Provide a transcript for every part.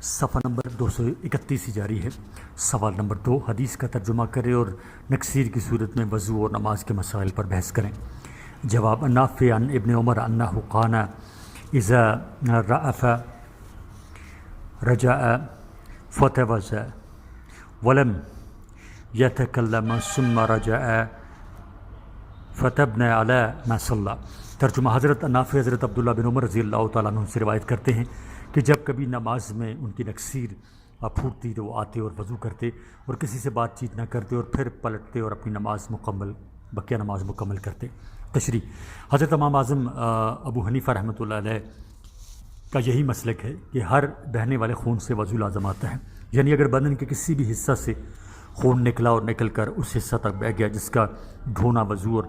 صفحہ نمبر 231 ہی جاری ہے۔ سوال نمبر 2، حدیث کا ترجمہ کریں اور نکسیر کی صورت میں وضو اور نماز کے مسائل پر بحث کریں۔ جواب: نافع عن ابن عمر انہ کان اذا رأف رجع فتوضأ ولم يتكلم ثم رجع فتبنى على ما صلى۔ ترجمہ: حضرت نافع حضرت عبداللہ بن عمر رضی اللہ تعالیٰ عنہ سے روایت کرتے ہیں کہ جب کبھی نماز میں ان کی نکسیر پھوٹتی تو وہ آتے اور وضو کرتے اور کسی سے بات چیت نہ کرتے اور پھر پلٹتے اور اپنی بقیہ نماز مکمل کرتے۔ تشریح: حضرت امام اعظم ابو حنیفہ رحمۃ اللہ علیہ کا یہی مسلک ہے کہ ہر بہنے والے خون سے وضو لازم آتا ہے، یعنی اگر بدن کے کسی بھی حصہ سے خون نکلا اور نکل کر اس حصہ تک بہہ گیا جس کا دھونا وضو اور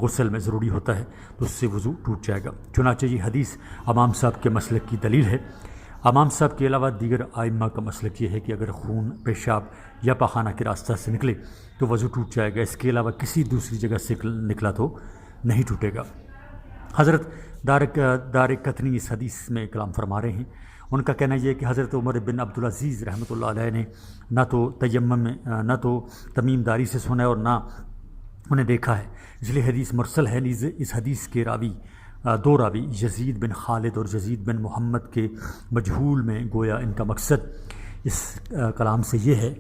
غسل میں ضروری ہوتا ہے تو اس سے وضو ٹوٹ جائے گا۔ چنانچہ یہ حدیث امام صاحب کے مسلک کی دلیل ہے۔ امام صاحب کے علاوہ دیگر ائمہ کا مسلک یہ ہے کہ اگر خون پیشاب یا پاخانہ کے راستہ سے نکلے تو وضو ٹوٹ جائے گا، اس کے علاوہ کسی دوسری جگہ سے نکلا تو نہیں ٹوٹے گا۔ حضرت دار قطنی اس حدیث میں کلام فرما رہے ہیں۔ ان کا کہنا یہ ہے کہ حضرت عمر بن عبدالعزیز رحمۃ اللہ علیہ نے نہ تو تمیم داری سے سنا ہے اور نہ انہیں دیکھا ہے، اس لیے حدیث مرسل ہے۔ نیز اس حدیث کے دو راوی یزید بن خالد اور یزید بن محمد کے مجہول میں گویا ان کا مقصد اس کلام سے یہ ہے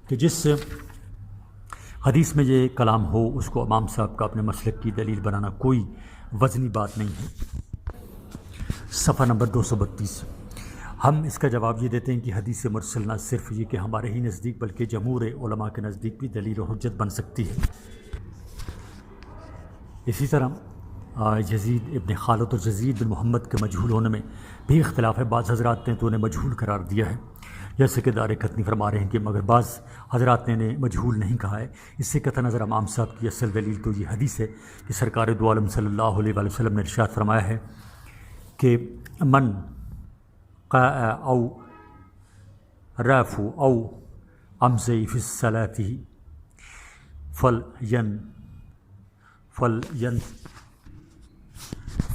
کہ جس حدیث میں یہ کلام ہو اس کو امام صاحب کا اپنے مسلک کی دلیل بنانا کوئی وزنی بات نہیں ہے۔ صفحہ نمبر 232، ہم اس کا جواب یہ دیتے ہیں کہ حدیث مرسل نہ صرف یہ کہ ہمارے ہی نزدیک بلکہ جمہور علماء کے نزدیک بھی دلیل و حجت بن سکتی ہے۔ اسی طرح یزید ابن خالد اور یزید بن محمد کے مجہول ہونے میں بھی اختلاف ہے۔ بعض حضرات نے تو انہیں مجہول قرار دیا ہے، جیسے کہ دار قطنی فرما رہے ہیں کہ مگر بعض حضرات نے انہیں مجہول نہیں کہا ہے۔ اس سے قطع نظر امام صاحب کی اصل دلیل تو یہ حدیث ہے کہ سرکار دو عالم صلی اللہ علیہ وآلہ وسلم نے ارشاد فرمایا ہے کہ من قاء او رافو او امزی فی الصلاۃ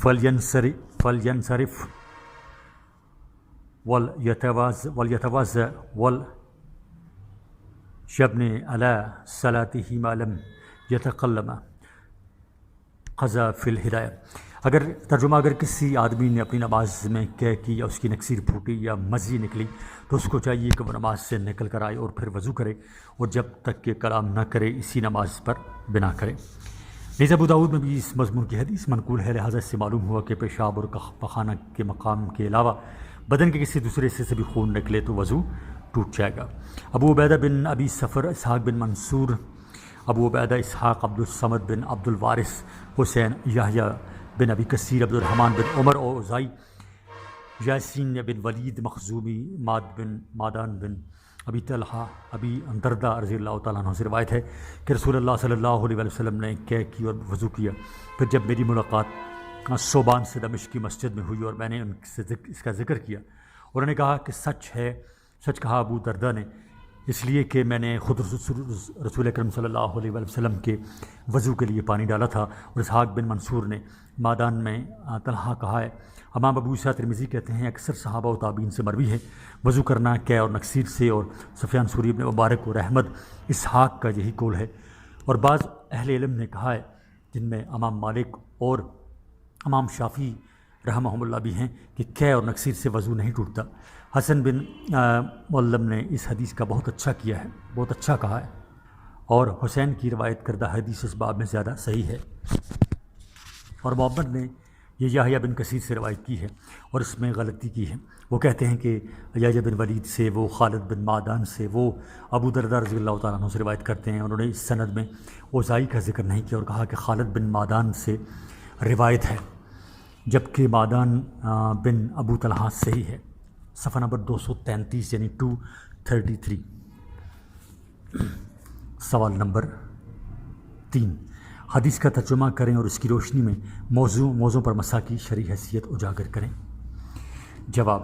فلینصرف ولیتوضأ ولیبنی علی صلاتہ ما لم یتکلم قضا فی الہدایہ۔ اگر کسی آدمی نے اپنی نماز میں کہہ کی یا اس کی نکسیر پھوٹی یا مزی نکلی تو اس کو چاہیے کہ وہ نماز سے نکل کر آئے اور پھر وضو کرے اور جب تک کہ کلام نہ کرے اسی نماز پر بنا کرے۔ نیز ابو داؤد میں بھی اس مضمون کی حدیث منقول ہے، لہٰذا اس سے معلوم ہوا کہ پیشاب اور پخانہ کے مقام کے علاوہ بدن کے کسی دوسرے حصے سے بھی خون نکلے تو وضو ٹوٹ جائے گا۔ ابو عبیدہ بن ابی صفر، اسحاق بن منصور، ابو عبیدہ اسحاق، عبد الصمد بن عبد الوارث، حسین، یحییٰ بن ابی کثیر، عبد الرحمن بن عمر اوزائی، یاسین بن ولید مخزومی، مادان بن ابی طلحہ، ابی درداء رضی اللہ تعالیٰ عنہ سے روایت ہے کہ رسول اللہ صلی اللہ علیہ وسلم نے کہہ کی اور وضو کیا۔ پھر جب میری ملاقات صوبان سے دمشق کی مسجد میں ہوئی اور میں نے ان سے اس کا ذکر کیا اور انہوں نے کہا کہ سچ کہا ابو درداء نے، اس لیے کہ میں نے خود رسول اکرم صلی اللہ علیہ وسلم کے وضو کے لیے پانی ڈالا تھا۔ اور اسحاق بن منصور نے مادان میں طلحہ کہا ہے۔ امام ابو عیسیٰ ترمذی کہتے ہیں اکثر صحابہ و تابعین سے مروی ہے وضو کرنا کہ اور نکسیر سے، اور سفیان ثوری ابن مبارک اور احمد اسحاق کا یہی قول ہے، اور بعض اہل علم نے کہا ہے جن میں امام مالک اور امام شافعی رحمہم اللہ بھی ہیں کہ قے اور نکسیر سے وضو نہیں ٹوٹتا۔ حسن بن معلم نے اس حدیث کا بہت اچھا کہا ہے، اور حسین کی روایت کردہ حدیث اس باب میں زیادہ صحیح ہے۔ اور محمد نے یہ یحییٰ بن کثیر سے روایت کی ہے اور اس میں غلطی کی ہے۔ وہ کہتے ہیں کہ یحییٰ بن ولید سے، وہ خالد بن مادان سے، وہ ابو درداء رضی اللہ تعالیٰ عنہ سے روایت کرتے ہیں۔ انہوں نے اس سند میں اوزائی کا ذکر نہیں کیا اور کہا کہ خالد بن مادان سے روایت ہے، جبکہ مادان بن ابو طلحہ صحیح ہے۔ صفحہ نمبر 233 یعنی 233۔ سوال نمبر 3، حدیث کا ترجمہ کریں اور اس کی روشنی میں موضوع پر مسا کی شرعی حیثیت اجاگر کریں۔ جواب: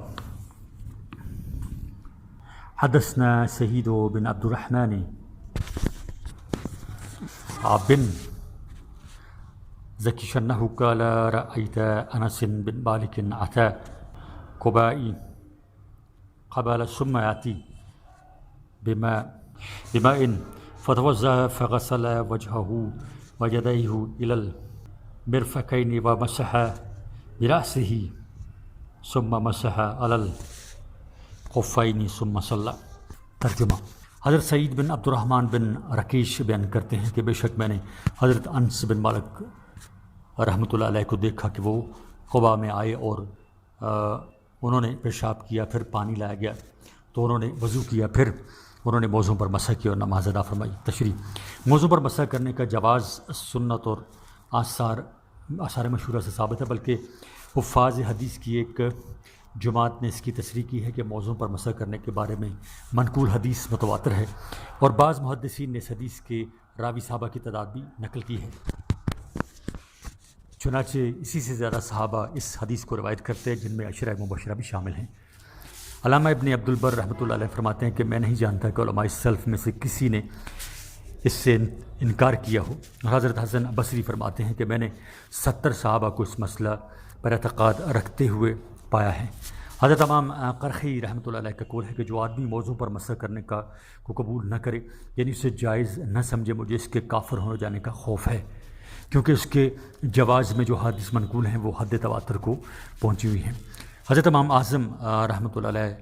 حدثنا سعید بن عبد الرحمن بن زکی انہ قال رأیت انس بن مالک اتى قباء قبل ثم يأتي بماء فتوضأ فغسل وجهه ويديه إلى المرفقين ومسح برأسه ثم مسح على الخفين ثم صلى۔ ترجمہ: حضرت سعید بن عبد الرحمن بن رکیش بیان کرتے ہیں کہ بے شک میں نے حضرت انس بن مالک رحمۃ اللہ علیہ کو دیکھا کہ وہ قباء میں آئے اور انہوں نے پیشاب کیا، پھر پانی لایا گیا تو انہوں نے وضو کیا، پھر انہوں نے موضوع پر مسح کیا اور نماز ادا فرمائی۔ تشریح: موضوع پر مسح کرنے کا جواز سنت اور آثار مشہورہ سے ثابت ہے، بلکہ حفاظ حدیث کی ایک جماعت نے اس کی تصریح کی ہے کہ موضوع پر مسح کرنے کے بارے میں منقول حدیث متواتر ہے، اور بعض محدثین نے اس حدیث کے راوی صحابہ کی تعداد بھی نقل کی ہے، چنانچہ اسی سے زیادہ صحابہ اس حدیث کو روایت کرتے ہیں، جن میں عشرہ مبشرہ بھی شامل ہیں۔ علامہ ابن عبد البر رحمۃ اللہ علیہ فرماتے ہیں کہ میں نہیں جانتا کہ علماء سلف میں سے کسی نے اس سے انکار کیا ہو۔ حضرت حسن بصری فرماتے ہیں کہ میں نے 70 صحابہ کو اس مسئلہ پر اعتقاد رکھتے ہوئے پایا ہے۔ حضرت امام قرخی رحمۃ اللہ علیہ کا قول ہے کہ جو آدمی موضوع پر مسح کرنے کو قبول نہ کرے، یعنی اسے جائز نہ سمجھے، مجھے اس کے کافر ہونے جانے کا خوف ہے، کیونکہ اس کے جواز میں جو حدیث منقول ہیں وہ حد تواتر کو پہنچی ہوئی ہیں۔ حضرت امام اعظم رحمۃ اللہ علیہ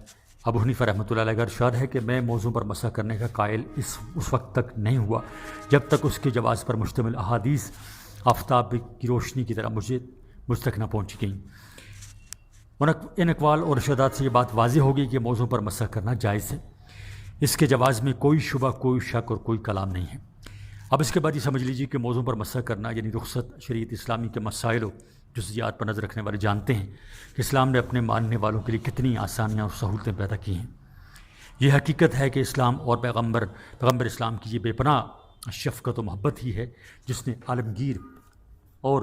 ابو حنیفہ رحمۃ اللہ علیہ کا ارشاد ہے کہ میں موضوع پر مسح کرنے کا قائل اس وقت تک نہیں ہوا جب تک اس کے جواز پر مشتمل احادیث آفتاب کی روشنی کی طرح مجھ تک نہ پہنچ گئیں۔ ان اقوال اور ارشادات سے یہ بات واضح ہوگی کہ موضوع پر مسح کرنا جائز ہے، اس کے جواز میں کوئی شبہ، کوئی شک اور کوئی کلام نہیں ہے۔ اب اس کے بعد یہ سمجھ لیجیے کہ موضوع پر مسح کرنا یعنی رخصت شریعت اسلامی کے مسائل و جزئیات پر نظر رکھنے والے جانتے ہیں کہ اسلام نے اپنے ماننے والوں کے لیے کتنی آسانیاں اور سہولتیں پیدا کی ہیں۔ یہ حقیقت ہے کہ اسلام اور پیغمبر اسلام کی یہ بے پناہ شفقت و محبت ہی ہے جس نے عالمگیر اور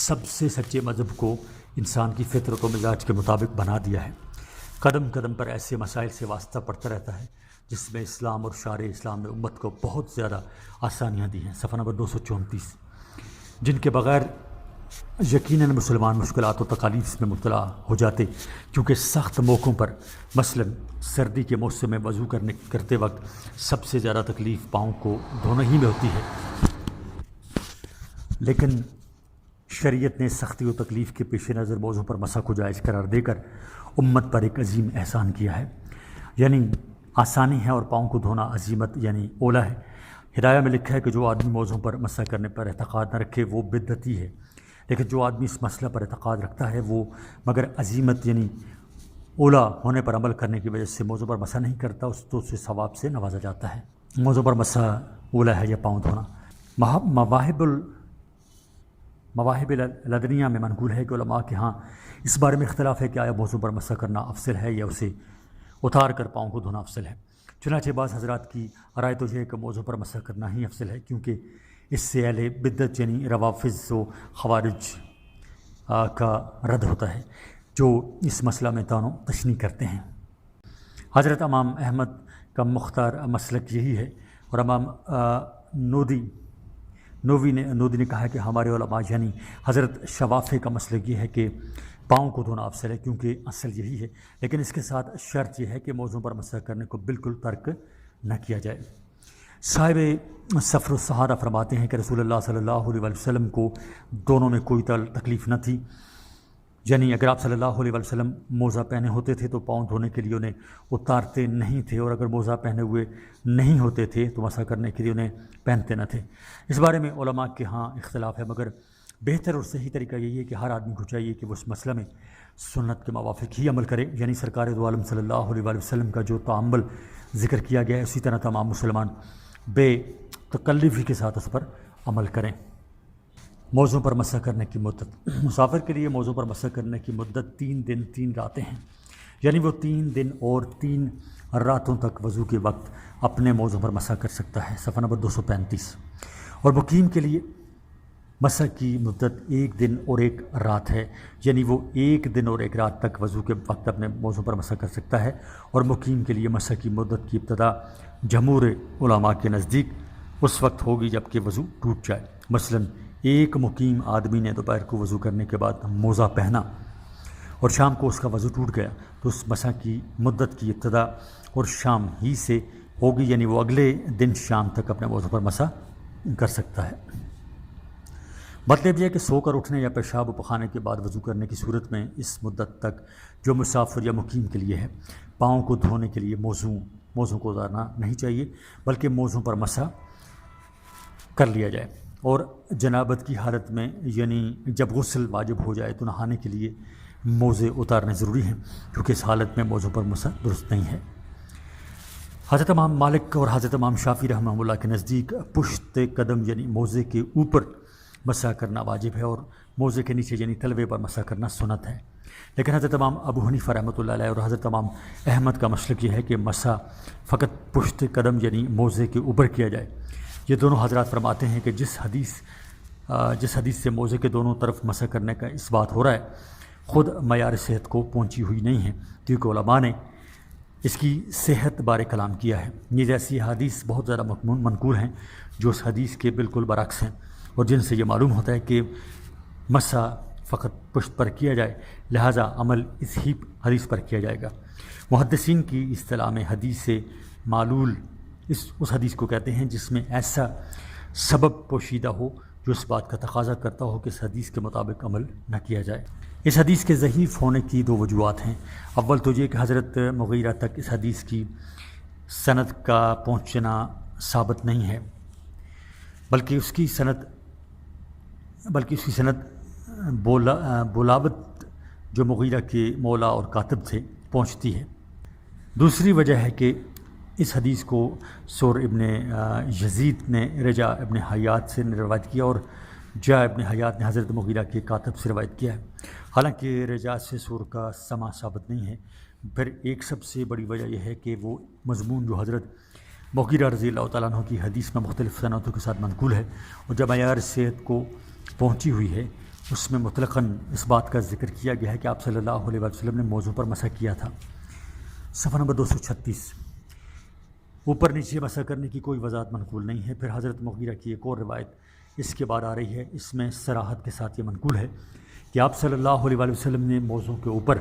سب سے سچے مذہب کو انسان کی فطرت و مزاج کے مطابق بنا دیا ہے۔ قدم قدم پر ایسے مسائل سے واسطہ پڑتا رہتا ہے جس میں اسلام اور شارع اسلام نے امت کو بہت زیادہ آسانیاں دی ہیں۔ صفحہ نمبر 234، جن کے بغیر یقیناً مسلمان مشکلات و تکالیف میں مبتلا ہو جاتے، کیونکہ سخت موقعوں پر مثلاً سردی کے موسم میں وضو کرتے وقت سب سے زیادہ تکلیف پاؤں کو دھونے ہی میں ہوتی ہے، لیکن شریعت نے سختی و تکلیف کے پیش نظر موضوع پر مسح کو جائز قرار دے کر امت پر ایک عظیم احسان کیا ہے، یعنی آسانی ہے اور پاؤں کو دھونا عظیمت یعنی اولا ہے۔ ہدایہ میں لکھا ہے کہ جو آدمی موضوع پر مسح کرنے پر اعتقاد نہ رکھے وہ بدعتی ہے، لیکن جو آدمی اس مسئلہ پر اعتقاد رکھتا ہے وہ مگر عظیمت یعنی اولا ہونے پر عمل کرنے کی وجہ سے موضوع پر مسح نہیں کرتا، تو اسے ثواب سے نوازا جاتا ہے۔ موضوع پر مسح اولا ہے یا پاؤں دھونا؟ مواہب لدنیہ میں منقول ہے کہ علماء کے ہاں اس بارے میں اختلاف ہے کہ آیا موضوع پر مسح کرنا افضل ہے یا اسے اتار کر پاؤں کو دھونا افضل ہے۔ چنانچہ بعض حضرات کی رائے تو یہ ہے کہ موضوع پر مسح کرنا ہی افضل ہے، کیونکہ اس سے اہل بدعت یعنی روافظ و خوارج کا رد ہوتا ہے جو اس مسئلہ میں تانو تشنیع کرتے ہیں۔ حضرت امام احمد کا مختار مسلک یہی ہے، اور امام نووی نے کہا کہ ہمارے علماء یعنی حضرت شوافی کا مسلک یہ ہے کہ پاؤں کو دھونا افضل ہے، کیونکہ اصل یہی ہے، لیکن اس کے ساتھ شرط یہ ہے کہ موضوع پر مسح کرنے کو بالکل ترک نہ کیا جائے۔ صاحب سفر الصحارہ فرماتے ہیں کہ رسول اللہ صلی اللہ علیہ وسلم کو دونوں میں کوئی تکلیف نہ تھی، یعنی اگر آپ صلی اللہ علیہ وسلم موزہ پہنے ہوتے تھے تو پاؤں دھونے کے لیے انہیں اتارتے نہیں تھے، اور اگر موزہ پہنے ہوئے نہیں ہوتے تھے تو مسح کرنے کے لیے انہیں پہنتے نہ تھے۔ اس بارے میں علماء کے ہاں اختلاف ہے، مگر بہتر اور صحیح طریقہ یہی ہے کہ ہر آدمی کو چاہیے کہ وہ اس مسئلہ میں سنت کے موافق ہی عمل کرے، یعنی سرکار دو عالم صلی اللہ علیہ وسلم کا جو تعامل ذکر کیا گیا ہے اسی طرح تمام مسلمان بے تکلفی کے ساتھ اس پر عمل کریں۔ موضوع پر مسح کرنے کی مدت، مسافر کے لیے موضوع پر مسح کرنے کی مدت 3 دن 3 راتیں ہیں، یعنی وہ 3 دن اور 3 راتوں تک وضو کے وقت اپنے موضوع پر مسح کر سکتا ہے۔ صفحہ نمبر 235۔ اور مقیم کے لیے مسح کی مدت 1 دن اور 1 رات ہے، یعنی وہ 1 دن اور 1 رات تک وضو کے وقت اپنے موضوع پر مسح کر سکتا ہے۔ اور مقیم کے لیے مسح کی مدت کی ابتدا جمہور علماء کے نزدیک اس وقت ہوگی جب کہ وضو ٹوٹ جائے۔ مثلاً ایک مقیم آدمی نے دوپہر کو وضو کرنے کے بعد موزہ پہنا اور شام کو اس کا وضو ٹوٹ گیا تو اس مسح کی مدت کی ابتدا اور شام ہی سے ہوگی، یعنی وہ اگلے دن شام تک اپنے وضو پر مسح کر سکتا ہے۔ مطلب یہ ہے کہ سو کر اٹھنے یا پیشاب و پخانے کے بعد وضو کرنے کی صورت میں اس مدت تک جو مسافر یا مقیم کے لیے ہے، پاؤں کو دھونے کے لیے موزوں کو اتارنا نہیں چاہیے، بلکہ موزوں پر مسح کر لیا جائے۔ اور جنابت کی حالت میں یعنی جب غسل واجب ہو جائے تو نہانے کے لیے موزے اتارنے ضروری ہیں، کیونکہ اس حالت میں موزوں پر مسح درست نہیں ہے۔ حضرت امام مالک اور حضرت امام شافعی رحمہ اللہ کے نزدیک پشت قدم یعنی موزے کے اوپر مسح کرنا واجب ہے، اور موزے کے نیچے یعنی تلوے پر مسح کرنا سنت ہے۔ لیکن حضرت امام ابو حنیفہ رحمۃ اللہ علیہ اور حضرت امام احمد کا مسلک یہ ہے کہ مسح فقط پشت قدم یعنی موزے کے اوپر کیا جائے۔ یہ دونوں حضرات فرماتے ہیں کہ جس حدیث سے موزے کے دونوں طرف مسح کرنے کا اس بات ہو رہا ہے، خود معیار صحت کو پہنچی ہوئی نہیں ہے، کیونکہ علماء نے اس کی صحت بارے کلام کیا ہے۔ یہ جیسی حدیث بہت زیادہ منقول ہیں جو اس حدیث کے بالکل برعکس ہیں، اور جن سے یہ معلوم ہوتا ہے کہ مسح فقط پشت پر کیا جائے، لہٰذا عمل اس ہی حدیث پر کیا جائے گا۔ محدثین کی اصطلاح میں حدیث سے معلول اس حدیث کو کہتے ہیں جس میں ایسا سبب پوشیدہ ہو جو اس بات کا تقاضا کرتا ہو کہ اس حدیث کے مطابق عمل نہ کیا جائے۔ اس حدیث کے ضعیف ہونے کی دو وجوہات ہیں۔ اول تو یہ کہ حضرت مغیرہ تک اس حدیث کی سند کا پہنچنا ثابت نہیں ہے، بلکہ اس کی سند بولاوت جو مغیرہ کے مولا اور کاتب تھے پہنچتی ہے۔ دوسری وجہ ہے کہ اس حدیث کو سور ابن یزید نے رجا ابن حیات سے روایت کیا، اور جا ابن حیات نے حضرت مغیرہ کے کاتب سے روایت کیا ہے، حالانکہ رجا سے سور کا سماع ثابت نہیں ہے۔ پھر ایک سب سے بڑی وجہ یہ ہے کہ وہ مضمون جو حضرت مغیرہ رضی اللہ تعالیٰ عنہ کی حدیث میں مختلف صنعتوں کے ساتھ منقول ہے، اور جب معیار صحت کو پہنچی ہوئی ہے، اس میں مطلقاً اس بات کا ذکر کیا گیا ہے کہ آپ صلی اللہ علیہ وسلم نے موضوع پر مسح کیا تھا۔ صفحہ نمبر 236۔ اوپر نیچے مسح کرنے کی کوئی وضاحت منقول نہیں ہے۔ پھر حضرت مغیرہ کی ایک اور روایت اس کے بعد آ رہی ہے، اس میں صراحت کے ساتھ یہ منقول ہے کہ آپ صلی اللہ علیہ وسلم نے موضوع کے اوپر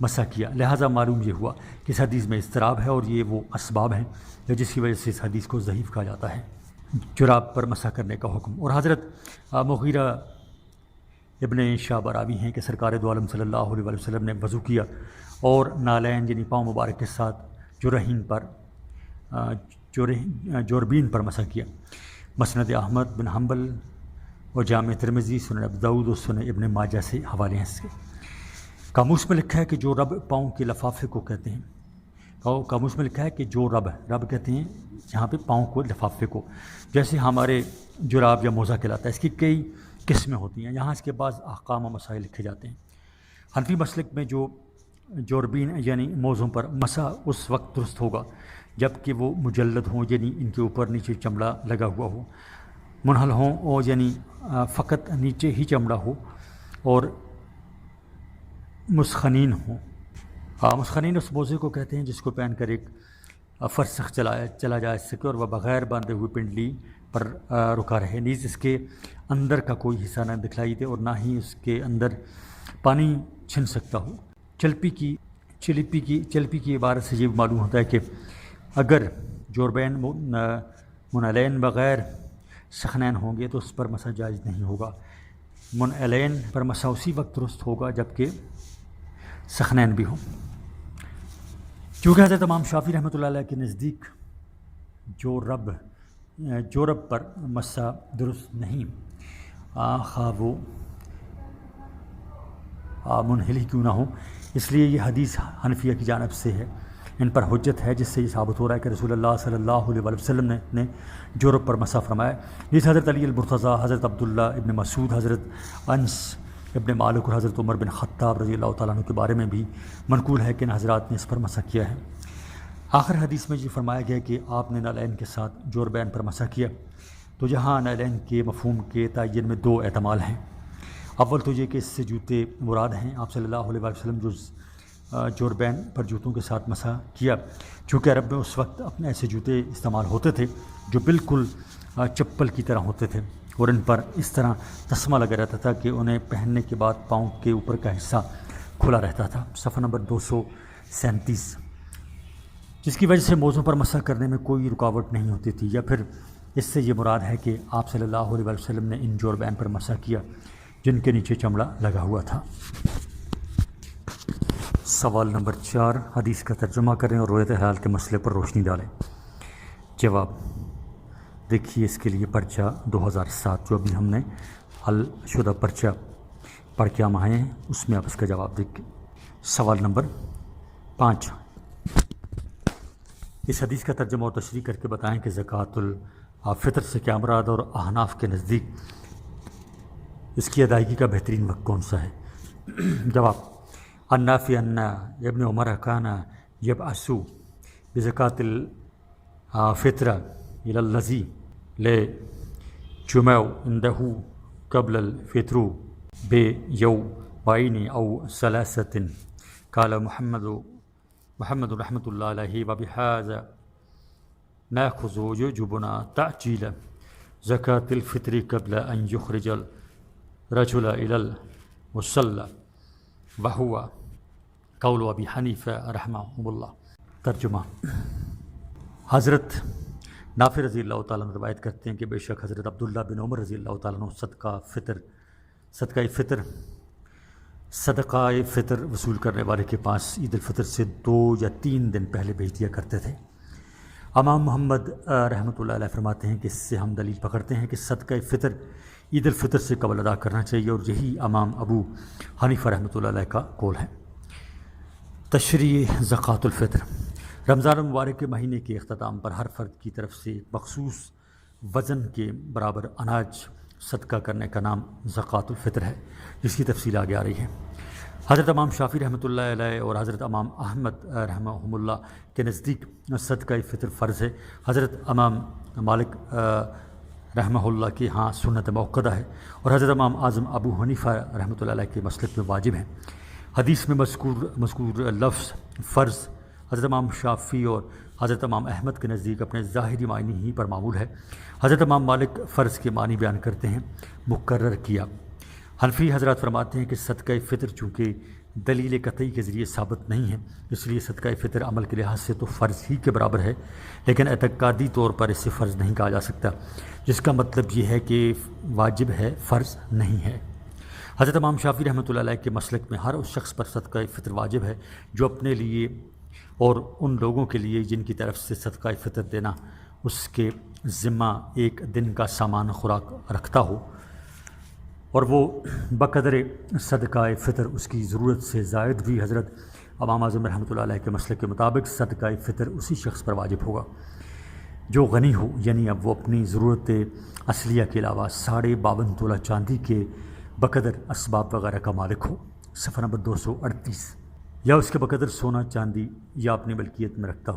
مسح کیا، لہٰذا معلوم یہ ہوا کہ اس حدیث میں اضطراب ہے، اور یہ وہ اسباب ہیں جس کی وجہ سے اس حدیث کو ضعیف کہا جاتا ہے۔ جراب پر مسح کرنے کا حکم۔ اور حضرت مغیرہ ابن شعبہ راوی ہیں کہ سرکار دو عالم صلی اللہ علیہ وسلم نے وضو کیا اور نالین یعنی پاؤں مبارک کے ساتھ جوربین پر مسح کیا۔ مسند احمد بن حنبل اور جامع ترمذی، سنن ابو داؤد اور سنن ابن ماجہ سے حوالے ہیں اس کے۔ قاموس میں لکھا ہے کہ جو رب پاؤں کے لفافے کو کہتے ہیں، قاموس میں لکھا ہے کہ جو رب کہتے ہیں یہاں پہ پاؤں کو لفافے کو، جیسے ہمارے جراب یا موزہ کہلاتا ہے۔ اس کی کئی قسمیں ہوتی ہیں، یہاں اس کے بعض احکام و مسائل لکھے جاتے ہیں۔ حنفی مسلک میں جو جوربین یعنی موزوں پر مسح اس وقت درست ہوگا جب کہ وہ مجلد ہوں، یعنی ان کے اوپر نیچے چمڑا لگا ہوا ہو، منحل ہوں اور یعنی فقط نیچے ہی چمڑا ہو، اور مسخنین ہوں۔ مسخنین اس موزے کو کہتے ہیں جس کو پہن کر ایک فرسخ چلا جا سکے اور وہ بغیر باندھے ہوئے پنڈلی پر رکا رہے، نیز اس کے اندر کا کوئی حصہ نہ دکھلائی دے اور نہ ہی اس کے اندر پانی چھن سکتا ہو۔ چلپی کی عبارت سے یہ معلوم ہوتا ہے کہ اگر جوربین منعلین بغیر سخنین ہوں گے تو اس پر مسح جائز نہیں ہوگا۔ منعلین پر مسح اسی وقت درست ہوگا جبکہ سخنین بھی ہوں۔ چونکہ حضرت امام شافعی رحمۃ اللہ علیہ کے نزدیک جورب پر مسح درست نہیں، خواہ وہ منحل ہی کیوں نہ ہو، اس لیے یہ حدیث حنفیہ کی جانب سے ہے، ان پر حجت ہے، جس سے یہ ثابت ہو رہا ہے کہ رسول اللہ صلی اللہ علیہ وسلم نے جورب پر مسح فرمایا۔ جس حضرت علی المرتضیٰ، حضرت عبداللہ ابن مسعود، حضرت انس ابن مالک اور حضرت عمر بن خطاب رضی اللہ تعالیٰ عنہ کے بارے میں بھی منقول ہے کہ ان حضرات نے اس پر مسح کیا ہے۔ آخر حدیث میں یہ فرمایا گیا کہ آپ نے نالین کے ساتھ جوربین پر مسح کیا، تو یہاں نالین کے مفہوم کے تعین میں دو احتمال ہیں۔ اول تو یہ کہ اس سے جوتے مراد ہیں، آپ صلی اللہ علیہ وسلم جو جوربین پر جوتوں کے ساتھ مسح کیا، چونکہ عرب میں اس وقت اپنے ایسے جوتے استعمال ہوتے تھے جو بالکل چپل کی طرح ہوتے تھے، اور ان پر اس طرح تسمہ لگا رہتا تھا کہ انہیں پہننے کے بعد پاؤں کے اوپر کا حصہ کھلا رہتا تھا۔ صفحہ نمبر 237، جس کی وجہ سے موزوں پر مسح کرنے میں کوئی رکاوٹ نہیں ہوتی تھی، یا پھر اس سے یہ مراد ہے کہ آپ صلی اللہ علیہ وسلم نے ان جوربین پر مسح کیا جن کے نیچے چمڑا لگا ہوا تھا۔ سوال نمبر 4، حدیث کا ترجمہ کریں اور روایت حال کے مسئلے پر روشنی ڈالیں۔ جواب دیکھیے، اس کے لیے پرچہ 2007 جو ابھی ہم نے حل شدہ پرچہ پڑھ کے ہم آئے ہیں، اس میں آپ اس کا جواب دیکھیں۔ سوال نمبر 5، اس حدیث کا ترجمہ اور تشریح کر کے بتائیں کہ زکوٰۃ الفطر سے کیا مراد اور احناف کے نزدیک اس کی ادائیگی کا بہترین وقت کون سا ہے؟ جواب، النافی ان ابن عمر کان یبعث بزکوٰۃ الفطر الی الذی لجمع عنده قبل الفطر بیومین او ثلاثۃ قال محمد رحمۃ اللہ علیہ وبہذا ناخذ یجبنا تعجیل زکوٰۃ الفطر قبل ان یخرج الرجل الی المصلی وہو قول ابی حنیفہ رحمہ اللہ۔ ترجمہ، حضرت نافع رضی اللہ تعالیٰ عنہ روایت کرتے ہیں کہ بے شک حضرت عبداللہ بن عمر رضی اللہ تعالیٰ عنہ صدقہ فطر وصول کرنے والے کے پاس عید الفطر سے 2 یا 3 دن پہلے بھیج دیا کرتے تھے۔ امام محمد رحمۃ اللہ علیہ فرماتے ہیں کہ اس سے ہم دلیل پکڑتے ہیں کہ صدقہ فطر عید الفطر سے قبل ادا کرنا چاہیے، اور یہی امام ابو حنیفہ رحمۃ اللہ علیہ کا قول ہے۔ تشریح زکوٰۃ الفطر، رمضان المبارک کے مہینے کے اختتام پر ہر فرد کی طرف سے ایک مخصوص وزن کے برابر اناج صدقہ کرنے کا نام زکوٰۃ الفطر ہے، جس کی تفصیل آگے آ رہی ہے۔ حضرت امام شافعی رحمۃ اللہ علیہ اور حضرت امام احمد رحمہ اللہ کے نزدیک صدقہ فطر فرض ہے۔ حضرت امام مالک رحمہ اللہ کے ہاں سنت موقدہ ہے، اور حضرت امام اعظم ابو حنیفہ رحمۃ اللہ علیہ کے مسلک میں واجب ہے۔ حدیث میں مذکور لفظ فرض حضرت امام شافعی اور حضرت امام احمد کے نزدیک اپنے ظاہری معنی ہی پر معمول ہے۔ حضرت امام مالک فرض کے معنی بیان کرتے ہیں، مقرر کیا۔ حنفی حضرات فرماتے ہیں کہ صدقہ فطر چونکہ دلیل قطعی کے ذریعے ثابت نہیں ہے، اس لیے صدقہ فطر عمل کے لحاظ سے تو فرض ہی کے برابر ہے، لیکن اعتقادی طور پر اسے فرض نہیں کہا جا سکتا، جس کا مطلب یہ ہے کہ واجب ہے، فرض نہیں ہے۔ حضرت امام شافعی رحمۃ اللہ علیہ کے مسلک میں ہر اس شخص پر صدقہ فطر واجب ہے جو اپنے لیے اور ان لوگوں کے لیے جن کی طرف سے صدقہ فطر دینا اس کے ذمہ ایک دن کا سامان خوراک رکھتا ہو، اور وہ بقدر صدقہ فطر اس کی ضرورت سے زائد بھی۔ حضرت امام اعظم رحمۃ اللہ علیہ کے مسلک کے مطابق صدقہ فطر اسی شخص پر واجب ہوگا جو غنی ہو، یعنی اب وہ اپنی ضرورت اصلیہ کے علاوہ 52.5 تولہ چاندی کے بقدر اسباب وغیرہ کا مالک ہو، صفحہ نمبر 238، یا اس کے بقدر سونا چاندی یا اپنی ملکیت میں رکھتا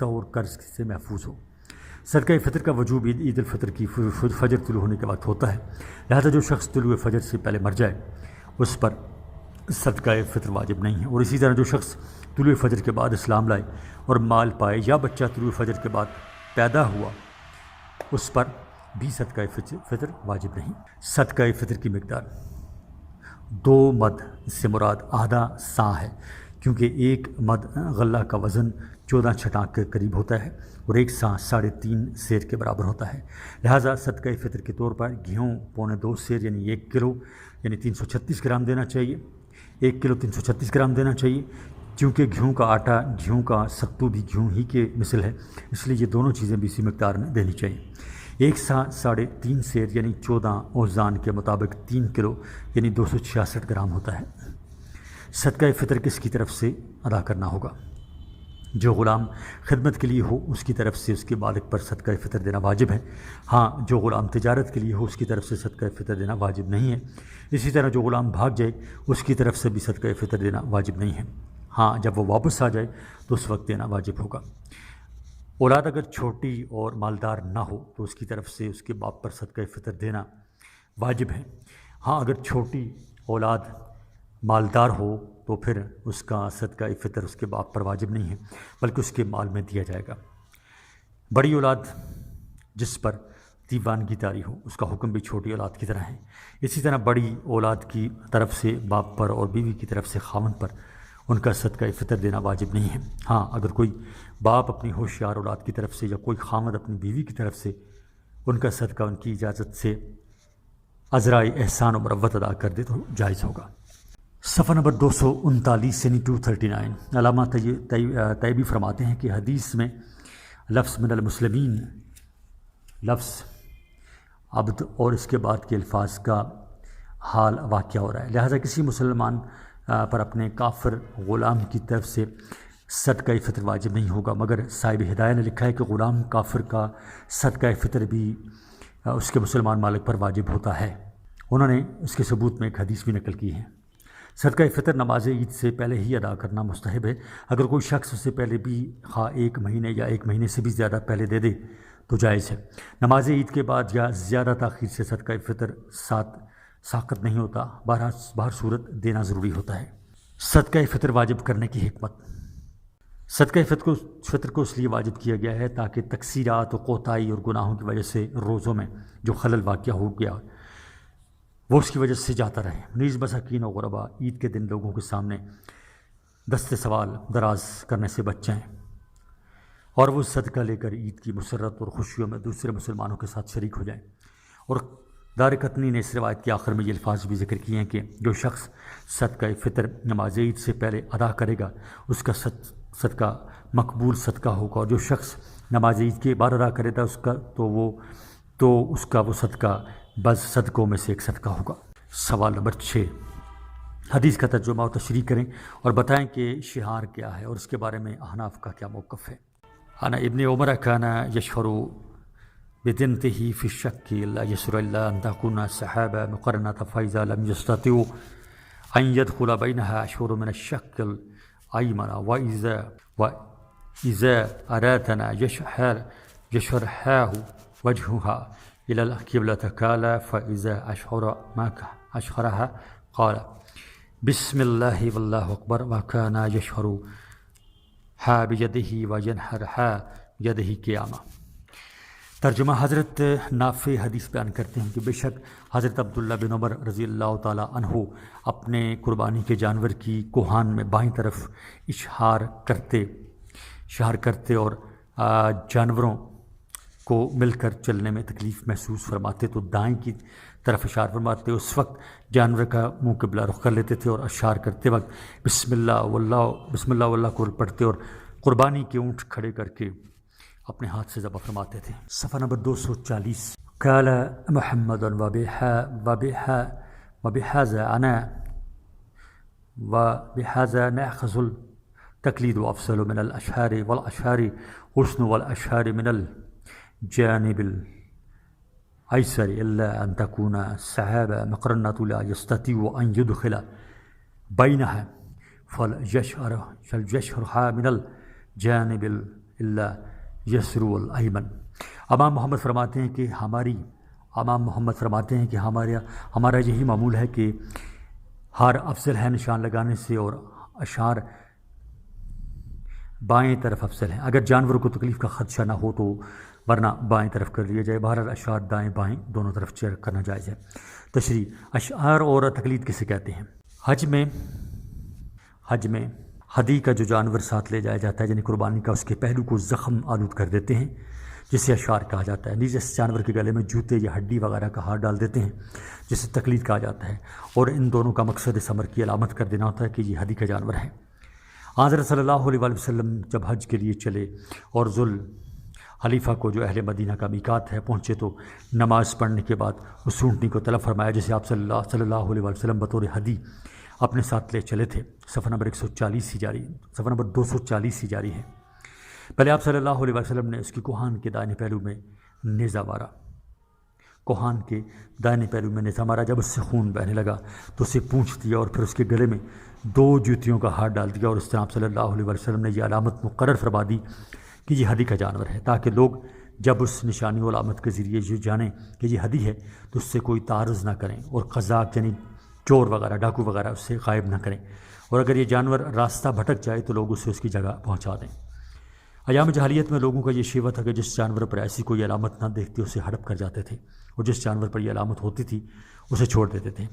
ہو اور قرض سے محفوظ ہو۔ صدقہ فطر کا وجوب عید الفطر کی فجر طلوع ہونے کے وقت ہوتا ہے، لہذا جو شخص طلوع فجر سے پہلے مر جائے اس پر صدقہ فطر واجب نہیں ہے، اور اسی طرح جو شخص طلوع فجر کے بعد اسلام لائے اور مال پائے، یا بچہ طلوع فجر کے بعد پیدا ہوا، اس پر بھی صدقہ فطر واجب نہیں۔ صدقہ فطر کی مقدار 2 مد، اس سے مراد آدھا سا ہے، کیونکہ ایک مد غلہ کا وزن 14 چھٹانک کے قریب ہوتا ہے اور ایک سا 3.5 سیر کے برابر ہوتا ہے، لہٰذا صدقہ فطر کے طور پر گیہوں 1.25 سیر یعنی 1 کلو یعنی 336 گرام دینا چاہیے، 1 کلو 336 گرام دینا چاہیے، کیونکہ گیہوں کا آٹا گیہوں کا ستو بھی گیہوں ہی کے مثل ہے، اس لیے یہ دونوں چیزیں بھی اسی مقدار میں دینی چاہیے۔ 1 سا 3.5 سیر یعنی 14 اوزان کے مطابق 3 کلو یعنی 266 گرام ہوتا ہے۔ صدقہ فطر کس کی طرف سے ادا کرنا ہوگا؟ جو غلام خدمت کے لیے ہو اس کی طرف سے اس کے مالک پر صدقہ فطر دینا واجب ہے، ہاں جو غلام تجارت کے لیے ہو اس کی طرف سے صدقہ فطر دینا واجب نہیں ہے۔ اسی طرح جو غلام بھاگ جائے اس کی طرف سے بھی صدقہ فطر دینا واجب نہیں ہے، ہاں جب وہ واپس آ جائے تو اس وقت دینا واجب ہوگا۔ اولاد اگر چھوٹی اور مالدار نہ ہو تو اس کی طرف سے اس کے باپ پر صدقہ فطر دینا واجب ہے، ہاں اگر چھوٹی اولاد مالدار ہو تو پھر اس کا صدقہ فطر اس کے باپ پر واجب نہیں ہے بلکہ اس کے مال میں دیا جائے گا۔ بڑی اولاد جس پر دیوانگی طاری ہو، اس کا حکم بھی چھوٹی اولاد کی طرح ہے۔ اسی طرح بڑی اولاد کی طرف سے باپ پر اور بیوی کی طرف سے خاوند پر ان کا صدقہ فطر دینا واجب نہیں ہے۔ ہاں اگر کوئی باپ اپنی ہوشیار اولاد کی طرف سے یا کوئی خاوند اپنی بیوی کی طرف سے ان کا صدقہ ان کی اجازت سے عذرائے احسان و مروت ادا کر دے تو جائز ہوگا۔ صفحہ نمبر 239 یعنی 239 علامہ طیبی فرماتے ہیں کہ حدیث میں لفظ من المسلمین، لفظ عبد اور اس کے بعد کے الفاظ کا حال واقع ہو رہا ہے، لہٰذا کسی مسلمان پر اپنے کافر غلام کی طرف سے صدقہ فطر واجب نہیں ہوگا، مگر صاحب ہدایہ نے لکھا ہے کہ غلام کافر کا صدقہ فطر بھی اس کے مسلمان مالک پر واجب ہوتا ہے۔ انہوں نے اس کے ثبوت میں ایک حدیث بھی نقل کی ہے۔ صدقہ فطر نماز عید سے پہلے ہی ادا کرنا مستحب ہے۔ اگر کوئی شخص اس سے پہلے بھی خواہ 1 مہینے یا 1 مہینے سے بھی زیادہ پہلے دے دے تو جائز ہے۔ نماز عید کے بعد یا زیادہ تاخیر سے صدقہ فطر ساقط نہیں ہوتا، بہر صورت دینا ضروری ہوتا ہے۔ صدقہ فطر واجب کرنے کی حکمت۔ صدقہ فطر کو اس لیے واجب کیا گیا ہے تاکہ تقصیرات و کوتاہی اور گناہوں کی وجہ سے روزوں میں جو خلل واقع ہو گیا وہ اس کی وجہ سے جاتا رہے۔ نیز مساکین و غربا عید کے دن لوگوں کے سامنے دست سوال دراز کرنے سے بچ جائیں اور وہ صدقہ لے کر عید کی مسرت اور خوشیوں میں دوسرے مسلمانوں کے ساتھ شریک ہو جائیں۔ اور دارقطنی نے اس روایت کے آخر میں یہ الفاظ بھی ذکر کیے ہیں کہ جو شخص صدقہ فطر نماز عید سے پہلے ادا کرے گا اس کا صدقہ مقبول صدقہ ہوگا، اور جو شخص نماز عید کے بعد ادا کرے گا اس کا وہ صدقہ بعض صدقوں میں سے ایک صدقہ ہوگا۔ سوال نمبر 6، حدیث کا ترجمہ اور تشریح کریں اور بتائیں کہ شہار کیا ہے اور اس کے بارے میں احناف کا کیا موقف ہے۔ انا ابن عمر کان یشعر بدنته في الشك لا يسر إلا أن تكون السحابة مقرنة فإذا لم يستطيعوا أن يدخل بينها أشهر من الشك الأيمن وإذا أرادنا يشرحاه وجهها إلى القبلة قال فإذا أشهرها قال بسم الله والله أكبر وكان يشهرها بيده وينحرها بيده قياما۔ ترجمہ حضرت نافع حدیث بیان کرتے ہیں کہ بے شک حضرت عبداللہ بن عمر رضی اللہ تعالی عنہ اپنے قربانی کے جانور کی کوہان میں بائیں طرف اشہار کرتے اور جانوروں کو مل کر چلنے میں تکلیف محسوس فرماتے تو دائیں کی طرف اشار فرماتے، اس وقت جانور کا منہ قبلہ رخ کر لیتے تھے اور اشار کرتے وقت بسم اللہ واللہ کو پڑھتے اور قربانی کے اونٹ کھڑے کر کے اپنے ہاتھ سے ذبح فرماتے تھے۔ صفحہ نمبر 240 قال محمد وبهذا نأخذ التقليد أفضل من الأشهار والأشهار حسن والأشهار من الجانب الأيسر إلا أن تكون السحابة مقرنة لا يستطيع أن يدخل بينها فليشهرها من الجانب إلا یسر الایمن۔ امام محمد فرماتے ہیں کہ ہمارا یہی معمول ہے کہ ہار افضل ہے نشان لگانے سے اور اشعار بائیں طرف افضل ہیں اگر جانوروں کو تکلیف کا خدشہ نہ ہو تو، ورنہ بائیں طرف کر لیا جائے۔ بہرحال اشعار دائیں بائیں دونوں طرف چیر کرنا جائز ہے۔ تشریح، اشعار اور تقلید کسے کہتے ہیں؟ حج میں ہدی کا جو جانور ساتھ لے جایا جاتا ہے یعنی قربانی کا، اس کے پہلو کو زخم آلود کر دیتے ہیں جسے اشعار کہا جاتا ہے۔ نیز اس جانور کے گلے میں جوتے یا ہڈی وغیرہ کا ہار ڈال دیتے ہیں جسے تقلید کہا جاتا ہے، اور ان دونوں کا مقصد ثمر کی علامت کر دینا ہوتا ہے کہ یہ ہدی کا جانور ہے۔ حضرت صلی اللہ علیہ وسلم جب حج کے لیے چلے اور ذوالحلیفہ کو جو اہل مدینہ کا میقات ہے پہنچے تو نماز پڑھنے کے بعد اس اونٹنی کو طلب فرمایا جسے آپ صلی اللہ علیہ وسلم بطور ہدی اپنے ساتھ لے چلے تھے۔ صفحہ نمبر 240 ہی جاری ہے۔ پہلے آپ صلی اللہ علیہ وسلم نے اس کی کوہان کے دائیں پہلو میں نیزہ مارا، جب اس سے خون بہنے لگا تو اسے پونچھ دیا اور پھر اس کے گلے میں 2 جوتیوں کا ہار ڈال دیا، اور اس طرح آپ صلی اللہ علیہ وسلم نے یہ علامت مقرر فرما دی کہ یہ ہدی کا جانور ہے، تاکہ لوگ جب اس نشانی و علامت کے ذریعے یہ جانیں کہ یہ ہدی ہے تو اس سے کوئی تعارض نہ کریں اور قزاق یعنی چور وغیرہ ڈاکو وغیرہ اس سے غائب نہ کریں، اور اگر یہ جانور راستہ بھٹک جائے تو لوگ اسے اس کی جگہ پہنچا دیں۔ ایام جاہلیت میں لوگوں کا یہ شیوہ تھا کہ جس جانور پر ایسی کوئی علامت نہ دیکھتے اسے ہڑپ کر جاتے تھے، اور جس جانور پر یہ علامت ہوتی تھی اسے چھوڑ دیتے تھے۔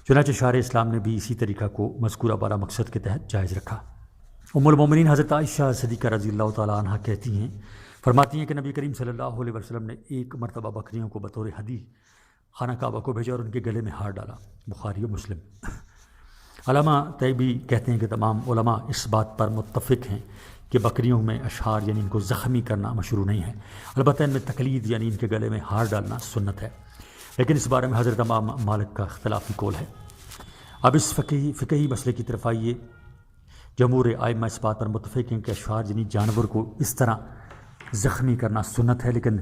چنانچہ شارع اسلام نے بھی اسی طریقہ کو مذکورہ بالا مقصد کے تحت جائز رکھا۔ ام المومنین حضرت عائشہ صدیقہ رضی اللہ تعالیٰ عنہ کہتی ہیں، فرماتی ہیں کہ نبی کریم صلی اللہ علیہ وسلم نے ایک مرتبہ بکریوں کو بطور ہدی خانہ کعبہ کو بھیجا اور ان کے گلے میں ہار ڈالا، بخاری و مسلم۔ علامہ طیبی کہتے ہیں کہ تمام علماء اس بات پر متفق ہیں کہ بکریوں میں اشعار یعنی ان کو زخمی کرنا مشروع نہیں ہے، البتہ ان میں تقلید یعنی ان کے گلے میں ہار ڈالنا سنت ہے، لیکن اس بارے میں حضرت امام مالک کا اختلافی قول ہے۔ اب اس فقہی مسئلے کی طرف آئیے۔ جمہور ائمہ اس بات پر متفق ہیں کہ اشعار یعنی جانور کو اس طرح زخمی کرنا سنت ہے، لیکن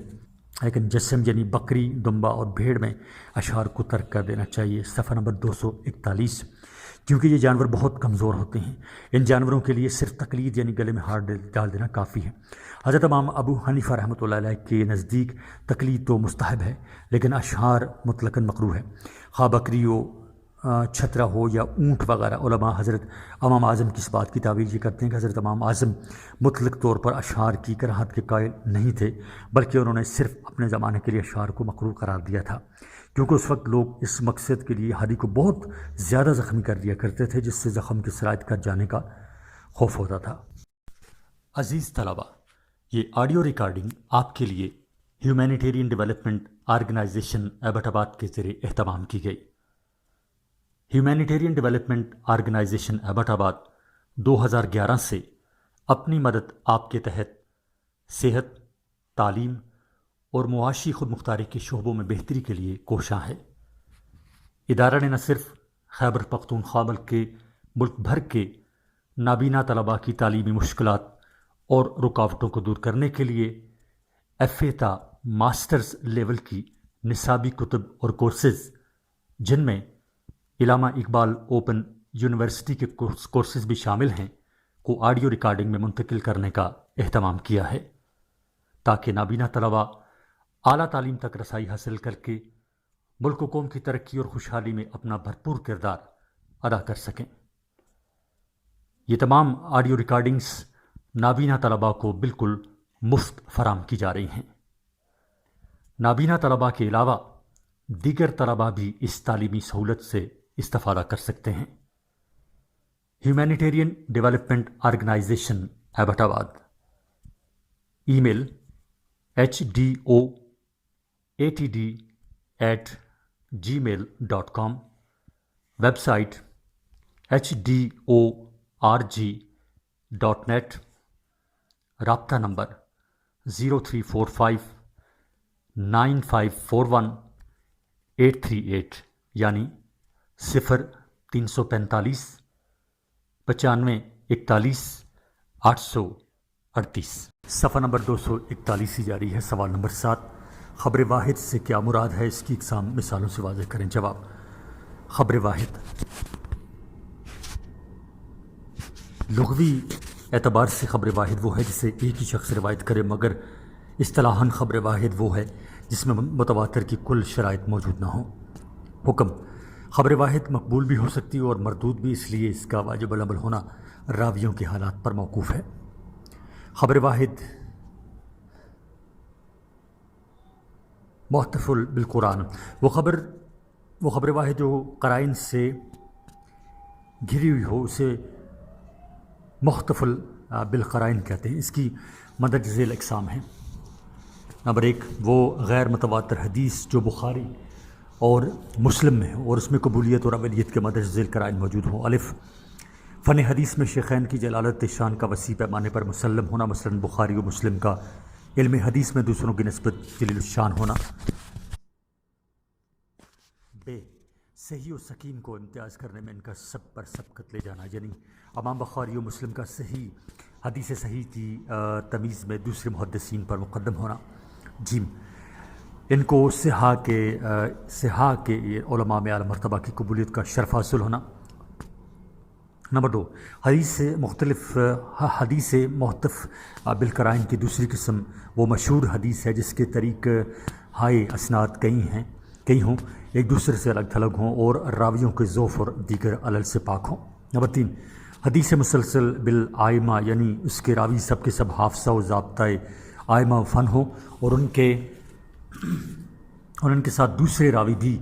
جسم یعنی بکری، دمبا اور بھیڑ میں اشعار کو ترک کر دینا چاہیے۔ صفحہ نمبر 241، کیونکہ یہ جانور بہت کمزور ہوتے ہیں، ان جانوروں کے لیے صرف تقلید یعنی گلے میں ہار ڈال دینا کافی ہے۔ حضرت امام ابو حنیفہ رحمۃ اللہ علیہ کے نزدیک تقلید تو مستحب ہے، لیکن اشعار مطلقاً مکروہ ہے، خواہ بکری ہو، چھترا ہو یا اونٹ وغیرہ۔ علماء حضرت امام اعظم کی اس بات کی تعبیر یہ کرتے ہیں کہ حضرت امام اعظم مطلق طور پر اشعار کی کراہت کے قائل نہیں تھے، بلکہ انہوں نے صرف اپنے زمانے کے لیے اشعار کو مکروہ قرار دیا تھا، کیونکہ اس وقت لوگ اس مقصد کے لیے ہدی کو بہت زیادہ زخمی کر دیا کرتے تھے، جس سے زخم کی سرایت کر جانے کا خوف ہوتا تھا۔ عزیز طلبہ، یہ آڈیو ریکارڈنگ آپ کے لیے ہیومینیٹیرین ڈیولپمنٹ آرگنائزیشن ایبٹ آباد کے ذریعے اہتمام کی گئی۔ ہیومینیٹیرین ڈیولپمنٹ آرگنائزیشن ایبٹ آباد 2011 سے اپنی مدد آپ کے تحت صحت، تعلیم اور معاشی خود مختاری کے شعبوں میں بہتری کے لیے کوشاں ہے۔ ادارہ نے نہ صرف خیبر پختونخوا بلکہ ملک بھر کے نابینا طلباء کی تعلیمی مشکلات اور رکاوٹوں کو دور کرنے کے لیے FA تا ماسٹرز لیول کی نصابی کتب اور کورسز، جن میں علامہ اقبال اوپن یونیورسٹی کے کورسز بھی شامل ہیں، کو آڈیو ریکارڈنگ میں منتقل کرنے کا اہتمام کیا ہے، تاکہ نابینا طلباء اعلیٰ تعلیم تک رسائی حاصل کر کے ملک و قوم کی ترقی اور خوشحالی میں اپنا بھرپور کردار ادا کر سکیں۔ یہ تمام آڈیو ریکارڈنگز نابینا طلباء کو بالکل مفت فراہم کی جا رہی ہیں۔ نابینا طلباء کے علاوہ دیگر طلباء بھی اس تعلیمی سہولت سے استفادہ کر سکتے ہیں۔ ہیومینیٹیرین ڈیولپمنٹ آرگنائزیشن ایبٹ آباد، ای میل HDOATD@gmail.com، ویب سائٹ HDORG.net، رابطہ نمبر 03459541 یعنی 0345 9541 838۔ صفحہ نمبر 241 جاری ہے۔ سوال نمبر 7، خبر واحد سے کیا مراد ہے؟ اس کی اقسام مثالوں سے واضح کریں۔ جواب، خبر واحد لغوی اعتبار سے خبر واحد وہ ہے جسے ایک ہی شخص روایت کرے، مگر اصطلاحاً خبر واحد وہ ہے جس میں متواتر کی کل شرائط موجود نہ ہوں۔ حکم، خبر واحد مقبول بھی ہو سکتی اور مردود بھی، اس لیے اس کا واجب العمل ہونا راویوں کے حالات پر موقوف ہے۔ خبر واحد محتفل بالقرآن، وہ خبر واحد جو قرائن سے گھری ہوئی ہو اسے محتفل بالقرائن کہتے ہیں۔ اس کی مندرجہ ذیل اقسام ہیں۔ نمبر 1، وہ غیر متواتر حدیث جو بخاری اور مسلم میں ہو اور اس میں قبولیت اور اولیت کے مندرجہ ذیل قرائن موجود ہوں۔ الف، فن حدیث میں شیخین کی جلالت شان کا وسیع پیمانے پر مسلم ہونا، مثلاً بخاری و مسلم کا علم حدیث میں دوسروں کی نسبت جلیل الشان ہونا۔ ب، صحیح و سقیم کو امتیاز کرنے میں ان کا سب پر سبقت لے جانا، یعنی امام بخاری و مسلم کا صحیح حدیث صحیح کی تمیز میں دوسرے محدثین پر مقدم ہونا۔ جیم، ان کو صحاح کے علماء میں اعلیٰ مرتبہ کی قبولیت کا شرف حاصل ہونا۔ نمبر 2، حدیث محتف بالقرائن کی دوسری قسم وہ مشہور حدیث ہے جس کے طریق ہائے اسناد کئی ہوں، ایک دوسرے سے الگ تھلگ ہوں اور راویوں کے ضعف اور دیگر علل سے پاک ہوں۔ نمبر 3، حدیث مسلسل بالآئمہ یعنی اس کے راوی سب کے سب حافظہ و ضابطۂ آئمہ و فن ہو، اور ان کے ساتھ دوسرے راوی بھی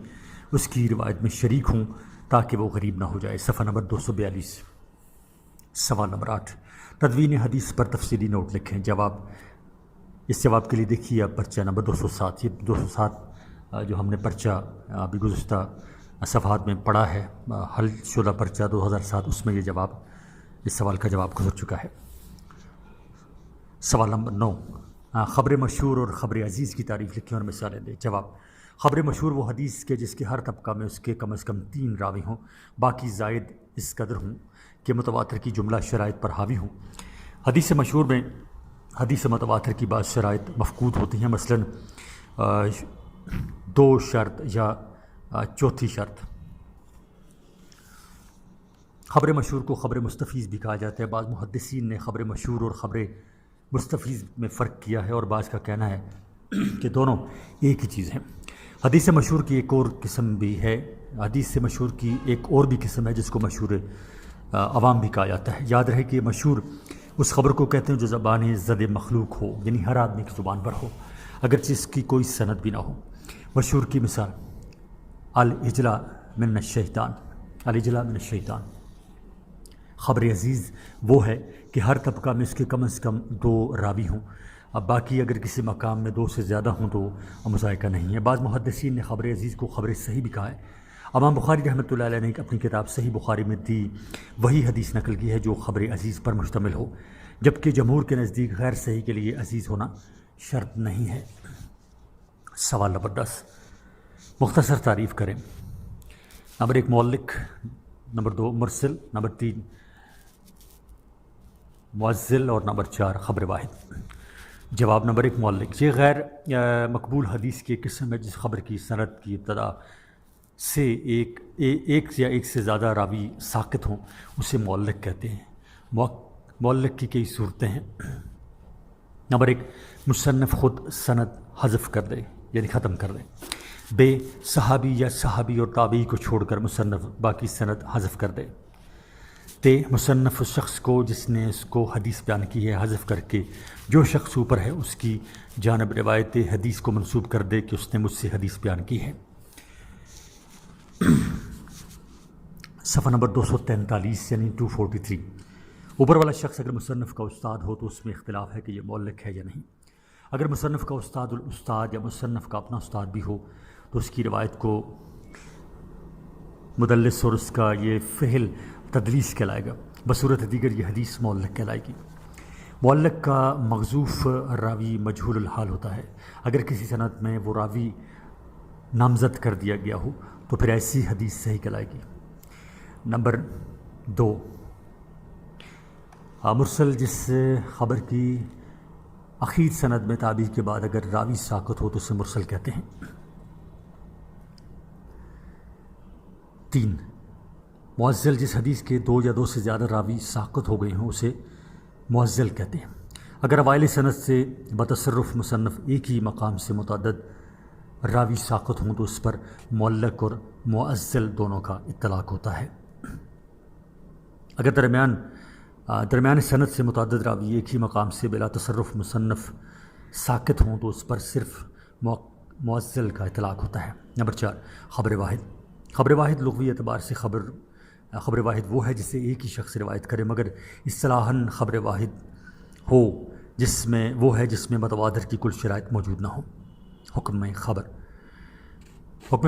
اس کی روایت میں شریک ہوں تاکہ وہ غریب نہ ہو جائے۔ صفحہ نمبر 242۔ سوال نمبر 8، تدوین حدیث پر تفصیلی نوٹ لکھیں۔ جواب، اس جواب کے لیے دیکھیے آپ پرچہ نمبر 207۔ یہ 207 جو ہم نے پرچہ ابھی گزشتہ صفحات میں پڑھا ہے، حل شدہ پرچہ 2007، اس میں یہ جواب، اس سوال کا جواب گزر چکا ہے۔ سوال نمبر 9، خبر مشہور اور خبر عزیز کی تعریف لکھیں اور مثالیں دیں۔ جواب، خبر مشہور وہ حدیث کے جس کے ہر طبقہ میں اس کے کم از کم 3 راوی ہوں، باقی زائد اس قدر ہوں کہ متواتر کی جملہ شرائط پر حاوی ہوں۔ حدیث مشہور میں حدیث متواتر کی بعض شرائط مفقود ہوتی ہیں، مثلاً 2 شرط یا چوتھی شرط۔ خبر مشہور کو خبر مستفیض بھی کہا جاتا ہے۔ بعض محدثین نے خبر مشہور اور خبر مستفیض میں فرق کیا ہے، اور بعض کا کہنا ہے کہ دونوں ایک ہی چیز ہیں۔ حدیث مشہور کی ایک اور قسم بھی ہے، حدیث مشہور کی ایک اور بھی قسم ہے جس کو مشہور عوام بھی کہا جاتا ہے۔ یاد رہے کہ مشہور اس خبر کو کہتے ہیں جو زبان زد مخلوق ہو، یعنی ہر آدمی کی زبان پر ہو، اگرچہ اس کی کوئی سند بھی نہ ہو۔ مشہور کی مثال الجلا من الشیطان، الجلا من الشیطان۔ خبر عزیز وہ ہے کہ ہر طبقہ میں اس کے کم از کم 2 راوی ہوں، اب باقی اگر کسی مقام میں 2 سے زیادہ ہوں تو مذائقہ نہیں ہے۔ بعض محدثین نے خبر عزیز کو خبر صحیح بھی کہا ہے۔ امام بخاری رحمۃ اللہ علیہ نے اپنی کتاب صحیح بخاری میں دی وہی حدیث نقل کی ہے جو خبر عزیز پر مشتمل ہو، جبکہ جمہور کے نزدیک غیر صحیح کے لیے عزیز ہونا شرط نہیں ہے۔ سوال نمبر 10، مختصر تعریف کریں۔ نمبر 1 مولک، نمبر 2 مرسل، نمبر 3 معزل، اور نمبر 4 خبر واحد۔ جواب، نمبر 1 مولک، یہ غیر مقبول حدیث کی ایک قسم ہے جس خبر کی سند کی ابتدا سے ایک یا ایک سے زیادہ راوی ساقط ہوں، اسے مولک کہتے ہیں۔ مولک کی کئی صورتیں ہیں۔ نمبر 1 مصنف خود سند حذف کر دے، یعنی ختم کر دے۔ بے صحابی یا صحابی اور تابعی کو چھوڑ کر مصنف باقی سند حذف کر دے۔ تے مصنف اس شخص کو جس نے اس کو حدیث بیان کی ہے حذف کر کے جو شخص اوپر ہے اس کی جانب روایت حدیث کو منسوب کر دے کہ اس نے مجھ سے حدیث بیان کی ہے۔ صفحہ نمبر 243 یعنی 243۔ اوپر والا شخص اگر مصنف کا استاد ہو تو اس میں اختلاف ہے کہ یہ مولک ہے یا نہیں۔ اگر مصنف کا استاد الاستاد یا مصنف کا اپنا استاد بھی ہو تو اس کی روایت کو مدلس اور اس کا یہ فعل تدلیس کہلائے گا، بصورت دیگر یہ حدیث مولک کہلائے گی۔ مولک کا مغزوف راوی مجہول الحال ہوتا ہے۔ اگر کسی سند میں وہ راوی نامزد کر دیا گیا ہو تو پھر ایسی حدیث صحیح کہلائے گی۔ نمبر 2 مرسل، جس خبر کی اخیر سند میں تابعی کے بعد اگر راوی ساقط ہو تو اسے مرسل کہتے ہیں۔ 3 معزل، جس حدیث کے 2 یا 2 سے زیادہ راوی ساقط ہو گئے ہوں اسے معزل کہتے ہیں۔ اگر اوائل سند سے بتصرف مصنف ایک ہی مقام سے متعدد راوی ساقط ہوں تو اس پر معلق اور معزل دونوں کا اطلاق ہوتا ہے۔ اگر درمیان سند سے متعدد راوی ایک ہی مقام سے بلا تصرف مصنف ساقط ہوں تو اس پر صرف معزل کا اطلاق ہوتا ہے۔ نمبر 4 خبر واحد۔ خبر واحد لغوی اعتبار سے خبر واحد وہ ہے جسے ایک ہی شخص روایت کرے، مگر اصطلاحاً خبر واحد جس میں متواتر کی کل شرائط موجود نہ ہو۔ حکم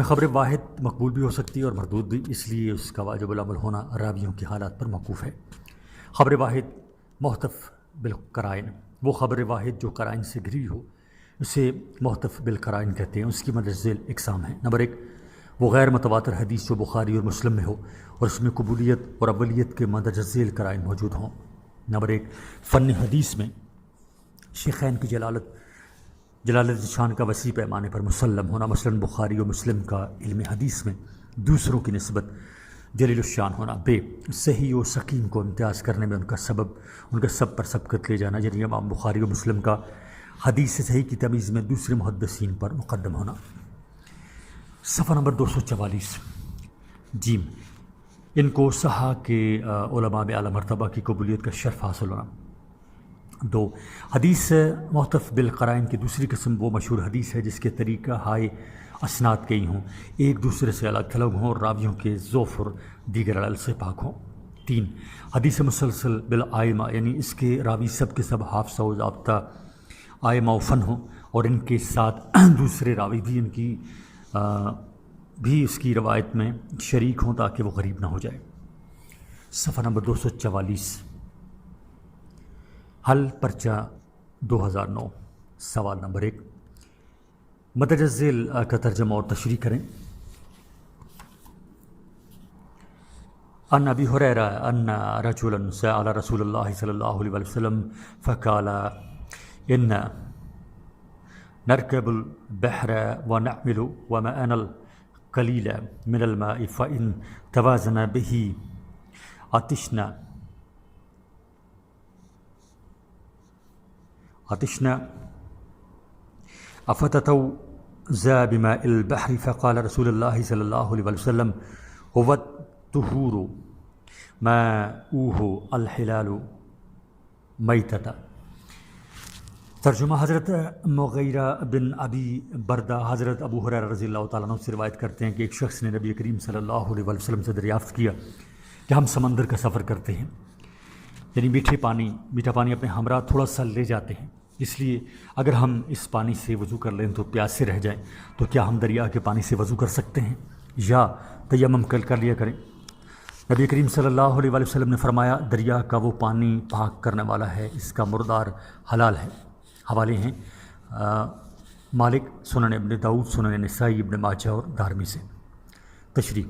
خبر واحد مقبول بھی ہو سکتی ہے اور مردود بھی، اس لیے اس کا واجب العمل ہونا راویوں کی حالات پر موقوف ہے۔ خبر واحد محتف بالقرائن، وہ خبر واحد جو قرائن سے گھری ہو اسے محتف بالقرائن کہتے ہیں۔ اس کی مدرج ذیل اقسام ہیں۔ نمبر 1 وہ غیر متواتر حدیث جو بخاری اور مسلم میں ہو اور اس میں قبولیت اور اولیت کے مندرجہ ذیل قرائن موجود ہوں۔ نمبر 1 فن حدیث میں شیخین کی جلالت شان کا وسیع پیمانے پر مسلم ہونا، مثلاً بخاری و مسلم کا علم حدیث میں دوسروں کی نسبت جلیل الشان ہونا۔ بے صحیح و سقیم کو امتیاز کرنے میں ان کا سب پر سبقت لے جانا، یعنی امام بخاری و مسلم کا حدیث صحیح کی تمیز میں دوسرے محدثین پر مقدم ہونا۔ صفحہ نمبر 244 جیم ان کو صحا کے علماء میں اعلیٰ مرتبہ کی قبولیت کا شرف حاصل ہونا۔ 2 حدیث محتف بالقرائن کی دوسری قسم وہ مشہور حدیث ہے جس کے طریقہ ہائے اسناد کئی ہوں، ایک دوسرے سے الگ تھلگ ہوں اور راویوں کے ذوف اور دیگر علل سے پاک ہوں۔ 3 حدیث مسلسل بالآئمہ، یعنی اس کے راوی سب کے سب حافظ و ضابطہ آئمہ و فن ہوں اور ان کے ساتھ دوسرے راوی بھی ان کی بھی اس کی روایت میں شریک ہوں تاکہ وہ غریب نہ ہو جائے۔ صفحہ نمبر 244 حل پرچہ 2009 سوال نمبر 1 مدرجہ ذیل کا ترجمہ اور تشریح کریں۔ ان ابی ہریرہ ان رجلا سأل رسول اللہ صلی اللہ علیہ وسلم فقال ان نركب البحر ونحمل ومعنا القليل من الماء فإن توازن به عطشنا أفتتوزى بماء البحر فقال رسول الله صلى الله عليه وسلم هو الطهور ماؤه الحلال میتۃ۔ ترجمہ حضرت مغیرہ بن ابی بردہ حضرت ابو ہریرہ رضی اللہ تعالیٰ عنہ سے روایت کرتے ہیں کہ ایک شخص نے نبی کریم صلی اللہ علیہ وسلم سے دریافت کیا کہ ہم سمندر کا سفر کرتے ہیں، یعنی میٹھا پانی اپنے ہمراہ تھوڑا سا لے جاتے ہیں، اس لیے اگر ہم اس پانی سے وضو کر لیں تو پیاسے رہ جائیں تو کیا ہم دریا کے پانی سے وضو کر سکتے ہیں یا تیمم کر لیا کریں؟ نبی کریم صلی اللہ علیہ وسلم نے فرمایا دریا کا وہ پانی پاک کرنے والا ہے، اس کا مردار حلال ہے۔ حوالے ہیں مالک، سنن ابن داؤد، سنن نسائی، ابن ماجہ اور دارمی سے۔ تشریح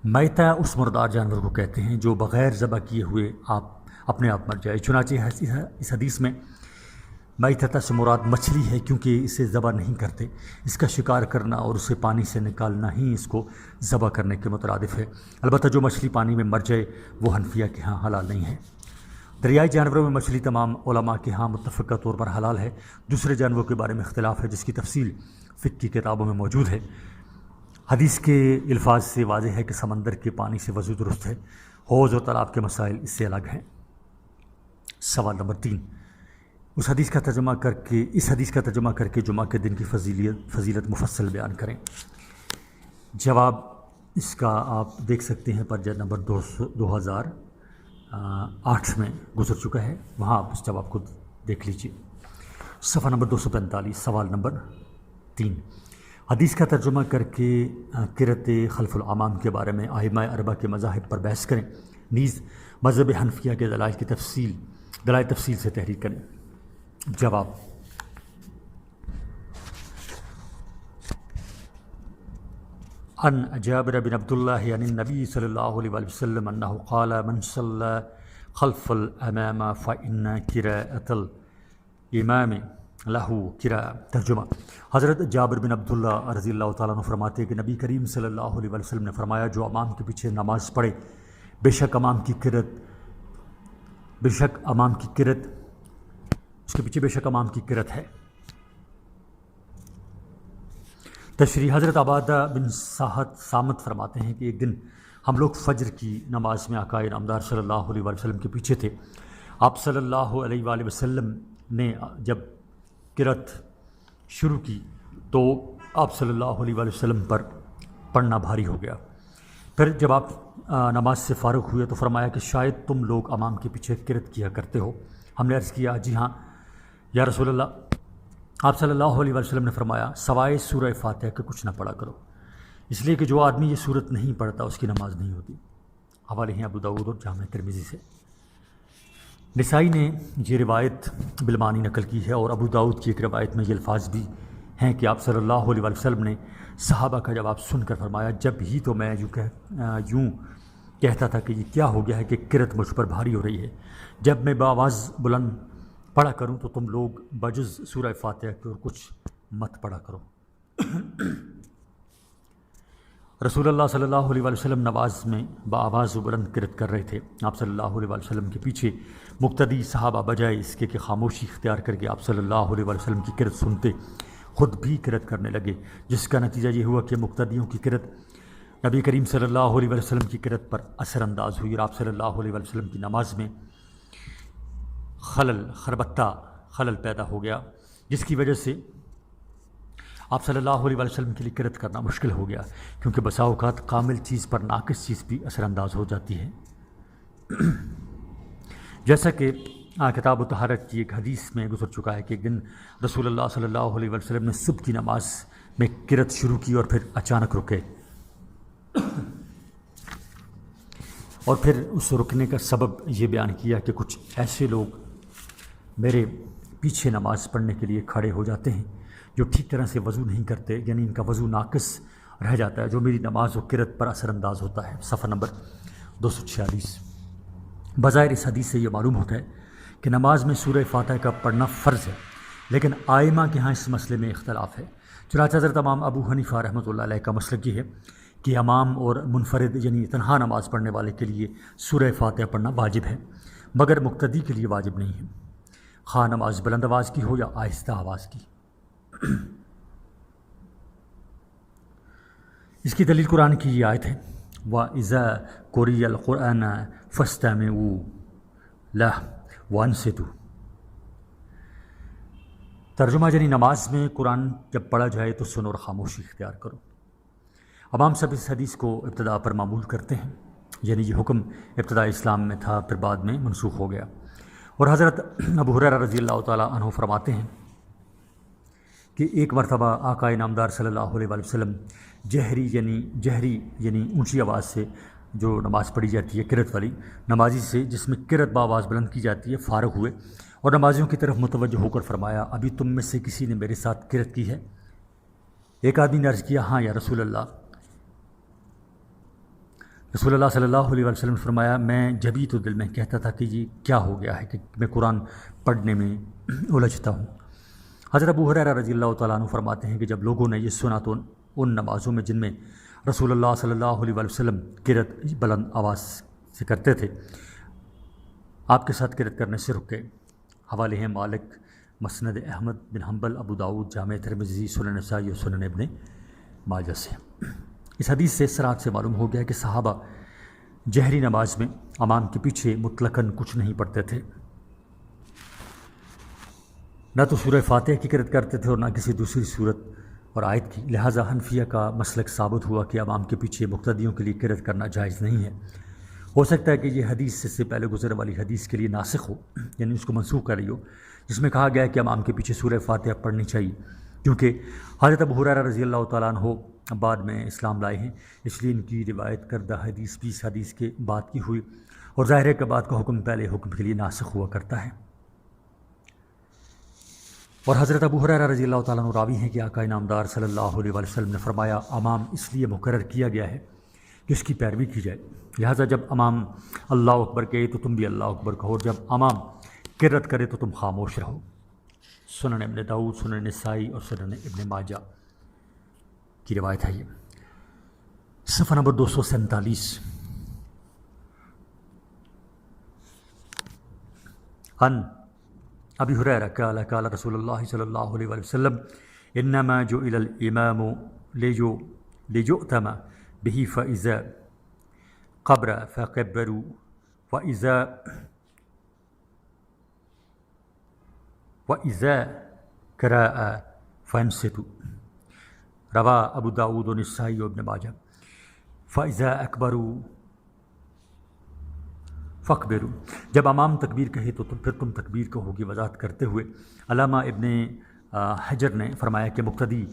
میتہ اس مردار جانور کو کہتے ہیں جو بغیر ذبح کیے ہوئے اپنے آپ مر جائے، چنانچہ اس حدیث میں میتۃ سے مراد مچھلی ہے کیونکہ اسے ذبح نہیں کرتے، اس کا شکار کرنا اور اسے پانی سے نکالنا ہی اس کو ذبح کرنے کے مترادف ہے۔ البتہ جو مچھلی پانی میں مر جائے وہ حنفیہ کے ہاں حلال نہیں ہے۔ دریائی جانوروں میں مچھلی تمام علماء کے ہاں متفقہ طور پر حلال ہے، دوسرے جانوروں کے بارے میں اختلاف ہے جس کی تفصیل فقہ کی کتابوں میں موجود ہے۔ حدیث کے الفاظ سے واضح ہے کہ سمندر کے پانی سے وضو درست ہے، حوض اور تالاب کے مسائل اس سے الگ ہیں۔ سوال نمبر 3 اس حدیث کا ترجمہ کر کے جمعہ کے دن کی فضیلت مفصل بیان کریں۔ جواب اس کا آپ دیکھ سکتے ہیں پرچہ نمبر 2008 میں گزر چکا ہے، وہاں آپ اس جواب کو دیکھ لیجیے۔ صفحہ نمبر 245 سوال نمبر 3 حدیث کا ترجمہ کر کے قرۃ خلف الامام کے بارے میں ائمہ اربعہ کے مذاہب پر بحث کریں، نیز مذہب حنفیہ کے دلائل تفصیل سے تحریر کریں۔ جواب عن جابر بن عبد الله عن النبي صلى الله عليه وسلم أنه قال من صلى خلف الأمام فإن قراءة الإمام له قراءة۔ ترجمہ حضرت جابر بن عبداللہ رضی اللہ تعالیٰ عنہ فرماتے ہیں کہ نبی کریم صلی اللہ علیہ وسلم نے فرمایا جو امام کے پیچھے نماز پڑھے بے شک امام کی قرت اس کے پیچھے بے شک امام کی قرت ہے۔ تشریح حضرت عبادہ بن صامت فرماتے ہیں کہ ایک دن ہم لوگ فجر کی نماز میں آقا نامدار صلی اللہ علیہ وسلم کے پیچھے تھے، آپ صلی اللہ علیہ وآلہ وسلم نے جب قرت شروع کی تو آپ صلی اللہ علیہ وآلہ وسلم پر پڑھنا بھاری ہو گیا، پھر جب آپ نماز سے فارغ ہوئے تو فرمایا کہ شاید تم لوگ امام کے پیچھے قرت کیا کرتے ہو۔ ہم نے عرض کیا جی ہاں یا رسول اللہ۔ آپ صلی اللہ علیہ وسلم نے فرمایا سوائے سورہ فاتحہ کے کچھ نہ پڑھا کرو، اس لیے کہ جو آدمی یہ صورت نہیں پڑھتا اس کی نماز نہیں ہوتی۔ حوالے ہیں ابو داؤد اور جامع ترمذی سے۔ نسائی نے یہ روایت بالمعنی نقل کی ہے اور ابو داؤد کی ایک روایت میں یہ الفاظ بھی ہیں کہ آپ صلی اللہ علیہ وسلم نے صحابہ کا جواب سن کر فرمایا جب ہی تو میں یوں کہتا تھا کہ یہ کیا ہو گیا ہے کہ قرت مجھ پر بھاری ہو رہی ہے، جب میں بآواز بلند پڑھا کروں تو تم لوگ بجز سورہ فاتحہ کے اور کچھ مت پڑھا کرو۔ رسول اللہ صلی اللہ علیہ وسلم نماز میں بآواز بلند قرت کر رہے تھے، آپ صلی اللہ علیہ وسلم کے پیچھے مقتدی صحابہ بجائے اس کے کہ خاموشی اختیار کر کے آپ صلی اللہ علیہ وسلم کی قرت سنتے خود بھی قرت کرنے لگے، جس کا نتیجہ یہ ہوا کہ مقتدیوں کی قرت نبی کریم صلی اللہ علیہ وسلم کی قرأت پر اثر انداز ہوئی اور آپ صلی اللہ علیہ وسلم کی نماز میں خلل پیدا ہو گیا، جس کی وجہ سے آپ صلی اللہ علیہ وسلم کے لیے قرأت کرنا مشکل ہو گیا، کیونکہ بسا اوقات کامل چیز پر ناقص چیز بھی اثر انداز ہو جاتی ہے۔ جیسا کہ کتاب الطہارت کی ایک حدیث میں گزر چکا ہے کہ ایک دن رسول اللہ صلی اللہ علیہ وسلم نے صبح کی نماز میں قرأت شروع کی اور پھر اچانک رکے، اور پھر اس رکنے کا سبب یہ بیان کیا کہ کچھ ایسے لوگ میرے پیچھے نماز پڑھنے کے لیے کھڑے ہو جاتے ہیں جو ٹھیک طرح سے وضو نہیں کرتے، یعنی ان کا وضو ناقص رہ جاتا ہے، جو میری نماز و قرأت پر اثر انداز ہوتا ہے۔ صفحہ نمبر 246۔ بظاہر اس حدیث سے یہ معلوم ہوتا ہے کہ نماز میں سورہ فاتحہ کا پڑھنا فرض ہے، لیکن ائمہ کے ہاں اس مسئلے میں اختلاف ہے۔ چنانچہ حضرت امام ابو حنیفہ رحمۃ اللہ علیہ کا مسلک یہ ہے کہ امام اور منفرد یعنی تنہا نماز پڑھنے والے کے لیے سورہ فاتحہ پڑھنا واجب ہے، مگر مقتدی کے لیے واجب نہیں ہے، خواہ نماز بلند آواز کی ہو یا آہستہ آواز کی۔ اس کی دلیل قرآن کی یہ آیت ہے، وَإِذَا قُرِئَ الْقُرْآنَ فَاسْتَمِعُوا لَهُ وَأَنصِتُوا۔ ترجمہ یعنی نماز میں قرآن جب پڑھا جائے تو سنو اور خاموشی اختیار کرو۔ عوام سب اس حدیث کو ابتدا پر معمول کرتے ہیں، یعنی یہ حکم ابتدا اسلام میں تھا، پھر بعد میں منسوخ ہو گیا۔ اور حضرت ابو ہریرہ رضی اللہ تعالیٰ عنہ فرماتے ہیں کہ ایک مرتبہ آقا انعامدار صلی اللہ علیہ وسلم جہری یعنی اونچی آواز سے جو نماز پڑھی جاتی ہے قرأت والی، نمازی سے جس میں قرأت بآواز بلند کی جاتی ہے فارغ ہوئے اور نمازیوں کی طرف متوجہ ہو کر فرمایا، ابھی تم میں سے کسی نے میرے ساتھ قرأت کی ہے؟ ایک آدمی نے عرض کیا، ہاں یا رسول اللہ۔ رسول اللہ صلی اللہ علیہ وسلم نے فرمایا، میں جبھی تو دل میں کہتا تھا کہ یہ کیا ہو گیا ہے کہ میں قرآن پڑھنے میں الجھتا ہوں۔ حضرت ابو ہریرہ رضی اللہ تعالیٰ عنہ فرماتے ہیں کہ جب لوگوں نے یہ سنا تو ان نمازوں میں جن میں رسول اللہ صلی اللہ علیہ وسلم قرأت بلند آواز سے کرتے تھے، آپ کے ساتھ قرأت کرنے سے رک گئے۔ حوالے ہیں مالک، مسند احمد بن حنبل، ابو داؤد، جامع ترمذی، سنن نسائی اور سنن ابن ماجہ سے۔ اس حدیث سے سراحت سے معلوم ہو گیا کہ صحابہ جہری نماز میں امام کے پیچھے مطلقاً کچھ نہیں پڑھتے تھے، نہ تو سورہ فاتحہ کی قرأت کرتے تھے اور نہ کسی دوسری سورت اور آیت کی، لہٰذا حنفیہ کا مسلک ثابت ہوا کہ امام کے پیچھے مقتدیوں کے لیے قرأت کرنا جائز نہیں ہے۔ ہو سکتا ہے کہ یہ حدیث سے پہلے گزرنے والی حدیث کے لیے ناسخ ہو، یعنی اس کو منسوخ کر رہی ہو، جس میں کہا گیا ہے کہ امام کے پیچھے سورہ فاتحہ پڑھنی چاہیے، کیونکہ حضرت ابو ہریرہ رضی اللہ تعالیٰ عنہ بعد میں اسلام لائے ہیں، اس لیے ان کی روایت کردہ حدیث بھی اس حدیث کے بعد کی ہوئی، اور ظاہر ہے کہ بعد کا حکم پہلے حکم کے لیے ناسخ ہوا کرتا ہے۔ اور حضرت ابو ہریرہ رضی اللہ تعالیٰ عنہ راوی ہیں کہ آقا انعامدار صلی اللہ علیہ وسلم نے فرمایا، امام اس لیے مقرر کیا گیا ہے کہ اس کی پیروی کی جائے، لہٰذا جب امام اللہ اکبر کہے تو تم بھی اللہ اکبر کہو، اور جب امام قرأت کرے تو تم خاموش رہو۔ سنن ابن داؤد، سنن نسائی اور سنن ابن ماجہ کی روایت ہے یہ۔ صفحہ نمبر 247۔ ان ابی ہریرہ قال قال رسول اللہ صلی اللہ علیہ وسلم، انما جعل الامام لیؤتم به فاذا قبر فكبروا واذا قرأ فانصتوا، روا ابو داؤد و نسائی و ابن ماجہ۔ فاذا اکبروا فکبروا، جب امام تکبیر کہے تو پھر تم تکبیر کہو گی۔ وضاحت کرتے ہوئے علامہ ابن حجر نے فرمایا کہ مقتدی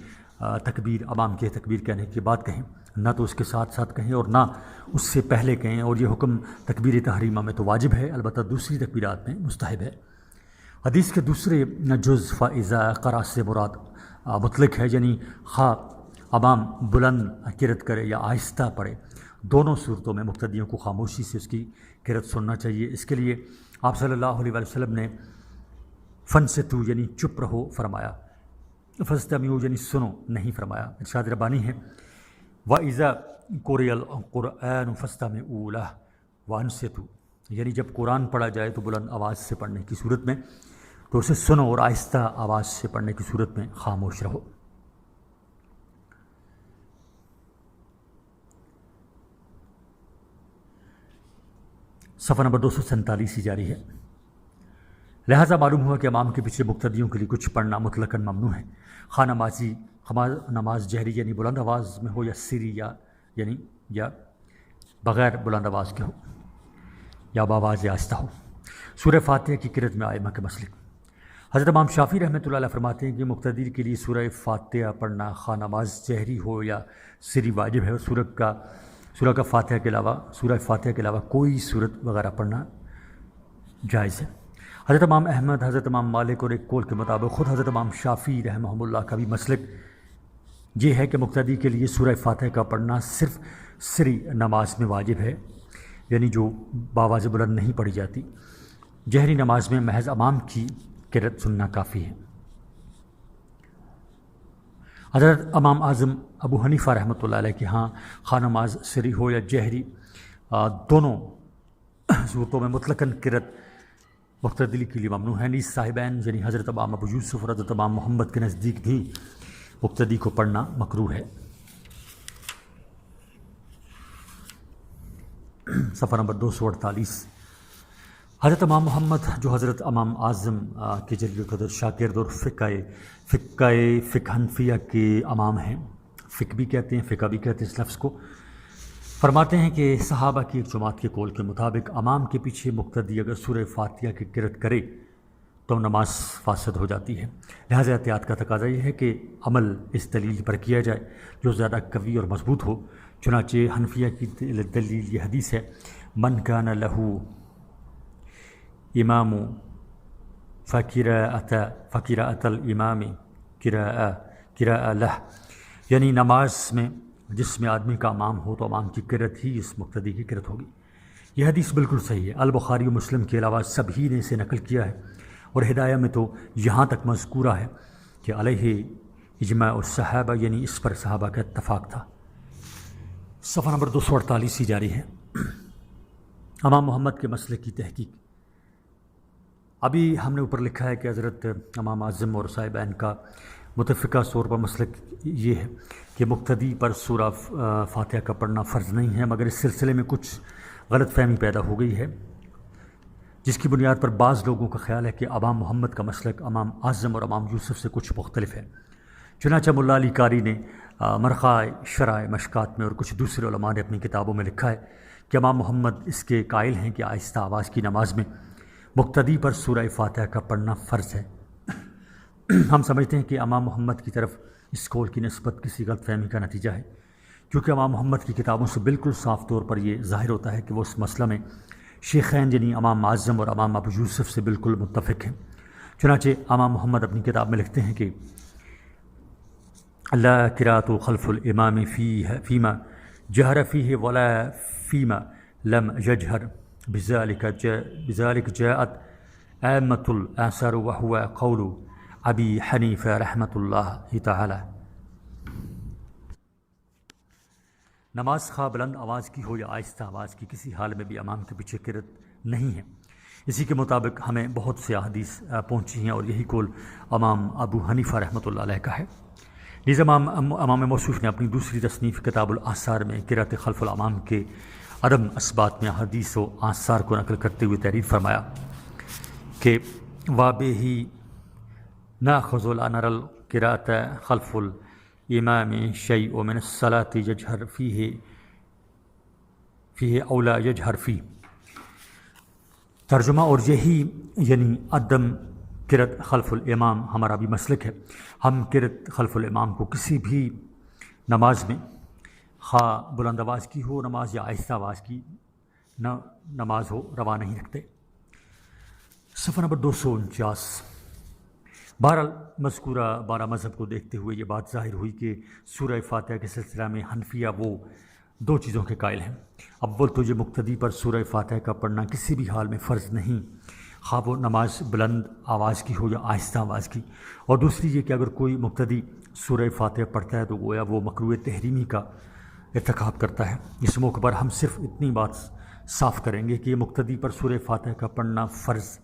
تکبیر امام کے تکبیر کہنے کے بعد کہیں، نہ تو اس کے ساتھ ساتھ کہیں اور نہ اس سے پہلے کہیں، اور یہ حکم تکبیر تحریمہ میں تو واجب ہے، البتہ دوسری تکبیرات میں مستحب ہے۔ حدیث کے دوسرے جز فاذا قرأ سے مراد مطلق ہے، یعنی خواہ امام بلند قرأت کرے یا آہستہ پڑھے، دونوں صورتوں میں مقتدیوں کو خاموشی سے اس کی قرأت سننا چاہیے۔ اس کے لیے آپ صلی اللہ علیہ وسلم نے فانصتوا یعنی چپ رہو فرمایا، فاستمعوا یعنی سنو نہیں فرمایا۔ ارشاد ربانی ہے، وَإِذَا قُرِئَ الْقُرْآنُ فَاسْتَمِعُوا لَهُ وَأَنصِتُوا، یعنی جب قرآن پڑھا جائے تو بلند آواز سے پڑھنے کی صورت میں تو اسے سنو اور آہستہ آواز سے پڑھنے کی صورت میں خاموش رہو۔ صفحہ نمبر 247 ہی جاری ہے۔ لہٰذا معلوم ہوا کہ امام کے پیچھے مقتدیوں کے لیے کچھ پڑھنا مطلقاً ممنوع ہے، خواہ نماز جہری یعنی بلند آواز میں ہو یا سری یا بغیر بلند آواز کے ہو یا بآواز آہستہ ہو۔ سورہ فاتحہ کی قرأت میں ائمہ کے مسلک۔ حضرت امام شافعی رحمۃ اللہ علیہ فرماتے ہیں کہ مقتدی کے لیے سورہ فاتحہ پڑھنا خواہ نماز جہری ہو یا سری واجب ہے، سورہ فاتحہ کے علاوہ کوئی سورت وغیرہ پڑھنا جائز ہے۔ حضرت امام احمد، حضرت امام مالک اور ایک قول کے مطابق خود حضرت امام شافعی رحمہ اللہ کا بھی مسلک یہ ہے کہ مقتدی کے لیے سورہ فاتحہ کا پڑھنا صرف سری نماز میں واجب ہے، یعنی جو بآواز بلند نہیں پڑھی جاتی۔ جہری نماز میں محض امام کی قرأت سننا کافی ہے۔ حضرت امام اعظم ابو حنیفہ رحمۃ اللہ علیہ کے ہاں خواہ نماز سری ہو یا جہری دونوں صورتوں میں مطلقاً قرأت مقتدی کے لیے ممنوع ہے۔ نیز صاحبین یعنی حضرت امام ابو یوسف اور حضرت امام محمد کے نزدیک بھی مقتدی کو پڑھنا مکروہ ہے۔ صفحہ نمبر 248۔ حضرت امام محمد جو حضرت امام اعظم کے جلیل القدر شاگرد اور فقہ حنفیہ کے امام ہیں، فقہ بھی کہتے ہیں فقہ بھی کہتے ہیں اس لفظ کو، فرماتے ہیں کہ صحابہ کی ایک جماعت کے قول کے مطابق امام کے پیچھے مقتدی اگر سورہ فاتحہ کی قرأت کرے تو نماز فاسد ہو جاتی ہے۔ لہٰذا احتیاط کا تقاضا یہ ہے کہ عمل اس دلیل پر کیا جائے جو زیادہ قوی اور مضبوط ہو۔ چنانچہ حنفیہ کی دلیل یہ حدیث ہے، من کان لہ امام فقراءۃ الامام قراء لہ، یعنی نماز میں جس میں آدمی کا امام ہو تو امام کی قرأت ہی اس مقتدی کی قرأت ہوگی۔ یہ حدیث بالکل صحیح ہے۔ البخاری و مسلم کے علاوہ سبھی نے اسے نقل کیا ہے، اور ہدایہ میں تو یہاں تک مذکورہ ہے کہ علیہ اجماع الصحابہ، یعنی اس پر صحابہ کا اتفاق تھا۔ صفحہ نمبر 248 ہی جاری ہے۔ امام محمد کے مسئلے کی تحقیق۔ ابھی ہم نے اوپر لکھا ہے کہ حضرت امام اعظم اور صاحبین کا متفقہ طور پر مسلک یہ ہے کہ مقتدی پر سورہ فاتحہ کا پڑھنا فرض نہیں ہے، مگر اس سلسلے میں کچھ غلط فہمی پیدا ہو گئی ہے، جس کی بنیاد پر بعض لوگوں کا خیال ہے کہ امام محمد کا مسلک امام اعظم اور امام یوسف سے کچھ مختلف ہے۔ چنانچہ ملا علی قاری نے مرخہ شرائع مشکات میں اور کچھ دوسرے علماء نے اپنی کتابوں میں لکھا ہے کہ امام محمد اس کے قائل ہیں کہ آہستہ آواز کی نماز میں مقتدی پر سورہ فاتحہ کا پڑھنا فرض ہے۔ ہم سمجھتے ہیں کہ امام محمد کی طرف اس قول کی نسبت کسی غلط فہمی کا نتیجہ ہے، کیونکہ امام محمد کی کتابوں سے بالکل صاف طور پر یہ ظاہر ہوتا ہے کہ وہ اس مسئلہ میں شیخین یعنی امام اعظم اور امام ابو یوسف سے بالکل متفق ہیں۔ چنانچہ امام محمد اپنی کتاب میں لکھتے ہیں کہ لا قراءۃ خلف الامام فیما جہر فیہ ولا فیما لم یجہر بذلک جاءت ائمۃ الاثر وہو قول ابی حنیفہ رحمۃ اللہ تعالی۔ نماز خواہ بلند آواز کی ہو یا آہستہ آواز کی، کسی حال میں بھی امام کے پیچھے قرأت نہیں ہے۔ اسی کے مطابق ہمیں بہت سے احادیث پہنچی ہیں، اور یہی قول امام ابو حنیفہ رحمۃ اللہ علیہ کا ہے۔ نیز امام موصوف نے اپنی دوسری تصنیف کتاب الاثار میں قرأت خلف الامام کے عدم اثبات میں احادیث و آثار کو نقل کرتے ہوئے تحریر فرمایا کہ وابہ ناخذ لا نرى القراءة خلف الامام شیء من الصلاة یجہر فیہ او لا یجہر فیہ۔ ترجمہ، اور یہی یعنی عدم قرأت خلف الامام ہمارا بھی مسلک ہے۔ ہم قرأت خلف الامام کو کسی بھی نماز میں، خواہ بلند آواز کی ہو نماز یا آہستہ آواز کی نماز ہو، روا نہیں رکھتے۔ صفحہ نمبر 249۔ بہرحال مذکورہ 12 مذہب کو دیکھتے ہوئے یہ بات ظاہر ہوئی کہ سورہ فاتحہ کے سلسلہ میں حنفیہ وہ دو چیزوں کے قائل ہیں۔ اول تو یہ مقتدی پر سورہ فاتحہ کا پڑھنا کسی بھی حال میں فرض نہیں، خواہ وہ نماز بلند آواز کی ہو یا آہستہ آواز کی، اور دوسری یہ کہ اگر کوئی مقتدی سورہ فاتحہ پڑھتا ہے تو گویا وہ مکروہ تحریمی کا ارتکاب کرتا ہے۔ اس موقع پر ہم صرف اتنی بات صاف کریں گے کہ یہ مقتدی پر سورہ فاتحہ کا پڑھنا فرض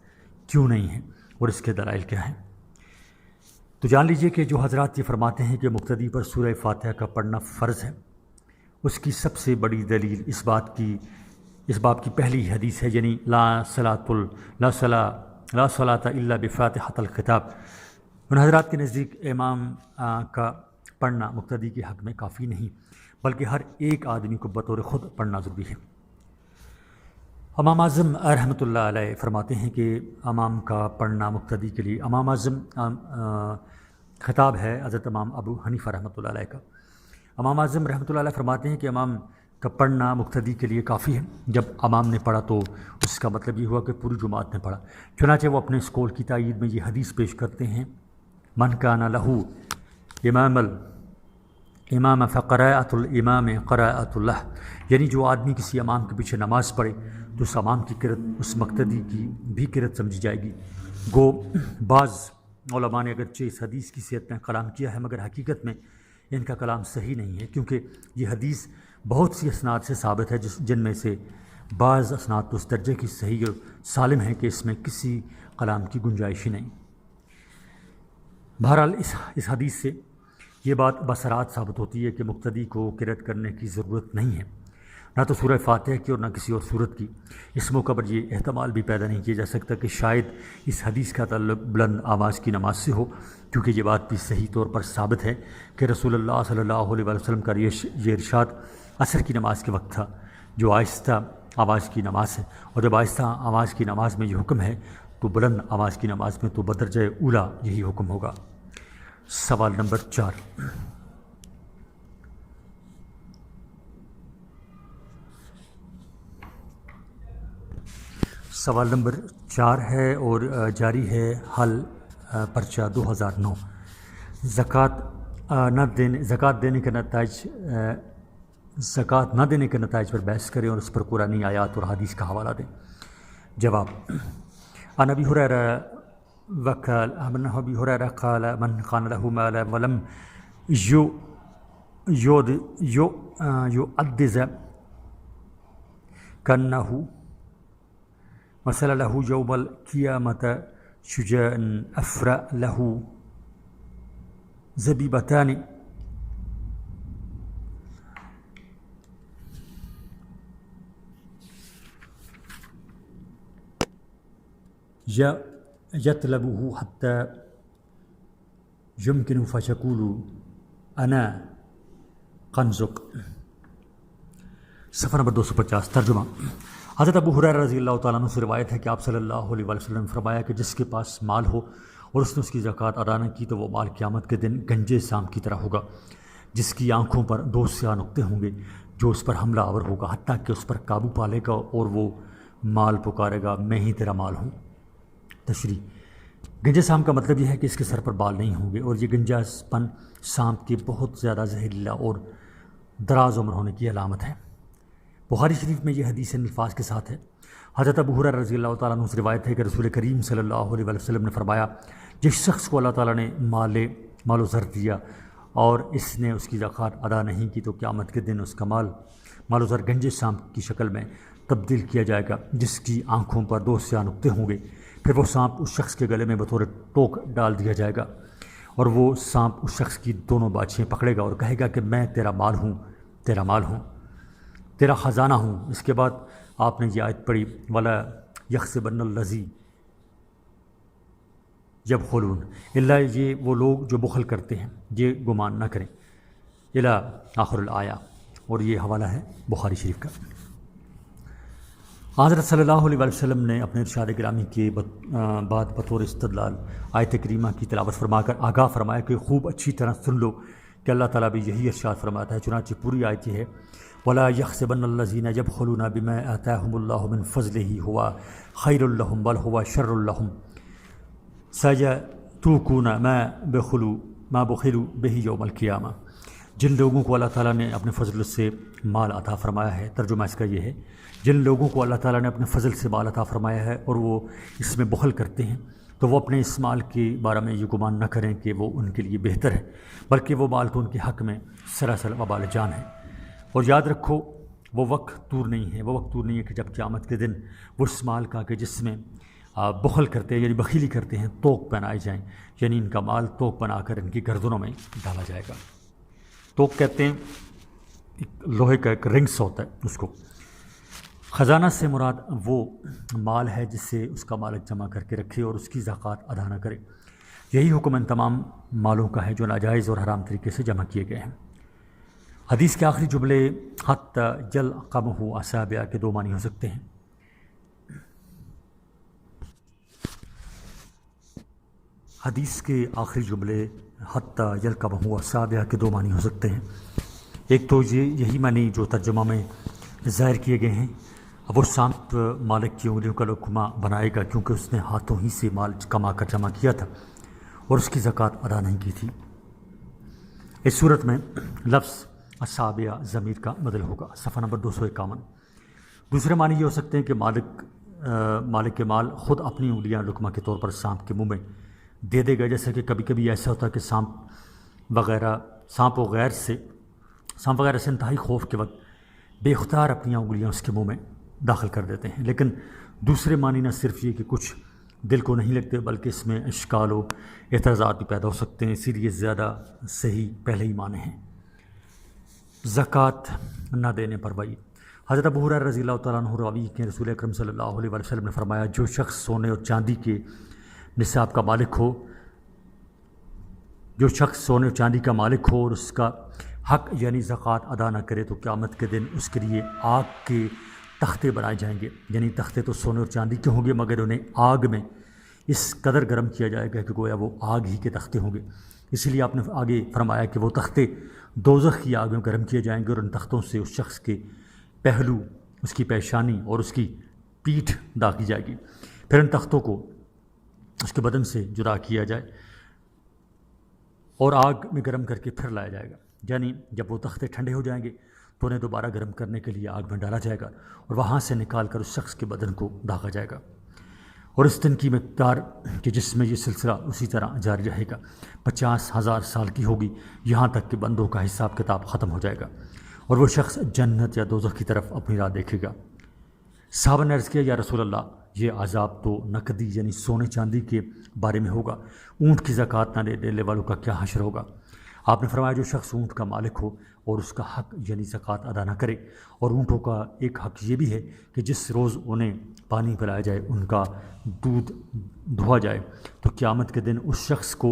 کیوں نہیں ہے اور اس کے دلائل کیا ہیں۔ تو جان لیجئے کہ جو حضرات یہ فرماتے ہیں کہ مقتدی پر سورہ فاتحہ کا پڑھنا فرض ہے، اس کی سب سے بڑی دلیل اس بات کی اس باب کی پہلی حدیث ہے، یعنی لا صلاۃ الا بفاتحۃ الکتاب۔ ان حضرات کے نزدیک امام کا پڑھنا مقتدی کے حق میں کافی نہیں، بلکہ ہر ایک آدمی کو بطور خود پڑھنا ضروری ہے۔ امام اعظم رحمۃ اللہ علیہ فرماتے ہیں کہ امام کا پڑھنا مقتدی کے لیے، امام اعظم خطاب ہے حضرت امام ابو حنیفہ رحمۃ اللہ علیہ کا۔ امام اعظم رحمۃ اللہ علیہ فرماتے ہیں کہ امام کا پڑھنا مقتدی کے لیے کافی ہے۔ جب امام نے پڑھا تو اس کا مطلب یہ ہوا کہ پوری جماعت نے پڑھا۔ چنانچہ وہ اپنے اس قول کی تائید میں یہ حدیث پیش کرتے ہیں، من کان لہ امام فقراءۃ الامام قراءۃ اللہ، یعنی جو آدمی کسی امام کے پیچھے نماز پڑھے تو اس امام کی قرأت اس مقتدی کی بھی قرأت سمجھی جائے گی۔ گو بعض علماء نے اگرچہ اس حدیث کی صحت میں کلام کیا ہے، مگر حقیقت میں ان کا کلام صحیح نہیں ہے، کیونکہ یہ حدیث بہت سی اسناد سے ثابت ہے، جن میں سے بعض اسناد تو اس درجے کی صحیح اور سالم ہیں کہ اس میں کسی کلام کی گنجائش ہی نہیں۔ بہرحال اس حدیث سے یہ بات بصراحت ثابت ہوتی ہے کہ مقتدی کو قرأت کرنے کی ضرورت نہیں ہے، نہ تو سورہ فاتحہ کی اور نہ کسی اور سورت کی۔ اس موقع پر یہ احتمال بھی پیدا نہیں کیا جا سکتا کہ شاید اس حدیث کا تعلق بلند آواز کی نماز سے ہو، کیونکہ یہ بات بھی صحیح طور پر ثابت ہے کہ رسول اللہ صلی اللہ علیہ وسلم کا یہ ارشاد عصر کی نماز کے وقت تھا، جو آہستہ آواز کی نماز ہے، اور جب آہستہ آواز کی نماز میں یہ حکم ہے تو بلند آواز کی نماز میں تو بدرجہ اولیٰ یہی حکم ہوگا۔ سوال نمبر 4، سوال نمبر 4 ہے اور جاری ہے حل پرچہ 2009۔ زکوٰۃ نہ دینے کے نتائج پر بحث کریں اور اس پر قرآنی آیات اور حدیث کا حوالہ دیں۔ جواب، عن ابی ہریرہ قال من کان لہ مال ولم یعدز کنہ مثل لہ یوم القیامۃ شجاع افرع لہ زبیبتان یطلبہ حتی یمکن فیقول انا کنزک۔ صفحہ نمبر 250۔ ترجمہ، حضرت ابو ہریرہ رضی اللہ تعالیٰ عنہ سے روایت ہے کہ آپ صلی اللہ علیہ وسلم نے فرمایا کہ جس کے پاس مال ہو اور اس نے اس کی زکوٰۃ ادا نہ کی تو وہ مال قیامت کے دن گنجے سام کی طرح ہوگا، جس کی آنکھوں پر 2 سیاہ نقطے ہوں گے، جو اس پر حملہ آور ہوگا حتیٰ کہ اس پر قابو پا لے گا اور وہ مال پکارے گا، میں ہی تیرا مال ہوں۔ تشریح، گنجے سام کا مطلب یہ ہے کہ اس کے سر پر بال نہیں ہوں گے، اور یہ گنجا پن سانپ کے بہت زیادہ زہریلا اور دراز عمر ہونے کی علامت ہے۔ بخاری شریف میں یہ حدیث الفاظ کے ساتھ ہے۔ حضرت ابو ہریرہ رضی اللہ تعالیٰ عنہ سے روایت ہے کہ رسول کریم صلی اللہ علیہ وسلم نے فرمایا، جس شخص کو اللہ تعالیٰ نے مال و زر دیا اور اس نے اس کی زکوٰۃ ادا نہیں کی تو قیامت کے دن اس کا مال و زر گنجے سانپ کی شکل میں تبدیل کیا جائے گا، جس کی آنکھوں پر 2 سیاہ نقطے ہوں گے۔ پھر وہ سانپ اس شخص کے گلے میں بطور ٹوک ڈال دیا جائے گا، اور وہ سانپ اس شخص کی دونوں باچھیں پکڑے گا اور کہے گا کہ میں تیرا مال ہوں، تیرا مال ہوں، تیرا خزانہ ہوں۔ اس کے بعد آپ نے یہ آیت پڑھی، وَلَا يَحْسَبَنَّ الَّذِي يَبْخِلُونَ، اللہ یہ وہ لوگ جو بخل کرتے ہیں یہ گمان نہ کریں، الی آخر الآیہ، اور یہ حوالہ ہے بخاری شریف کا۔ حضرت صلی اللہ علیہ وسلم نے اپنے ارشاد گرامی کے بعد بطور استدلال آیت کریمہ کی تلاوت فرما کر آگاہ فرمایا کہ خوب اچھی طرح سن لو کہ اللہ تعالیٰ بھی یہی ارشاد فرماتا ہے۔ چنانچہ پوری آیت یہ ہے، وَلَا يَحْسَبَنَّ الَّذِينَ يَبْخِلُونَ بِمَا آتَاهُمُ اللَّهُ مِنْ فَضْلِهِ هُوَ خَيْرٌ لَهُمْ بَلْ هُوَ شَرٌّ لَهُمْ سَيَأْتُوكُونَ مَا بُخِلُوا بِهِ يَوْمَ الْقِيَامَةِ۔ جن لوگوں کو اللہ تعالیٰ نے اپنے فضل سے مال عطا فرمایا ہے، ترجمہ اس کا یہ ہے، جن لوگوں کو اللہ تعالیٰ نے اپنے فضل سے مال عطا فرمایا ہے اور وہ اس میں بخل کرتے ہیں، تو وہ اپنے اس مال کے بارے میں یہ گمان نہ کریں کہ وہ ان کے لیے بہتر ہے، بلکہ وہ مال تو ان کے حق میں سراسر وبال جان ہے۔ اور یاد رکھو، وہ وقت دور نہیں ہے کہ جب قیامت کے دن وہ اس مال کا کہ جس میں بخل کرتے ہیں یعنی بخیلی کرتے ہیں توق پہنائے جائیں، یعنی ان کا مال توق بنا کر ان کی گردنوں میں ڈالا جائے گا۔ توق کہتے ہیں لوہے کا ایک رنگس ہوتا ہے اس کو، خزانہ سے مراد وہ مال ہے جسے اس کا مالک جمع کر کے رکھے اور اس کی زکوٰۃ ادا نہ کرے۔ یہی حکم ان تمام مالوں کا ہے جو ناجائز اور حرام طریقے سے جمع کیے گئے ہیں۔ حدیث کے آخری جملے حتی یلقمہ اصابع کے دو معنی ہو سکتے ہیں۔ حدیث کے آخری جملے حتی یلقمہ اصابع کے دو معنی ہو سکتے ہیں۔ ایک تو یہی معنی جو ترجمہ میں ظاہر کیے گئے ہیں، اب وہ سانپ مالک کی انگلیوں کا لقمہ بنائے گا کیونکہ اس نے ہاتھوں ہی سے مال کما کر جمع کیا تھا اور اس کی زکوٰۃ ادا نہیں کی تھی۔ اس صورت میں لفظ اصابع ضمیر کا بدل ہوگا۔ صفحہ نمبر 251۔ دوسرے معنی یہ ہو سکتے ہیں کہ مالک کے مال خود اپنی انگلیاں لقمہ کے طور پر سانپ کے منہ میں دے دے گا، جیسا کہ کبھی کبھی ایسا ہوتا ہے کہ سانپ وغیرہ سے انتہائی خوف کے وقت بے اختیار اپنی انگلیاں اس کے منہ میں داخل کر دیتے ہیں۔ لیکن دوسرے معنی نہ صرف یہ کہ کچھ دل کو نہیں لگتے بلکہ اس میں اشکال و اعتراضات بھی پیدا ہو سکتے ہیں، اسی لیے زیادہ صحیح پہلے ہی معنی ہیں۔ زکوٰۃ نہ دینے پر وعید۔ حضرت ابو ہریرہ رضی اللہ تعالیٰ عنہ راوی کہ رسول اکرم صلی اللہ علیہ وسلم نے فرمایا، جو شخص سونے اور چاندی کے نصاب کا مالک ہو اور اس کا حق یعنی زکوٰۃ ادا نہ کرے تو قیامت کے دن اس کے لیے آگ کے تختے بنائے جائیں گے۔ یعنی تختے تو سونے اور چاندی کے ہوں گے مگر انہیں آگ میں اس قدر گرم کیا جائے گا کہ گویا وہ آگ ہی کے تختے ہوں گے۔ اسی لیے آپ نے آگے فرمایا کہ وہ تختے دوزخ کی آگ میں گرم کیے جائیں گے اور ان تختوں سے اس شخص کے پہلو، اس کی پیشانی اور اس کی پیٹھ داغی جائے گی۔ پھر ان تختوں کو اس کے بدن سے جدا کیا جائے اور آگ میں گرم کر کے پھر لایا جائے گا۔ یعنی جب وہ تختے ٹھنڈے ہو جائیں گے تو انہیں دوبارہ گرم کرنے کے لیے آگ میں ڈالا جائے گا اور وہاں سے نکال کر اس شخص کے بدن کو داغا جائے گا، اور اس دن کی مقدار کہ جس میں یہ سلسلہ اسی طرح جاری رہے گا 50,000 سال کی ہوگی، یہاں تک کہ بندوں کا حساب کتاب ختم ہو جائے گا اور وہ شخص جنت یا دوزخ کی طرف اپنی راہ دیکھے گا۔ صحابہ نے عرض کیا، یا رسول اللہ، یہ عذاب تو نقدی یعنی سونے چاندی کے بارے میں ہوگا، اونٹ کی زکوٰۃ نہ دینے والوں کا کیا حشر ہوگا؟ آپ نے فرمایا، جو شخص اونٹ کا مالک ہو اور اس کا حق یعنی زکوٰۃ ادا نہ کرے، اور اونٹوں کا ایک حق یہ بھی ہے کہ جس روز انہیں پانی پلایا جائے، ان کا دودھ دھوا جائے، تو قیامت کے دن اس شخص کو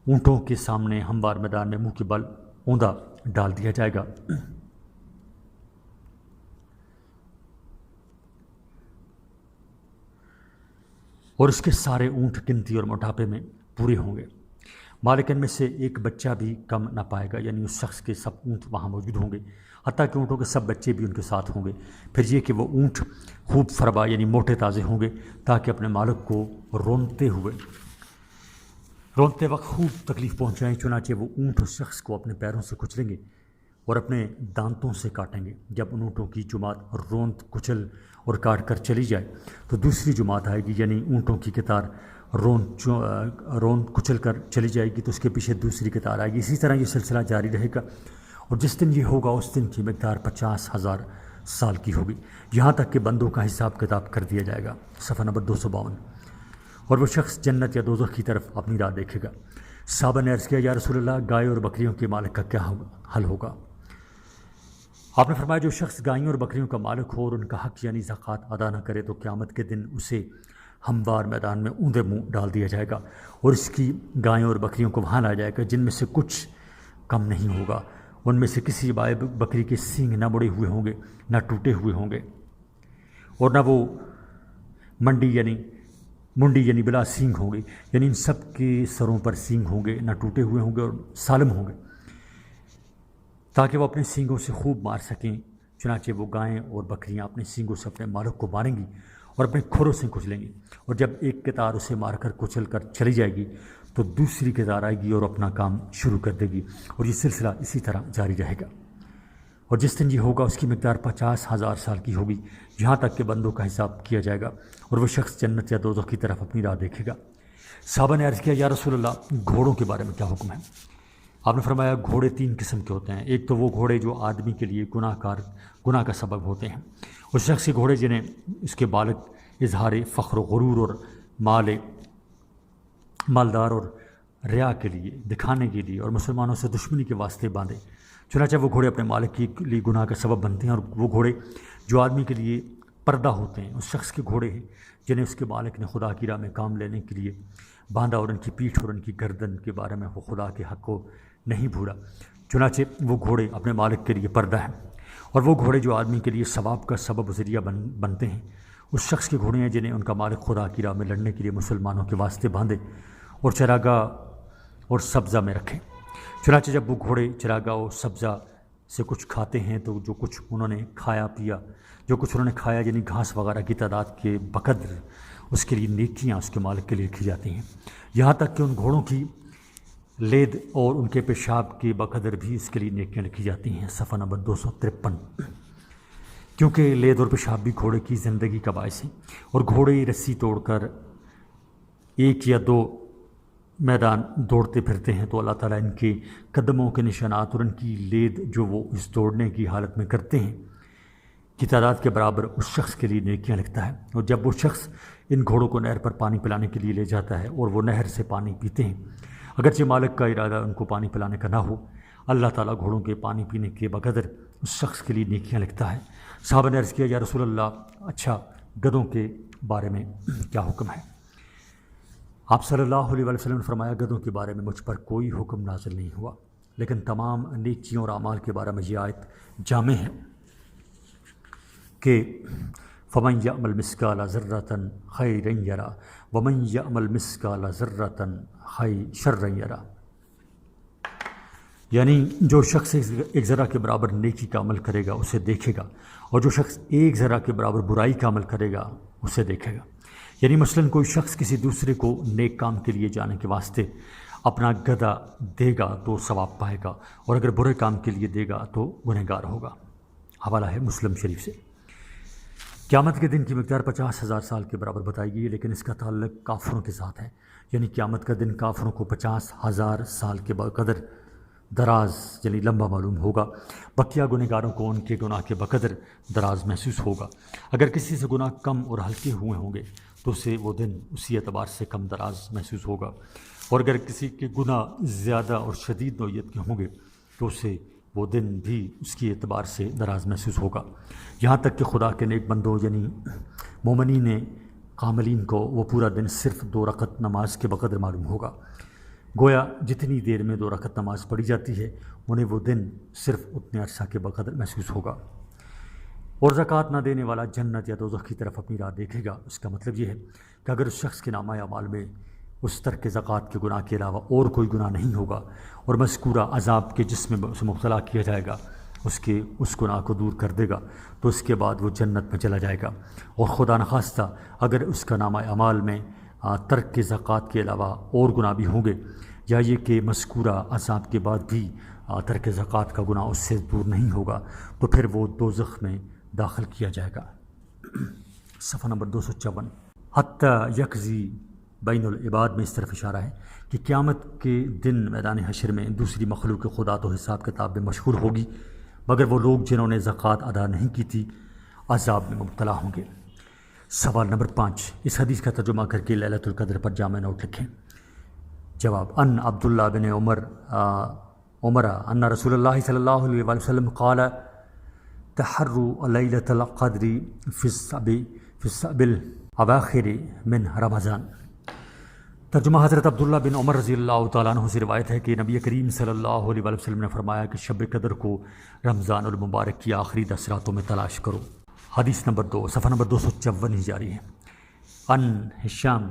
اونٹوں کے سامنے ہموار میدان میں منہ کے بل اوندا ڈال دیا جائے گا۔ اور اس کے سارے اونٹ گنتی اور موٹاپے میں پورے ہوں گے، مالک ان میں سے ایک بچہ بھی کم نہ پائے گا، یعنی اس شخص کے سب اونٹ وہاں موجود ہوں گے، حتیٰ کہ اونٹوں کے سب بچے بھی ان کے ساتھ ہوں گے۔ پھر یہ کہ وہ اونٹ خوب فربا یعنی موٹے تازے ہوں گے تاکہ اپنے مالک کو رونتے وقت خوب تکلیف پہنچائیں، چنانچہ وہ اونٹ اس شخص کو اپنے پیروں سے کچلیں گے اور اپنے دانتوں سے کاٹیں گے۔ جب ان اونٹوں کی جماعت روند کچل اور کاٹ کر چلی جائے تو دوسری جماعت آئے گی، یعنی اونٹوں کی قطار روند کچل کر چلی جائے گی تو اس کے پیچھے دوسری قطار آئے گی۔ اسی طرح یہ سلسلہ جاری رہے گا، اور جس دن یہ ہوگا اس دن کی مقدار 50,000 سال کی ہوگی، یہاں تک کہ بندوں کا حساب کتاب کر دیا جائے گا۔ صفحہ نمبر 252۔ اور وہ شخص جنت یا دوزخ کی طرف اپنی راہ دیکھے گا۔ صحابہ نے عرض کیا، یا رسول اللہ، گائے اور بکریوں کے مالک کا کیا حل ہوگا؟ آپ نے فرمایا، جو شخص گائیوں اور بکریوں کا مالک ہو اور ان کا حق یعنی زکوٰۃ ادا نہ کرے تو قیامت کے دن اسے ہموار میدان میں اوندے منہ ڈال دیا جائے گا اور اس کی گائیوں اور بکریوں کو وہاں لایا جائے گا جن میں سے کچھ کم نہیں ہوگا، ان میں سے کسی بکری کے سینگ نہ مڑے ہوئے ہوں گے نہ ٹوٹے ہوئے ہوں گے، اور نہ وہ منڈی یعنی بلا سینگ ہوں گے، یعنی ان سب کے سروں پر سینگ ہوں گے، نہ ٹوٹے ہوئے ہوں گے اور سالم ہوں گے تاکہ وہ اپنے سینگوں سے خوب مار سکیں۔ چنانچہ وہ گائیں اور بکریاں اپنے سینگوں سے اپنے مالک کو ماریں گی اور اپنے کھروں سے کچلیں گی، اور جب ایک قطار اسے مار کر کچل کر چلی جائے گی تو دوسری قطار آئے گی اور اپنا کام شروع کر دے گی، اور یہ سلسلہ اسی طرح جاری رہے گا۔ اور جس دن یہ ہوگا اس کی مقدار 50,000 سال کی ہوگی، یہاں تک کہ بندوں کا حساب کیا جائے گا اور وہ شخص جنت یا دوزخ کی طرف اپنی راہ دیکھے گا۔ صحابہ نے عرض کیا، یا رسول اللہ، گھوڑوں کے بارے میں کیا حکم ہے؟ آپ نے فرمایا، گھوڑے 3 قسم کے ہوتے ہیں۔ ایک تو وہ گھوڑے جو آدمی کے لیے گناہ کا سبب ہوتے ہیں، اس شخص کے گھوڑے جنہیں اس کے بالغ اظہار فخر و غرور اور مالدار اور ریا کے لیے، دکھانے کے لیے اور مسلمانوں سے دشمنی کے واسطے باندھے، چنانچہ وہ گھوڑے اپنے مالک کے لیے گناہ کا سبب بنتے ہیں، اور وہ گھوڑے جو آدمی کے لیے پردہ ہوتے ہیں اس شخص کے گھوڑے ہیں جنہیں اس کے مالک نے خدا کی راہ میں کام لینے کے لیے باندھا اور ان کی پیٹھ اور ان کی گردن کے بارے میں وہ خدا کے حق کو نہیں بھولا۔ چنانچہ وہ گھوڑے اپنے مالک کے لیے پردہ ہیں، اور وہ گھوڑے جو آدمی کے لیے ثواب کا سبب و ذریعہ بنتے ہیں اس شخص کے گھوڑے ہیں جنہیں ان کا مالک خدا کی راہ میں لڑنے کے لیے مسلمانوں کے واسطے باندھے اور چراگاہ اور سبزہ میں رکھیں۔ چنانچہ جب وہ گھوڑے چراگاہ اور سبزہ سے کچھ کھاتے ہیں تو جو کچھ انہوں نے کھایا یعنی گھاس وغیرہ کی تعداد کے بقدر اس کے لیے نیکیاں اس کے مالک کے لیے لکھی جاتی ہیں، یہاں تک کہ ان گھوڑوں کی لید اور ان کے پیشاب کے بقدر بھی اس کے لیے نیکیاں لکھی جاتی ہیں۔ صفحہ نمبر 253۔ کیونکہ لید اور پیشاب بھی گھوڑے کی زندگی کا باعث ہیں، اور گھوڑے رسی توڑ کر 1 یا 2 میدان دوڑتے پھرتے ہیں تو اللہ تعالیٰ ان کے قدموں کے نشانات اور ان کی لید جو وہ اس دوڑنے کی حالت میں کرتے ہیں کی تعداد کے برابر اس شخص کے لیے نیکیاں لکھتا ہے۔ اور جب وہ شخص ان گھوڑوں کو نہر پر پانی پلانے کے لیے لے جاتا ہے اور وہ نہر سے پانی پیتے ہیں، اگرچہ مالک کا ارادہ ان کو پانی پلانے کا نہ ہو، اللہ تعالیٰ گھوڑوں کے پانی پینے کے بقدر اس شخص کے لیے نیکیاں لکھتا ہے۔ صحابہ نے عرض کیا، یا رسول اللہ، اچھا گدھوں کے بارے میں کیا حکم ہے؟ آپ صلی اللہ علیہ وسلم نے فرمایا، گدھوں کے بارے میں مجھ پر کوئی حکم نازل نہیں ہوا، لیکن تمام نیکیوں اور اعمال کے بارے میں یہ آیت جامع ہے کہ فَمَن يَعْمَلْ مِثْقَالَ ذَرَّةٍ خَيْرًا يَرَهُ وَمَن يَعْمَلْ مِثْقَالَ ذَرَّةٍ شَرًّا يَرَهُ، یعنی جو شخص ایک ذرہ کے برابر نیکی کا عمل کرے گا اسے دیکھے گا، اور جو شخص ایک ذرہ کے برابر برائی کا عمل کرے گا اسے دیکھے گا۔ یعنی مثلاً کوئی شخص کسی دوسرے کو نیک کام کے لیے جانے کے واسطے اپنا گدھا دے گا تو ثواب پائے گا، اور اگر برے کام کے لیے دے گا تو گنہگار ہوگا۔ حوالہ ہے مسلم شریف سے۔ قیامت کے دن کی مقدار 50,000 سال کے برابر بتائی گئی ہے، لیکن اس کا تعلق کافروں کے ساتھ ہے، یعنی قیامت کا دن کافروں کو 50,000 سال کے بقدر دراز یعنی لمبا معلوم ہوگا، بقیہ گنہگاروں کو ان کے گناہ کے بقدر دراز محسوس ہوگا۔ اگر کسی سے گناہ کم اور ہلکے ہوئے ہوں گے تو اسے وہ دن اسی اعتبار سے کم دراز محسوس ہوگا، اور اگر کسی کے گناہ زیادہ اور شدید نوعیت کے ہوں گے تو اسے وہ دن بھی اس کی اعتبار سے دراز محسوس ہوگا، یہاں تک کہ خدا کے نیک بندوں یعنی مومنین کاملین کو وہ پورا دن صرف 2 رکعت نماز کے بقدر معلوم ہوگا۔ گویا جتنی دیر میں 2 رکعت نماز پڑھی جاتی ہے انہیں وہ دن صرف اتنے عرصہ کے بقدر محسوس ہوگا۔ اور زکوٰۃ نہ دینے والا جنت یا دوزخ کی طرف اپنی راہ دیکھے گا۔ اس کا مطلب یہ ہے کہ اگر اس شخص کے نامہ اعمال میں اس ترک زکوٰۃ کے گناہ کے علاوہ اور کوئی گناہ نہیں ہوگا اور مذکورہ عذاب کے جس میں اسے مبتلا کیا جائے گا اس گناہ کو دور کر دے گا تو اس کے بعد وہ جنت میں چلا جائے گا، اور خدا نخواستہ اگر اس کا نامہ اعمال میں ترک زکوٰۃ کے علاوہ اور گناہ بھی ہوں گے، یا یہ کہ مذکورہ عذاب کے بعد بھی ترک زکوٰۃ کا گناہ اس سے دور نہیں ہوگا تو پھر وہ دوزخ میں داخل کیا جائے گا۔ صفحہ نمبر 254۔ حتیٰ یکزی بین العباد میں اس طرف اشارہ ہے کہ قیامت کے دن میدان حشر میں دوسری مخلوق خدا تو حساب کتاب میں مشغول ہوگی، مگر وہ لوگ جنہوں نے زکوٰۃ ادا نہیں کی تھی عذاب میں مبتلا ہوں گے۔ سوال نمبر 5، اس حدیث کا ترجمہ کر کے لیلۃ القدر پر جامع نوٹ لکھیں۔ جواب، ان عبداللہ بن عمر ان رسول اللہ صلی اللہ علیہ وسلم قال تحروا لیلۃ القدر فی السبع الاواخر من رمضان۔ ترجمہ، حضرت عبداللہ بن عمر رضی اللہ تعالیٰ عنہ سے روایت ہے کہ نبی کریم صلی اللہ علیہ وسلم نے فرمایا کہ شب قدر کو رمضان المبارک کی آخری 10 راتوں میں تلاش کرو۔ حدیث نمبر 2، صفحہ نمبر 254 ہی جاری ہے۔ ان ہشام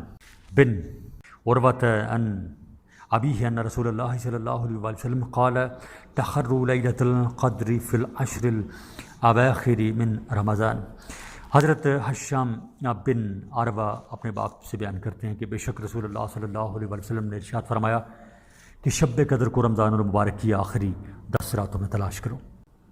بن عروۃ ان ابیہ ان رسول اللہ صلی اللہ علیہ وسلم قال تحروا لیلۃ القدر فی العشر الاواخر من رمضان۔ حضرت ہشام بن عروہ اپنے باپ سے بیان کرتے ہیں کہ بے شک رسول اللہ صلی اللہ علیہ وسلم نے ارشاد فرمایا کہ شب قدر کو رمضان المبارک کی آخری 10 راتوں میں تلاش کرو۔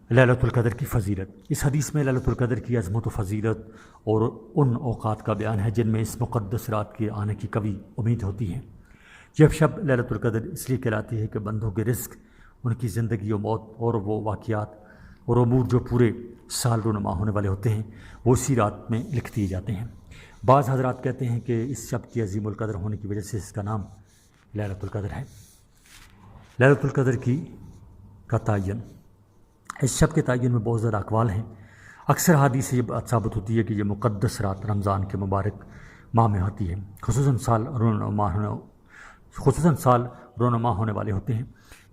لیلۃ القدر کی فضیلت، اس حدیث میں لیلۃ القدر کی عظمت و فضیلت اور ان اوقات کا بیان ہے جن میں اس مقدس رات کے آنے کی قوی امید ہوتی ہے۔ یہ شب لیلۃ القدر اس لیے کہلاتی ہے کہ بندوں کے رزق، ان کی زندگی و موت اور وہ واقعات اور امور جو پورے سال رونما ہونے والے ہوتے ہیں وہ اسی رات میں لکھ دیے جاتے ہیں۔ بعض حضرات کہتے ہیں کہ اس شب کی عظیم القدر ہونے کی وجہ سے اس کا نام لیلۃ القدر ہے۔ لیلۃ القدر کا تعین، اس شب کے تعین میں بہت زیادہ اقوال ہیں۔ اکثر حدیث سے یہ بات ثابت ہوتی ہے کہ یہ مقدس رات رمضان کے مبارک ماہ میں ہوتی ہے، خصوصاً سال رونما ہونے والے ہوتے ہیں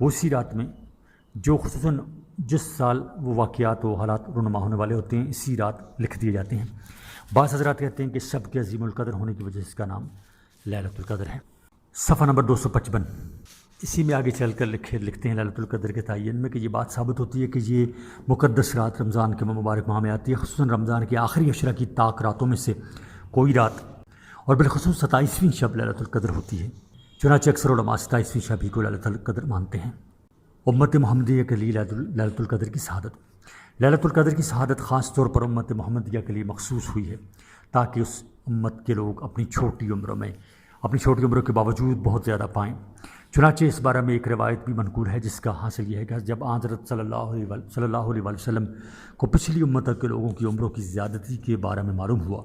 وہ اسی رات میں، جو خصوصاً جس سال وہ واقعات و حالات رونما ہونے والے ہوتے ہیں اسی رات لکھ دیے جاتے ہیں۔ بعض حضرات کہتے ہیں کہ شب کے عظیم القدر ہونے کی وجہ سے اس کا نام لیلۃ القدر ہے۔ صفحہ نمبر 255، اسی میں آگے چل کر لکھتے ہیں لیلۃ القدر کے تعین میں کہ یہ بات ثابت ہوتی ہے کہ یہ مقدس رات رمضان کے مبارک ماہ میں آتی ہے، خصوصاً رمضان کے آخری عشرہ کی طاق راتوں میں سے کوئی رات، اور بالخصوص 27ویں شب لیلۃ القدر ہوتی ہے۔ چنانچہ اکثر علماء 27ویں شب ہی کو لیلۃ القدر مانتے ہیں۔ امت محمدیہ کے لیے لیلۃ القدر کی شہادت، لیلۃ القدر کی شہادت خاص طور پر امت محمدیہ کے لیے مخصوص ہوئی ہے تاکہ اس امت کے لوگ اپنی چھوٹی عمروں کے باوجود بہت زیادہ پائیں۔ چنانچہ اس بارے میں ایک روایت بھی منقول ہے جس کا حاصل یہ ہے کہ جب حضرت صلی اللہ علیہ وسلم کو پچھلی امت کے لوگوں کی عمروں کی زیادتی کے بارے میں معلوم ہوا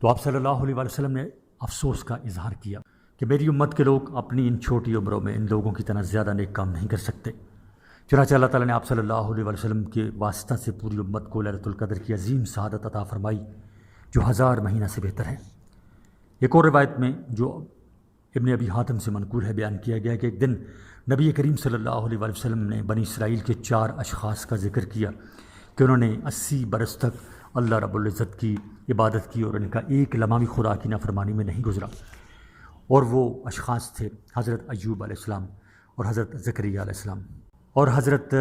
تو آپ صلی اللہ علیہ وسلم نے افسوس کا اظہار کیا کہ میری امت کے لوگ اپنی ان چھوٹی عمروں میں ان لوگوں کی طرح زیادہ نیک کام نہیں کر سکتے۔ چنانچہ اللہ تعالیٰ نے آپ صلی اللہ علیہ وسلم کے واسطہ سے پوری امت کو لیلۃ القدر کی عظیم شہادت عطا فرمائی جو 1000 مہینہ سے بہتر ہے۔ ایک اور روایت میں جو ابن ابی حاتم سے منقول ہے بیان کیا گیا کہ ایک دن نبی کریم صلی اللہ علیہ وسلم نے بنی اسرائیل کے 4 اشخاص کا ذکر کیا کہ انہوں نے 80 برس تک اللہ رب العزت کی عبادت کی اور ان کا ایک لمحہ بھی خدا کی نافرمانی میں نہیں گزرا، اور وہ اشخاص تھے حضرت ایوب علیہ السلام اور حضرت زکریا علیہ السلام اور حضرت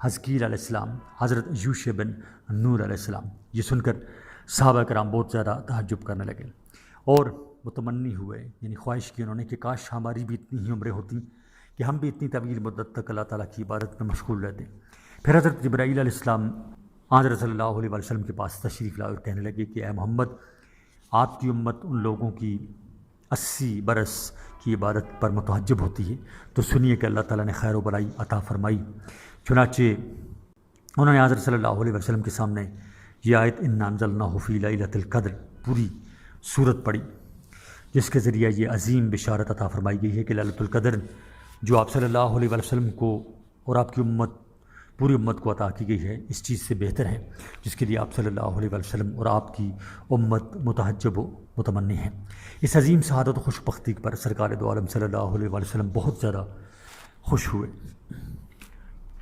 حزقیل علیہ السلام، حضرت یوشع بن نون علیہ السلام۔ یہ سن کر صحابہ کرام بہت زیادہ تعجب کرنے لگے اور متمنی ہوئے، یعنی خواہش کی انہوں نے کہ کاش ہماری بھی اتنی ہی عمریں ہوتیں کہ ہم بھی اتنی طویل مدت تک اللہ تعالیٰ کی عبادت میں مشغول رہتے۔ پھر حضرت جبرائیل علیہ السلام حضرت صلی اللہ علیہ وسلم کے پاس تشریف لائے اور کہنے لگے کہ اے محمد، آپ کی امت ان لوگوں کی 80 برس کی عبادت پر متحجب ہوتی ہے، تو سنیے کہ اللہ تعالیٰ نے خیر و بلائی عطا فرمائی۔ چنانچہ انہوں نے حضرت صلی اللہ علیہ وسلم کے سامنے یہ آیت انا انزلناہ فی لیلۃ القدر پوری صورت پڑھی، جس کے ذریعے یہ عظیم بشارت عطا فرمائی گئی ہے کہ لیلۃ القدر جو آپ صلی اللہ علیہ وسلم کو اور آپ کی پوری امت کو عطا کی گئی ہے اس چیز سے بہتر ہے جس کے لیے آپ صلی اللہ علیہ وسلم اور آپ کی امت متحجب و متمنی ہیں۔ اس عظیم شہادت و خوش بختی پر سرکار دو عالم صلی اللہ علیہ وسلم بہت زیادہ خوش ہوئے۔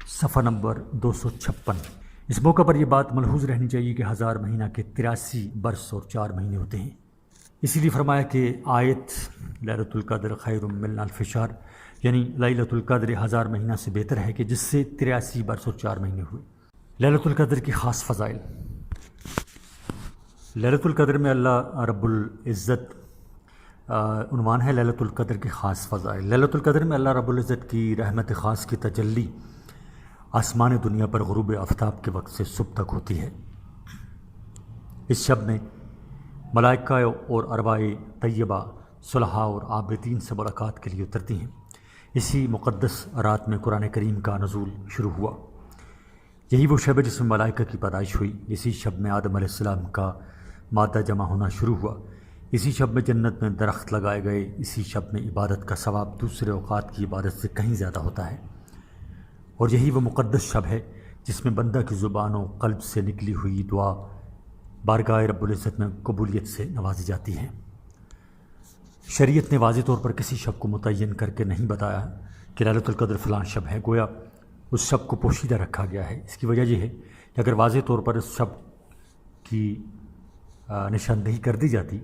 صفحہ نمبر 256، اس موقع پر یہ بات ملحوظ رہنی چاہیے کہ 1000 مہینہ کے 83 برس اور 4 مہینے ہوتے ہیں، اسی لیے فرمایا کہ آیت لیلۃ القدر خیر من الف شہر، یعنی لیلۃ القدر 1000 مہینہ سے بہتر ہے کہ جس سے 83 برس اور 4 مہینے ہوئے۔ لیلۃ القدر کی خاص فضائل، لیلۃ القدر میں اللہ رب العزت عنوان ہے لیلۃ القدر کی خاص فضائل۔ لیلۃ القدر میں اللہ رب العزت کی رحمت خاص کی تجلی آسمان دنیا پر غروب آفتاب کے وقت سے صبح تک ہوتی ہے۔ اس شب میں ملائکہ اور ارواح طیبہ صلحاء اور عابدین سے ملاقات کے لیے اترتی ہیں۔ اسی مقدس رات میں قرآن کریم کا نزول شروع ہوا۔ یہی وہ شب ہے جس میں ملائکہ کی پیدائش ہوئی۔ اسی شب میں آدم علیہ السلام کا مادہ جمع ہونا شروع ہوا۔ اسی شب میں جنت میں درخت لگائے گئے۔ اسی شب میں عبادت کا ثواب دوسرے اوقات کی عبادت سے کہیں زیادہ ہوتا ہے، اور یہی وہ مقدس شب ہے جس میں بندہ کی زبان و قلب سے نکلی ہوئی دعا بارگاہ رب العزت میں قبولیت سے نوازی جاتی ہے۔ شریعت نے واضح طور پر کسی شب کو متعین کر کے نہیں بتایا کہ لیلۃ القدر فلاں شب ہے، گویا اس شب کو پوشیدہ رکھا گیا ہے۔ اس کی وجہ یہ ہے کہ اگر واضح طور پر اس شب کی نشاندہی کر دی جاتی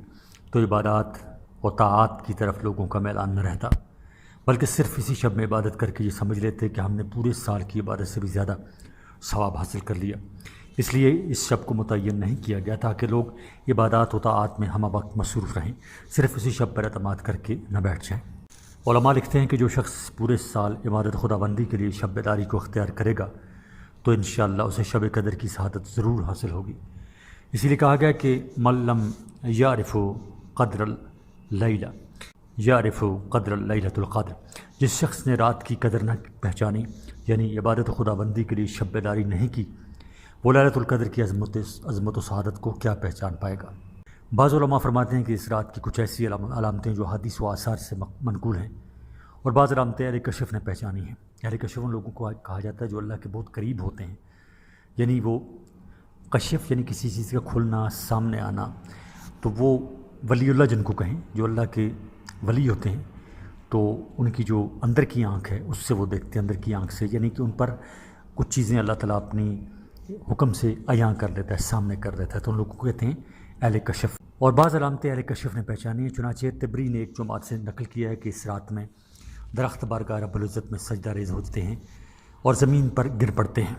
تو عبادات و طاعات کی طرف لوگوں کا میلان نہ رہتا، بلکہ صرف اسی شب میں عبادت کر کے یہ سمجھ لیتے کہ ہم نے پورے سال کی عبادت سے بھی زیادہ ثواب حاصل کر لیا۔ اس لیے اس شب کو متعین نہیں کیا گیا تاکہ لوگ عبادات و طاعات میں ہمہ وقت مصروف رہیں، صرف اسی شب پر اعتماد کر کے نہ بیٹھ جائیں۔ علماء لکھتے ہیں کہ جو شخص پورے سال عبادت خداوندی کے لیے شب بیداری کو اختیار کرے گا تو انشاءاللہ اسے شب قدر کی سعادت ضرور حاصل ہوگی۔ اسی لیے کہا گیا کہ من لم یعرف قدر اللیلہ یعرف قدر لیلۃ القدر، جس شخص نے رات کی قدر نہ پہچانی، یعنی عبادت خداوندی کے لیے شب بیداری نہیں کی، وہ لیلۃ القدر کی عظمت و سعادت کو کیا پہچان پائے گا۔ بعض علماء فرماتے ہیں کہ اس رات کی کچھ ایسی علامتیں جو حدیث و آثار سے منقول ہیں، اور بعض علامتیں اہل کشف نے پہچانی ہیں۔ اہل کشف ان لوگوں کو کہا جاتا ہے جو اللہ کے بہت قریب ہوتے ہیں، یعنی وہ کشف یعنی کسی چیز کا کھلنا، سامنے آنا، تو وہ ولی اللہ جن کو کہیں، جو اللہ کے ولی ہوتے ہیں، تو ان کی جو اندر کی آنکھ ہے اس سے وہ دیکھتے ہیں، اندر کی آنکھ سے، یعنی کہ ان پر کچھ چیزیں اللہ تعالیٰ اپنی حکم سے عیاں کر دیتا ہے، سامنے کر دیتا ہے، تو ان لوگوں کو کہتے ہیں اہل کشف۔ اور بعض علامتیں اہل کشف نے پہچانی ہیں، چنانچہ طبری نے ایک جماعت سے نقل کیا ہے کہ اس رات میں درخت بارگاہ رب العزت میں سجدہ ریز ہوتے ہیں اور زمین پر گر پڑتے ہیں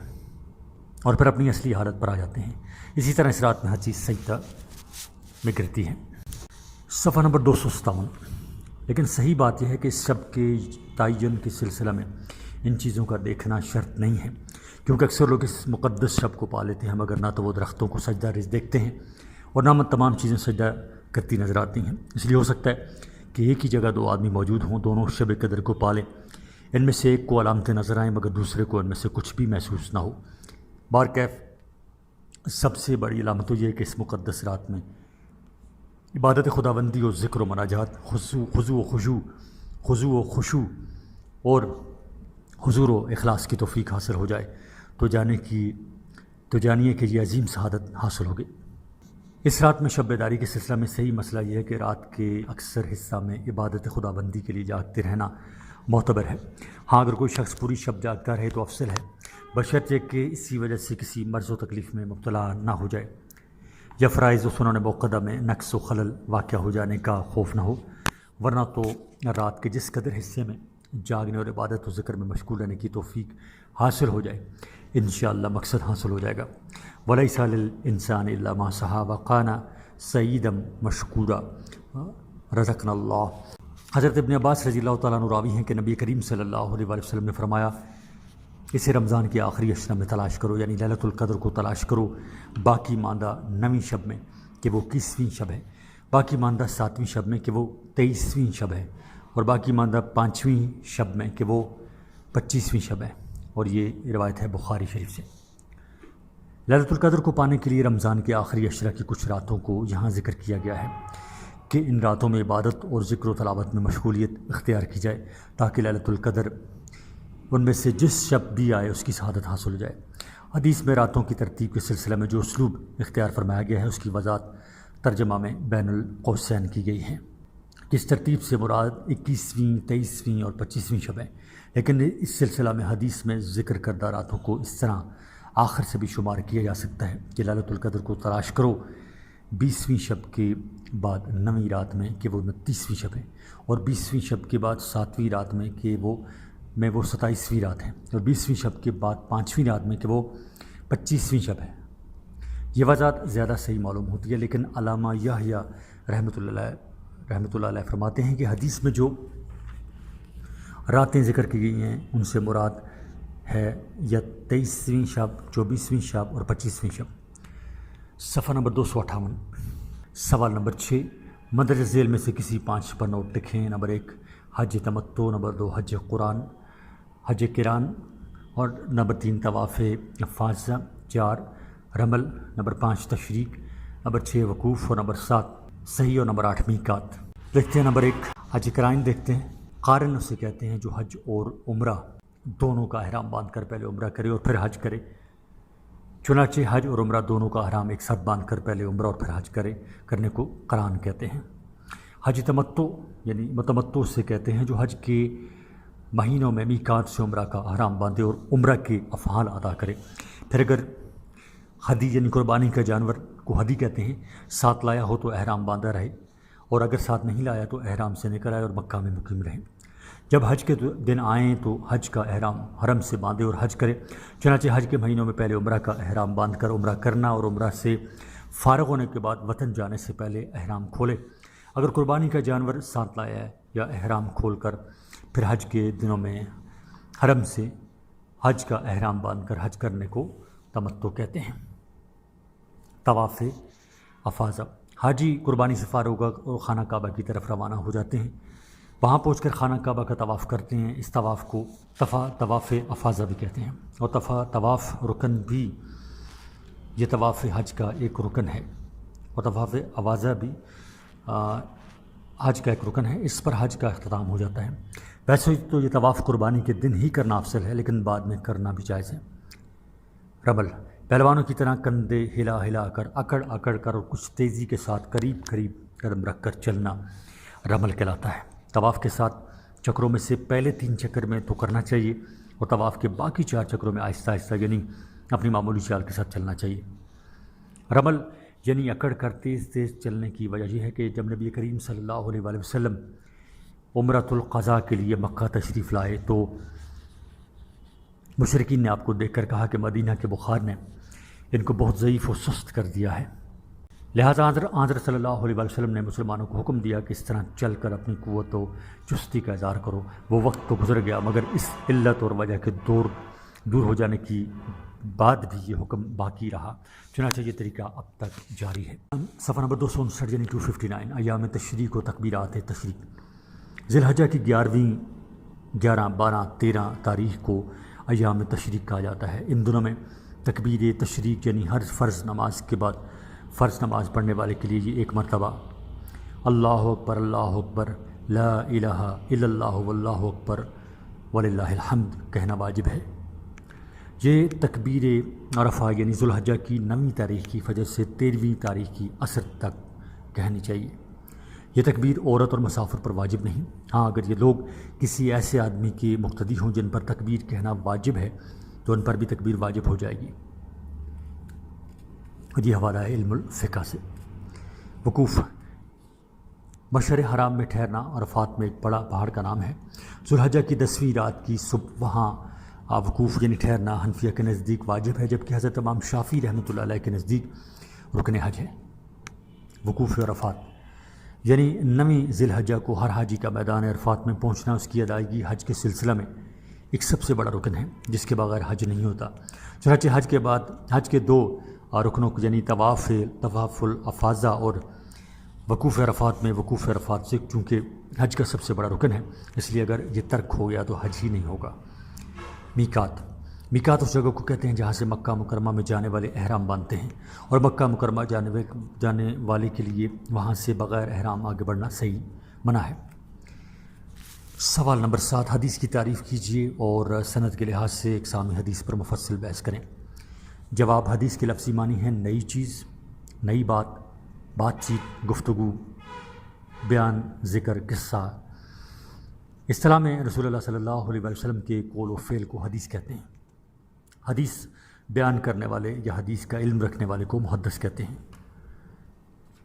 اور پھر اپنی اصلی حالت پر آ جاتے ہیں۔ اسی طرح اس رات میں ہر چیز سجدہ میں گرتی ہے۔ صفحہ نمبر 257۔ لیکن صحیح بات یہ ہے کہ اس شب کے تعین کے سلسلہ میں ان چیزوں کا دیکھنا شرط نہیں ہے، کیونکہ اکثر لوگ اس مقدس شب کو پا لیتے ہیں، مگر نہ تو وہ درختوں کو سجدہ ریز دیکھتے ہیں اور نہ تمام چیزیں سجدہ کرتی نظر آتی ہیں۔ اس لیے ہو سکتا ہے کہ ایک ہی جگہ دو آدمی موجود ہوں، دونوں شب قدر کو پالیں، ان میں سے ایک کو علامتیں نظر آئیں مگر دوسرے کو ان میں سے کچھ بھی محسوس نہ ہو۔ بہرکیف سب سے بڑی علامت تو یہ ہے کہ اس مقدس رات میں عبادت خداوندی اور ذکر و مناجات، خضوع و خشوع اور حضور و اخلاص کی توفیق حاصل ہو جائے تو جانیے کہ یہ عظیم سعادت حاصل ہوگی۔ اس رات میں شب بیداری کے سلسلہ میں صحیح مسئلہ یہ ہے کہ رات کے اکثر حصہ میں عبادت خداوندی کے لیے جاگتے رہنا معتبر ہے۔ ہاں اگر کوئی شخص پوری شب جاگتا رہے تو افضل ہے، بشرطے کہ اسی وجہ سے کسی مرض و تکلیف میں مبتلا نہ ہو جائے یا فرائض و سنن موقدہ میں نقص و خلل واقع ہو جانے کا خوف نہ ہو، ورنہ تو رات کے جس قدر حصے میں جاگنے اور عبادت و ذکر میں مشغول رہنے کی توفیق حاصل ہو جائے انشاءاللہ مقصد حاصل ہو جائے گا۔ وَلَيْسَ لِلْإِنسَانِ إِلَّا مَا سَعَىٰ وَكَانَ سَعِيدًا مَشْكُورًا رزقنا اللہ۔ حضرت ابن عباس رضی اللہ تعالیٰ عنہ راوی ہیں کہ نبی کریم صلی اللہ علیہ وآلہ وسلم نے فرمایا، اسے رمضان کے آخری عشرہ میں تلاش کرو، یعنی لیلۃ القدر کو تلاش کرو، باقی ماندہ 9ویں شب میں کہ وہ 21ویں شب ہے، باقی ماندہ 7ویں شب میں کہ وہ 23ویں شب ہے، اور باقی ماندہ 5ویں شب میں کہ وہ 25ویں شب ہے، اور یہ روایت ہے بخاری شریف سے۔ لیلۃ القدر کو پانے کے لیے رمضان کے آخری عشرہ کی کچھ راتوں کو یہاں ذکر کیا گیا ہے کہ ان راتوں میں عبادت اور ذکر و تلاوت میں مشغولیت اختیار کی جائے تاکہ لیلۃ القدر ان میں سے جس شب بھی آئے اس کی سعادت حاصل ہو جائے۔ حدیث میں راتوں کی ترتیب کے سلسلے میں جو اسلوب اختیار فرمایا گیا ہے اس کی وضاحت ترجمہ میں بین القوسین کی گئی ہے۔ اس ترتیب سے مراد 21ویں، 23ویں اور 25ویں شب ہے، لیکن اس سلسلہ میں حدیث میں ذکر کردہ راتوں کو اس طرح آخر سے بھی شمار کیا جا سکتا ہے کہ لیلۃ القدر کو تلاش کرو 20ویں شب کے بعد 9ویں رات میں کہ وہ 29ویں شب ہے، اور 20ویں شب کے بعد 7ویں رات میں کہ وہ 27ویں رات ہے، اور 20ویں شب کے بعد 5ویں رات میں کہ وہ 25ویں شب ہے۔ یہ وضاحت زیادہ صحیح معلوم ہوتی ہے، لیکن علامہ یحییٰ رحمۃ اللہ علیہ فرماتے ہیں کہ حدیث میں جو راتیں ذکر کی گئی ہیں ان سے مراد ہے یا 23ویں شب، 24ویں شب اور 25ویں شب۔ صفحہ نمبر 258۔ سوال نمبر 6، مندرجہ ذیل میں سے کسی 5 پر نوٹ لکھیں۔ نمبر 1 حج تمتع، نمبر 2 حج قران، اور نمبر 3 طواف افاضہ، 4 رمل، نمبر 5 تشریق، نمبر 6 وقوف، اور نمبر 7 صحیح، اور نمبر 8 میقات۔ دیکھتے ہیں نمبر 1 حج قران دیکھتے ہیں۔ قارن اسے کہتے ہیں جو حج اور عمرہ دونوں کا احرام باندھ کر پہلے عمرہ کرے اور پھر حج کرے، چنانچہ حج اور عمرہ دونوں کا احرام ایک ساتھ باندھ کر پہلے عمرہ اور پھر حج کرنے کو قران کہتے ہیں۔ حج تمتع یعنی متمتع سے کہتے ہیں جو حج کے مہینوں میں میقات سے عمرہ کا احرام باندھے اور عمرہ کے افعال ادا کرے، پھر اگر ہدی یعنی قربانی کا جانور کو ہدی کہتے ہیں ساتھ لایا ہو تو احرام باندھا رہے، اور اگر ساتھ نہیں لایا تو احرام سے نکل آئے اور مکہ میں مقیم رہے۔ جب حج کے دن آئیں تو حج کا احرام حرم سے باندھے اور حج کرے، چنانچہ حج کے مہینوں میں پہلے عمرہ کا احرام باندھ کر عمرہ کرنا اور عمرہ سے فارغ ہونے کے بعد وطن جانے سے پہلے احرام کھولے۔ اگر قربانی کا جانور ساتھ لایا ہے یا احرام کھول کر پھر حج کے دنوں میں حرم سے حج کا احرام باندھ کر حج کرنے کو تمتع کہتے ہیں۔ طواف افاضہ، حاجی قربانی سے فارغ ہو کر خانہ کعبہ کی طرف روانہ ہو جاتے ہیں، وہاں پہنچ کر خانہ کعبہ کا طواف کرتے ہیں۔ اس طواف کو طواف افاضہ بھی کہتے ہیں، اور طواف رکن بھی، یہ طواف حج کا ایک رکن ہے، اور طواف افاضہ بھی حج کا ایک رکن ہے، اس پر حج کا اختتام ہو جاتا ہے۔ ویسے تو یہ طواف قربانی کے دن ہی کرنا افضل ہے، لیکن بعد میں کرنا بھی جائز ہے۔ رمل پہلوانوں کی طرح کندھے ہلا ہلا کر اکڑ اکڑ کر اور کچھ تیزی کے ساتھ قریب قریب قدم رکھ کر چلنا رمل کہلاتا ہے۔ طواف کے ساتھ چکروں میں سے پہلے 3 چکر میں تو کرنا چاہیے اور طواف کے باقی 4 چکروں میں آہستہ آہستہ یعنی اپنی معمولی چال کے ساتھ چلنا چاہیے۔ رمل یعنی اکڑ کر تیز تیز چلنے کی وجہ یہ ہے کہ جب نبی کریم صلی اللہ علیہ وآلہ وسلم عمرۃ القضاء کے لیے مکہ تشریف لائے تو مشرکین نے آپ کو دیکھ کر کہا کہ مدینہ کے بخار نے ان کو بہت ضعیف و سست کر دیا ہے، لہٰذا حضرت صلی اللہ علیہ وآلہ وسلم نے مسلمانوں کو حکم دیا کہ اس طرح چل کر اپنی قوت و چستی کا اظہار کرو۔ وہ وقت تو گزر گیا مگر اس علت اور وجہ کے دور ہو جانے کی بعد بھی یہ حکم باقی رہا، چنانچہ یہ طریقہ اب تک جاری ہے۔ صفحہ نمبر 259 یعنی 259 ایام تشریق و تکبیرات تشریق۔ ذی الحجہ کی 11ویں 11 12 13 تاریخ کو ایام تشریق کہا جاتا ہے۔ ان دنوں میں تکبیر تشریق یعنی ہر فرض نماز کے بعد فرض نماز پڑھنے والے کے لیے یہ 1 مرتبہ اللہ اکبر لا الہ الا اللہ واللہ اکبر وللہ الحمد کہنا واجب ہے۔ یہ تکبیر عرفہ یعنی ذی الحجہ کی 9ویں تاریخ کی فجر سے 13ویں تاریخ کی عصر تک کہنی چاہیے۔ یہ تکبیر عورت اور مسافر پر واجب نہیں، ہاں اگر یہ لوگ کسی ایسے آدمی کے مقتدی ہوں جن پر تکبیر کہنا واجب ہے تو ان پر بھی تکبیر واجب ہو جائے گی۔ یہ حوالہ ہے علم الفقہ سے۔ وقوف مشعر حرام میں ٹھہرنا عرفات میں ایک بڑا پہاڑ کا نام ہے۔ ذی الحجہ کی 10ویں رات کی صبح وہاں وقوف یعنی ٹھہرنا حنفیہ کے نزدیک واجب ہے، جبکہ حضرت امام شافعی رحمۃ اللہ علیہ کے نزدیک رکن حج ہے۔ وقوف عرفات یعنی 9ویں ذی الحجہ کو ہر حاجی کا میدان عرفات میں پہنچنا اس کی ادائیگی حج کے سلسلہ میں ایک سب سے بڑا رکن ہے جس کے بغیر حج نہیں ہوتا۔ چنانچہ حج کے بعد حج کے 2 رکنوں کو یعنی طواف الافاضہ اور وقوف عرفات میں وقوف عرفات سے چونکہ حج کا سب سے بڑا رکن ہے اس لیے اگر یہ ترک ہو گیا تو حج ہی نہیں ہوگا۔ میقات اس جگہ کو کہتے ہیں جہاں سے مکہ مکرمہ میں جانے والے احرام باندھتے ہیں اور مکہ مکرمہ جانے والے کے لیے وہاں سے بغیر احرام آگے بڑھنا صحیح منع ہے۔ سوال نمبر 7 حدیث کی تعریف کیجیے اور سند کے لحاظ سے اقسام حدیث پر مفصل بحث کریں۔ جواب حدیث کے لفظی معنی ہے نئی چیز، نئی بات چیت، گفتگو، بیان، ذکر، قصہ۔ اصطلاح میں رسول اللہ صلی اللہ علیہ وآلہ وسلم کے قول و فعل کو حدیث کہتے ہیں۔ حدیث بیان کرنے والے یا حدیث کا علم رکھنے والے کو محدث کہتے ہیں۔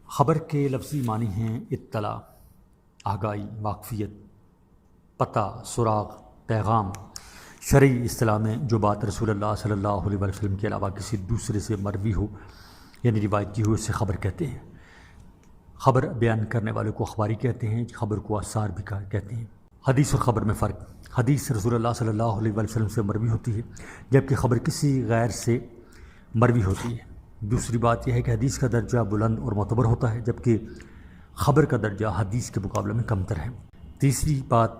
خبر کے لفظی معنی ہیں اطلاع، آگاہی، واقفیت، پتہ، سراغ، پیغام۔ شرعی اصطلاح میں جو بات رسول اللہ صلی اللہ علیہ وآلہ وسلم کے علاوہ کسی دوسرے سے مروی ہو یعنی روایت کی ہو اسے خبر کہتے ہیں۔ خبر بیان کرنے والے کو اخباری کہتے ہیں، خبر کو آثار بھی کہتے ہیں۔ حدیث اور خبر میں فرق۔ حدیث رسول اللہ صلی اللہ علیہ وآلہ وسلم سے مروی ہوتی ہے جبکہ خبر کسی غیر سے مروی ہوتی ہے۔ دوسری بات یہ ہے کہ حدیث کا درجہ بلند اور معتبر ہوتا ہے جبکہ خبر کا درجہ حدیث کے مقابلے میں کمتر ہے۔ تیسری بات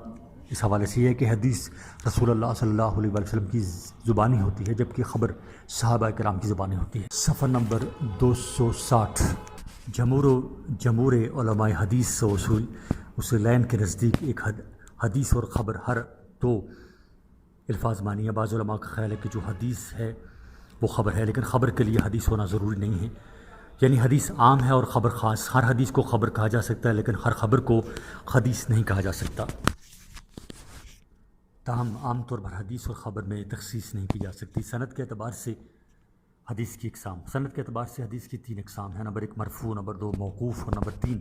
اس حوالے سے یہ ہے کہ حدیث رسول اللہ صلی اللہ علیہ وآلہ وسلم کی زبانی ہوتی ہے جبکہ خبر صحابہ کرام کی زبانی ہوتی ہے۔ صفحہ نمبر 260 جمہور علماء حدیث و اصولین کے نزدیک ایک حدیث اور خبر ہر 2 الفاظ مانی ہے۔ بعض علماء کا خیال ہے کہ جو حدیث ہے وہ خبر ہے لیکن خبر کے لیے حدیث ہونا ضروری نہیں ہے، یعنی حدیث عام ہے اور خبر خاص۔ ہر حدیث کو خبر کہا جا سکتا ہے لیکن ہر خبر کو حدیث نہیں کہا جا سکتا۔ تاہم عام طور پر حدیث اور خبر میں تخصیص نہیں کی جا سکتی۔ سند کے اعتبار سے حدیث کی اقسام۔ سند کے اعتبار سے حدیث کی 3 اقسام ہیں، نمبر 1 مرفوع، نمبر 2 موقوف اور نمبر 3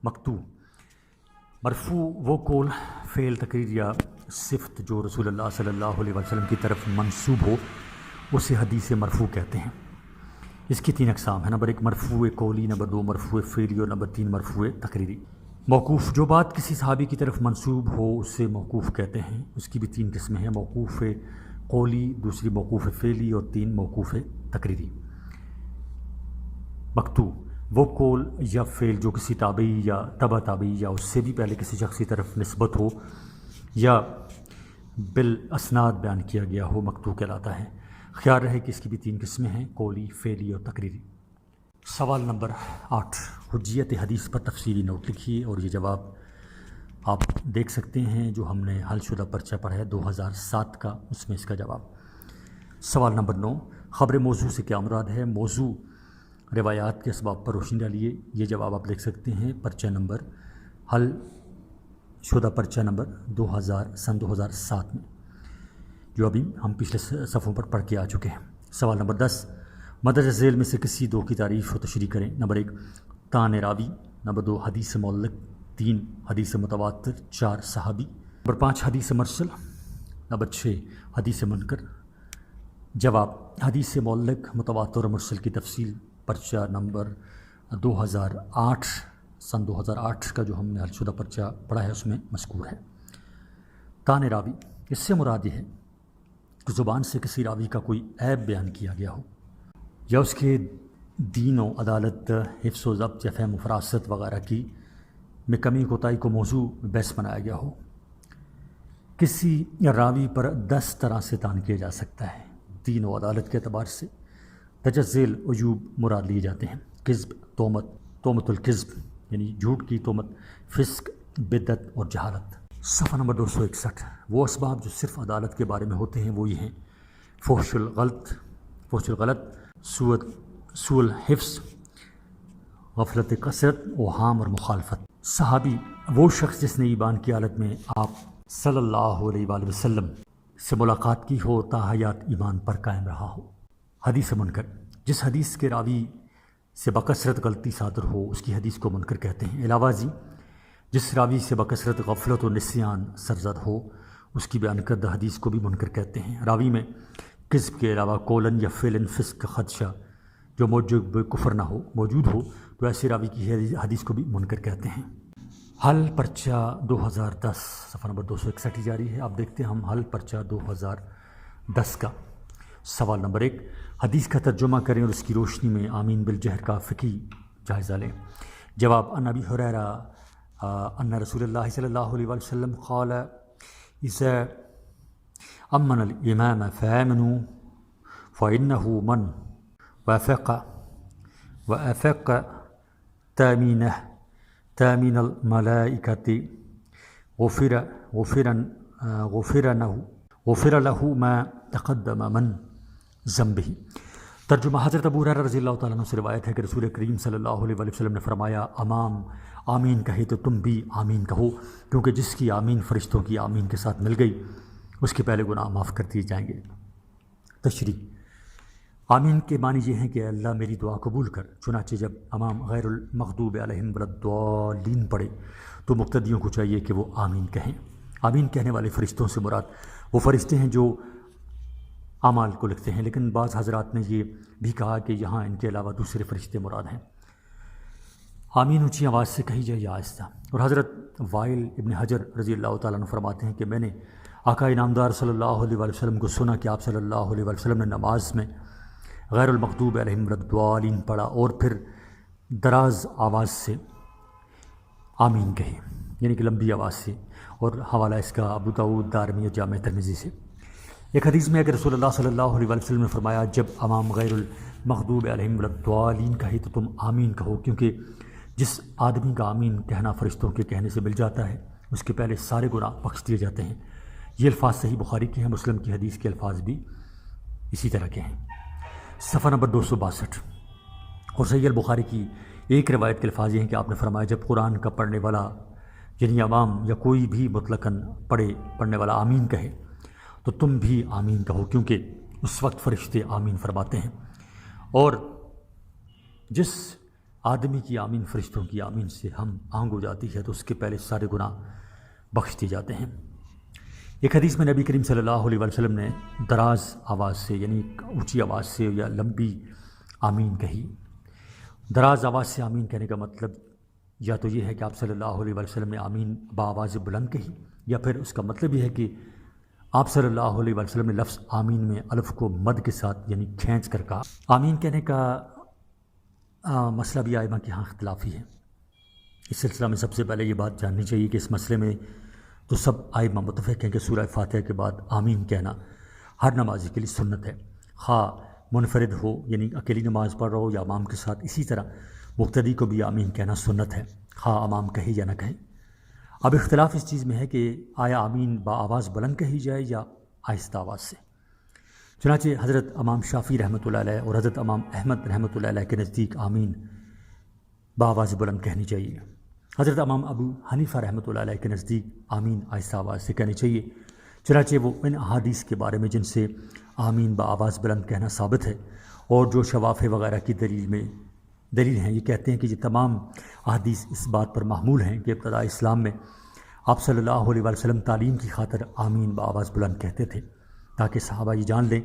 مقطوع۔ مرفوع وہ قول، فعل، تقریر یا صفت جو رسول اللہ صلی اللہ علیہ وسلم کی طرف منسوب ہو اسے حدیث مرفوع کہتے ہیں۔ اس کی 3 اقسام ہیں، نمبر 1 مرفوع قولی، نمبر 2 مرفوع فعلی اور نمبر 3 مرفوع تقریری۔ موقوف جو بات کسی صحابی کی طرف منسوب ہو اسے موقوف کہتے ہیں۔ اس کی بھی 3 قسمیں ہیں، موقوف قولی، دوسری موقوف فعلی اور 3 موقوف تقریری۔ مقطوع وہ قول یا فعل جو کسی تابعی یا تبع تابعی یا اس سے بھی پہلے کسی شخص کی طرف نسبت ہو یا بالاسناد بیان کیا گیا ہو مقطوع کہلاتا ہے۔ خیال رہے کہ اس کی بھی 3 قسمیں ہیں، قولی، فعلی اور تقریری۔ سوال نمبر 8 حجیت حدیث پر تفصیلی نوٹ لکھیے اور یہ جواب آپ دیکھ سکتے ہیں جو ہم نے حل شدہ پرچہ پڑھا ہے 2007 کا، اس میں اس کا جواب۔ سوال نمبر 9 خبر موضوع سے کیا مراد ہے؟ موضوع روایات کے اسباب پر روشنی ڈالیے، یہ جواب آپ لکھ سکتے ہیں پرچہ نمبر حل شدہ پرچہ نمبر 2007 میں، جو ابھی ہم پچھلے صفحوں پر پڑھ کے آ چکے ہیں۔ سوال نمبر 10، مدرجہ ذیل میں سے کسی دو کی تعریف و تشریح کریں۔ نمبر 1 طعن راوی، نمبر 2 حدیث معلق، 3 حدیث متواتر، 4 صحابی، نمبر 5 حدیث مرسل، نمبر 6 حدیث منکر۔ جواب، حدیث معلق، متواتر اور مرسل کی تفصیل پرچہ نمبر 2008 سن 2008 کا جو ہم نے حل شدہ پرچہ پڑھا ہے اس میں مذکور ہے۔ طعن راوی، اس سے مراد یہ ہے کہ زبان سے کسی راوی کا کوئی عیب بیان کیا گیا ہو یا اس کے دین و عدالت، حفظ و ضبط یا فہم و فراست وغیرہ کی میں کمی کوتاہی کو موضوع بحث بنایا گیا ہو۔ کسی راوی پر 10 طرح سے طعن کیا جا سکتا ہے۔ دین و عدالت کے اعتبار سے درج ذیل عیوب مراد لیے جاتے ہیں: کذب، تہمت الکذب یعنی جھوٹ کی تہمت، فسق، بدعت اور جہالت۔ صفحہ نمبر 261، وہ اسباب جو صرف عدالت کے بارے میں ہوتے ہیں وہ یہ ہیں: فحش الغلط، سوء الحفظ، غفلت کثرت، اوہام اور مخالفت۔ صحابی، وہ شخص جس نے ایمان کی حالت میں آپ صلی اللہ علیہ وآلہ وسلم سے ملاقات کی ہو، تا حیات ایمان پر قائم رہا ہو۔ حدیث منکر، جس حدیث کے راوی سے بکثرت غلطی صادر ہو اس کی حدیث کو منکر کہتے ہیں۔ علاوہ جس راوی سے بکثرت غفلت و نسیان سرزد ہو اس کی بیان کردہ حدیث کو بھی منکر کہتے ہیں۔ راوی میں کذب کے علاوہ قولن یا فعلن فسق کا خدشہ جو موجب کفر نہ ہو موجود ہو تو ایسے راوی کی حدیث کو بھی منکر کہتے ہیں۔ حل پرچہ 2010 صفحہ نمبر 261 جاری ہے۔ آپ دیکھتے ہیں ہم حل پرچہ 2010 کا۔ سوال نمبر 1، حدیث کا ترجمہ کریں اور اس کی روشنی میں آمین بالجہر کا فقہی جائزہ لیں۔ جواب، ان ابی ہریرہ ان رسول اللہ صلی اللہ علیہ وآلہ وسلم قال اذا امن الامام فامنوا فانه من وافق تامین الملائکۃ غفر له ما تقدم من ذنبہ۔ ترجمہ، حضرت ابو ہریرہ رضی اللہ تعالیٰ عنہ سے روایت ہے کہ رسول کریم صلی اللہ علیہ وآلہ وسلم نے فرمایا، امام آمین کہے تو تم بھی آمین کہو، کیونکہ جس کی آمین فرشتوں کی آمین کے ساتھ مل گئی اس کے پہلے گناہ معاف کر دیے جائیں گے۔ تشریح، آمین کے معنی یہ ہیں کہ اللہ میری دعا قبول کر۔ چنانچہ جب امام غیر المغضوب علیہم ولا الضالین پڑھے تو مقتدیوں کو چاہیے کہ وہ آمین کہیں۔ آمین کہنے والے فرشتوں سے مراد وہ فرشتے ہیں جو اعمال کو لکھتے ہیں، لیکن بعض حضرات نے یہ بھی کہا کہ یہاں ان کے علاوہ دوسرے فرشتے مراد ہیں۔ آمین اونچی آواز سے کہی جائے یا آہستہ۔ اور حضرت وائل ابن حجر رضی اللہ تعالیٰ عنہ فرماتے ہیں کہ میں نے آقا انعامدار صلی اللہ علیہ وآلہ وسلم کو سنا کہ آپ صلی اللہ علیہ وآلہ وسلم نے نماز میں غیر المغضوب علیہم ولا الضالین پڑھا اور پھر دراز آواز سے آمین کہی، یعنی کہ لمبی آواز سے، اور حوالہ اس کا ابو داؤد، دارمی اور جامع ترمذی سے۔ ایک حدیث میں اگر رسول اللہ صلی اللہ علیہ وآلہ وسلم نے فرمایا، جب امام غیر المغضوب علیہم ولا الضالین کہے تو تم آمین کہو، کیونکہ جس آدمی کا آمین کہنا فرشتوں کے کہنے سے مل جاتا ہے اس کے پہلے سارے گناہ بخش دیے جاتے ہیں۔ یہ الفاظ صحیح بخاری کے ہیں، مسلم کی حدیث کے الفاظ بھی اسی طرح کے ہیں۔ صفحہ نمبر 262، اور صحیح البخاری کی ایک روایت کے الفاظ یہ ہیں کہ آپ نے فرمایا، جب قرآن کا پڑھنے والا یعنی عوام یا کوئی بھی مطلقاً پڑھنے والا آمین کہے تو تم بھی آمین کہو، کیونکہ اس وقت فرشتے آمین فرماتے ہیں، اور جس آدمی کی آمین فرشتوں کی آمین سے ہم آہنگ ہو جاتی ہے تو اس کے پہلے سارے گناہ بخش دیے جاتے ہیں۔ ایک حدیث میں نبی کریم صلی اللہ علیہ وآلہ وسلم نے دراز آواز سے یعنی اونچی آواز سے یا لمبی آمین کہی۔ دراز آواز سے آمین کہنے کا مطلب یا تو یہ ہے کہ آپ صلی اللہ علیہ وآلہ وسلم نے آمین بآواز بلند کہی، یا پھر اس کا مطلب یہ ہے کہ آپ صلی اللہ علیہ وآلہ وسلم نے لفظ آمین میں الف کو مد کے ساتھ یعنی کھینچ کر کہا۔ آمین کہنے کا مسئلہ بھی آئمہ کے ہاں اختلافی ہے۔ اس سلسلہ میں سب سے پہلے یہ بات جاننی چاہیے کہ اس مسئلے میں تو سب آئمہ متفق ہیں کہ سورہ فاتحہ کے بعد آمین کہنا ہر نمازی کے لیے سنت ہے، خواہ منفرد ہو یعنی اکیلی نماز پڑھ رہا ہو یا امام کے ساتھ۔ اسی طرح مقتدی کو بھی آمین کہنا سنت ہے، خواہ امام کہے یا نہ کہیں۔ اب اختلاف اس چیز میں ہے کہ آیا آمین با آواز بلند کہی جائے یا آہستہ آواز سے۔ چنانچہ حضرت امام شافعی رحمۃ اللہ علیہ اور حضرت امام احمد رحمۃ اللہ علیہ کے نزدیک آمین بآواز بلند کہنی چاہیے۔ حضرت امام ابو حنیفہ رحمۃ اللہ علیہ کے نزدیک آمین آہستہ آواز سے کہنی چاہیے۔ چنانچہ وہ ان احادیث کے بارے میں جن سے آمین بآواز بلند کہنا ثابت ہے اور جو شوافع وغیرہ کی دلیل ہیں، یہ کہتے ہیں کہ یہ تمام احادیث اس بات پر محمول ہیں کہ ابتداء اسلام میں آپ صلی اللہ علیہ وسلم تعلیم کی خاطر آمین بآواز بلند کہتے تھے تاکہ صحابہ یہ جان لیں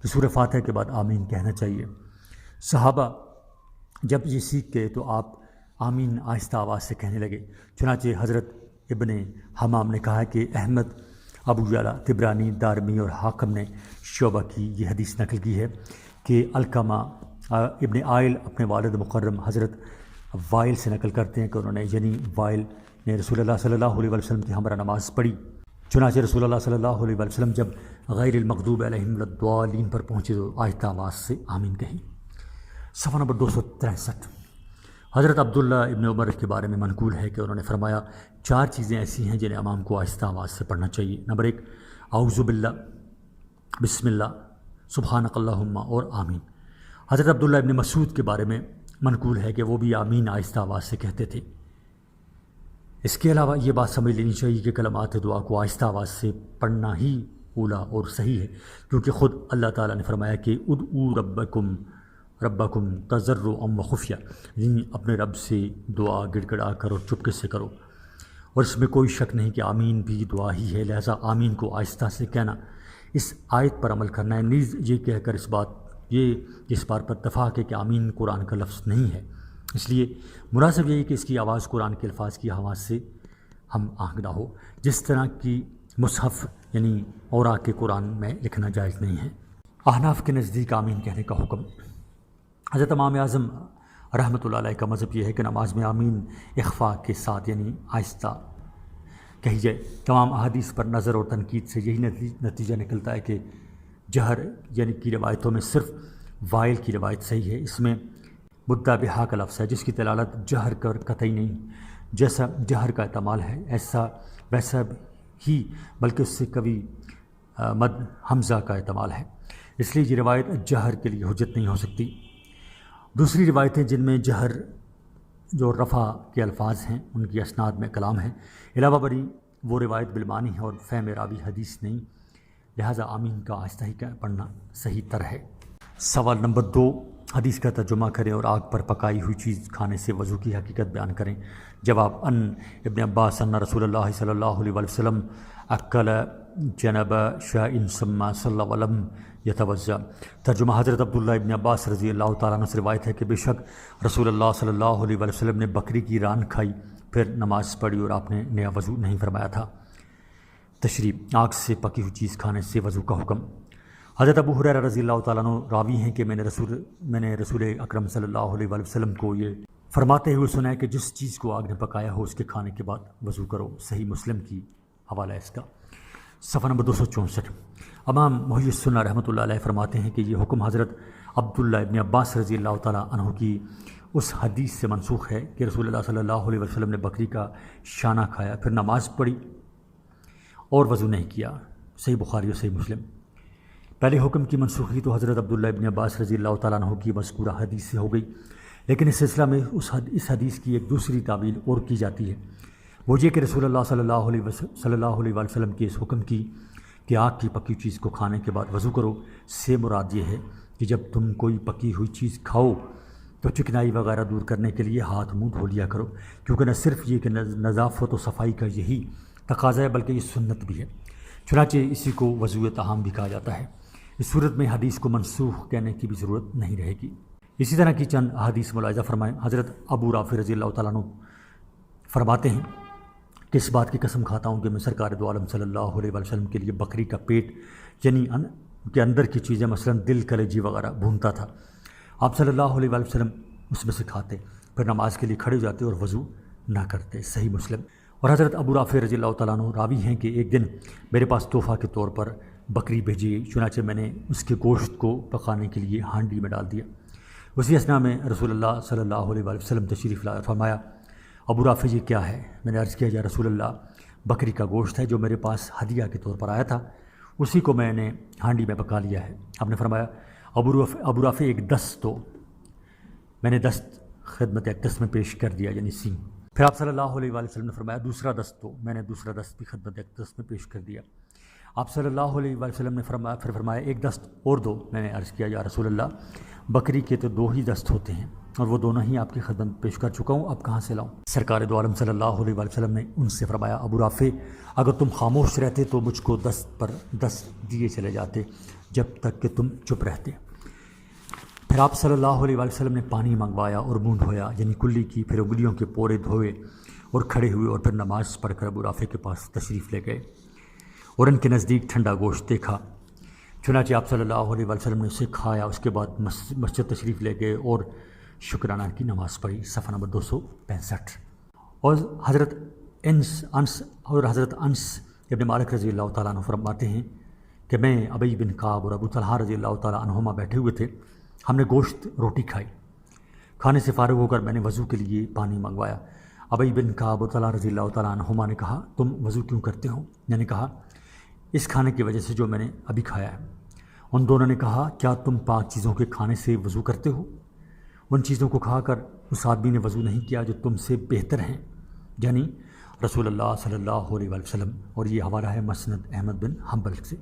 کہ سورہ فاتحہ کے بعد آمین کہنا چاہیے۔ صحابہ جب یہ سیکھ گئے تو آپ آمین آہستہ آواز سے کہنے لگے۔ چنانچہ حضرت ابن حمام نے کہا کہ احمد، ابو یعلا، طبرانی، دارمی اور حاکم نے شعبہ کی یہ حدیث نقل کی ہے کہ علقمہ ابن عائل اپنے والد مکرم حضرت وائل سے نقل کرتے ہیں کہ انہوں نے یعنی وائل نے رسول اللہ صلی اللہ علیہ وسلم کی ہمراہ نماز پڑھی۔ چنانچہ رسول اللہ صلی اللہ علیہ وسلم جب غیر المغضوب علیہم الضالین پر پہنچے تو آہستہ آواز سے آمین کہیں۔ صفحہ نمبر 263۔ حضرت عبداللہ ابن عمر کے بارے میں منقول ہے کہ انہوں نے فرمایا 4 چیزیں ایسی ہیں جنہیں امام کو آہستہ آواز سے پڑھنا چاہیے۔ نمبر 1 اعوذ باللہ، بسم اللہ، سبحانک اللہم اور آمین۔ حضرت عبداللہ ابن مسعود کے بارے میں منقول ہے کہ وہ بھی آمین آہستہ آواز سے کہتے تھے۔ اس کے علاوہ یہ بات سمجھ لینی چاہیے کہ کلمات دعا کو آہستہ آواز سے پڑھنا ہی اولا اور صحیح ہے، کیونکہ خود اللہ تعالیٰ نے فرمایا کہ ادعوا ربکم تضرعا وخفیہ، یعنی اپنے رب سے دعا گڑ گڑا کر اور چپکے سے کرو، اور اس میں کوئی شک نہیں کہ آمین بھی دعا ہی ہے، لہذا آمین کو آہستہ سے کہنا، اس آیت پر عمل کرنا ہے۔ نیز یہ کہہ کر اس بات پر اتفاق ہے کہ آمین قرآن کا لفظ نہیں ہے، اس لیے مناسب یہی کہ اس کی آواز قرآن کے الفاظ کی آواز سے ہم آہنگ نہ ہو، جس طرح کی مصحف یعنی اوراق کے قرآن میں لکھنا جائز نہیں ہے۔ احناف کے نزدیک آمین کہنے کا حکم۔ حضرت امام اعظم رحمۃ اللہ علیہ کا مذہب یہ ہے کہ نماز میں آمین اخفاء کے ساتھ یعنی آہستہ کہی جائے۔ تمام احادیث پر نظر اور تنقید سے یہی نتیجہ نکلتا ہے کہ جہر یعنی کی روایتوں میں صرف وائل کی روایت صحیح ہے، اس میں مدعا بہا کا لفظ ہے جس کی دلالت جہر کر قطعی نہیں، جیسا جہر کا احتمال ہے ویسا ہی بلکہ اس سے کبھی مد حمزہ کا احتمال ہے، اس لیے یہ روایت جہر کے لیے حجت نہیں ہو سکتی۔ دوسری روایتیں جن میں جہر جو رفع کے الفاظ ہیں ان کی اسناد میں کلام ہے، علاوہ بری وہ روایت بالمعنی ہے اور فہم راوی حدیث نہیں، لہٰذا آمین کا آہستہ ہی پڑھنا صحیح تر ہے۔ سوال نمبر 2، حدیث کا ترجمہ کریں اور آگ پر پکائی ہوئی چیز کھانے سے وضو کی حقیقت بیان کریں۔ جواب، ابن عباس ان رسول اللہ صلی اللہ علیہ وسلم اکل جنب شاء ثم صلی ولم یتوضا۔ ترجمہ، حضرت عبداللہ ابن عباس رضی اللہ تعالیٰ عنہ سے روایت ہے کہ بے شک رسول اللہ صلی اللہ علیہ وسلم نے بکری کی ران کھائی، پھر نماز پڑھی اور آپ نے نیا وضو نہیں فرمایا تھا۔ تشریح، آگ سے پکی ہوئی چیز کھانے سے وضو کا حکم۔ حضرت ابو ہریرہ رضی اللہ تعالیٰ عنہ راوی ہیں کہ میں نے رسول اکرم صلی اللہ علیہ وسلم کو یہ فرماتے ہوئے سنا ہے کہ جس چیز کو آگ نے پکایا ہو اس کے کھانے کے بعد وضو کرو۔ صحیح مسلم کی حوالہ ہے اس کا۔ صفحہ نمبر 264۔ امام محی السنہ رحمۃ اللہ علیہ فرماتے ہیں کہ یہ حکم حضرت عبداللہ ابن عباس رضی اللہ تعالیٰ عنہ کی اس حدیث سے منسوخ ہے کہ رسول اللہ صلی اللہ علیہ وسلم نے بکری کا شانہ کھایا، پھر نماز پڑھی اور وضو نہیں کیا۔ صحیح بخاری اور صحیح مسلم۔ پہلے حکم کی منسوخی تو حضرت عبداللہ ابن عباس رضی اللہ تعالیٰ عنہ کی مذکورہ حدیث سے ہو گئی، لیکن اس سلسلہ میں اس حدیث کی ایک دوسری تعویل اور کی جاتی ہے، وہ یہ کہ رسول اللہ صلی اللہ علیہ وسلم کے اس حکم کی کہ آگ کی پکی چیز کو کھانے کے بعد وضو کرو سے مراد یہ ہے کہ جب تم کوئی پکی ہوئی چیز کھاؤ تو چکنائی وغیرہ دور کرنے کے لیے ہاتھ منہ دھو لیا کرو، کیونکہ نہ صرف یہ کہ نظافت و صفائی کا یہی تقاضا ہے بلکہ یہ سنت بھی ہے، چنانچہ اسی کو وضوء طہام بھی کہا جاتا ہے۔ اس صورت میں حدیث کو منسوخ کہنے کی بھی ضرورت نہیں رہے گی۔ اسی طرح کی چند حدیث ملاحظہ فرمائیں۔ حضرت ابو رافع رضی اللہ تعالیٰ عنہ فرماتے ہیں کہ اس بات کی قسم کھاتا ہوں کہ میں سرکار دو عالم صلی اللہ علیہ وسلم کے لیے بکری کا پیٹ یعنی کے اندر کی چیزیں مثلا دل، کلیجی وغیرہ بھونتا تھا۔ آپ صلی اللہ علیہ وسلم اس میں سے کھاتے، پھر نماز کے لیے کھڑے ہو جاتے اور وضو نہ کرتے۔ صحیح مسلم۔ اور حضرت ابو رافع رضی اللہ تعالیٰ عنہ راوی ہیں کہ ایک دن میرے پاس تحفہ کے طور پر بکری بھیجی گئی، چنانچہ میں نے اس کے گوشت کو پکانے کے لیے ہانڈی میں ڈال دیا۔ اسی اثنا میں رسول اللہ صلی اللہ علیہ وسلم تشریف لایا، فرمایا ابو رافع یہ کیا ہے؟ میں نے عرض کیا یا رسول اللہ بکری کا گوشت ہے جو میرے پاس ہدیہ کے طور پر آیا تھا۔ اسی کو میں نے ہانڈی میں پکا لیا ہے۔ آپ نے فرمایا ابو رافع ایک دست دو، میں نے دست خدمت اقدس میں پیش کر دیا، یعنی سینگ۔ پھر آپ صلی اللہ علیہ وآلہ وسلم نے فرمایا دوسرا دست دو، میں نے دوسرا دست بھی خدمت اقدس میں پیش کر دیا۔ آپ صلی اللہ علیہ وآلہ وسلم نے فرمایا ایک دست اور دو، میں نے عرض کیا یا رسول اللہ بکری کے تو 2 ہی دست ہوتے ہیں اور وہ دونوں ہی آپ کی خدمت میں پیش کر چکا ہوں، اب کہاں سے لاؤں؟ سرکار دو عالم صلی اللہ علیہ وآلہ وسلم نے ان سے فرمایا ابو رافع اگر تم خاموش رہتے تو مجھ کو دست پر دست دیے چلے جاتے جب تک کہ تم چپ رہتے۔ پھر آپ صلی اللہ علیہ وآلہ وسلم نے پانی منگوایا اور منہ دھویا، یعنی کلی کی، پھر انگلیوں کے پورے دھوئے اور کھڑے ہوئے اور پھر نماز پڑھ کر ابو رافع کے پاس تشریف لے گئے اور ان کے نزدیک ٹھنڈا گوشت دیکھا۔ چنانچہ آپ صلی اللہ علیہ وآلہ وسلم نے اسے کھایا، اس کے بعد مسجد تشریف لے گئے اور شکرانہ کی نماز پڑھی۔ صفحہ نمبر 265۔ اور حضرت انس ابن مالک رضی اللہ تعالیٰ عنہ فرماتے ہیں کہ میں ابی بن کعب اور ابو طلحہ رضی اللہ تعالیٰ عنہما بیٹھے ہوئے تھے، ہم نے گوشت روٹی کھائی، کھانے سے فارغ ہو کر میں نے وضو کے لیے پانی منگوایا۔ ابی بن کعب اور طلحہ رضی اللہ تعالیٰ عنہما نے کہا تم وضو کیوں کرتے ہو؟ میں نے کہا اس کھانے کی وجہ سے جو میں نے ابھی کھایا ہے۔ ان دونوں نے کہا کیا تم 5 چیزوں کے کھانے سے وضو کرتے ہو؟ ان چیزوں کو کھا کر اس آدمی نے وضو نہیں کیا جو تم سے بہتر ہیں، یعنی رسول اللہ صلی اللہ علیہ وآلہ وسلم۔ اور یہ حوالہ ہے مسند احمد بن حنبل سے۔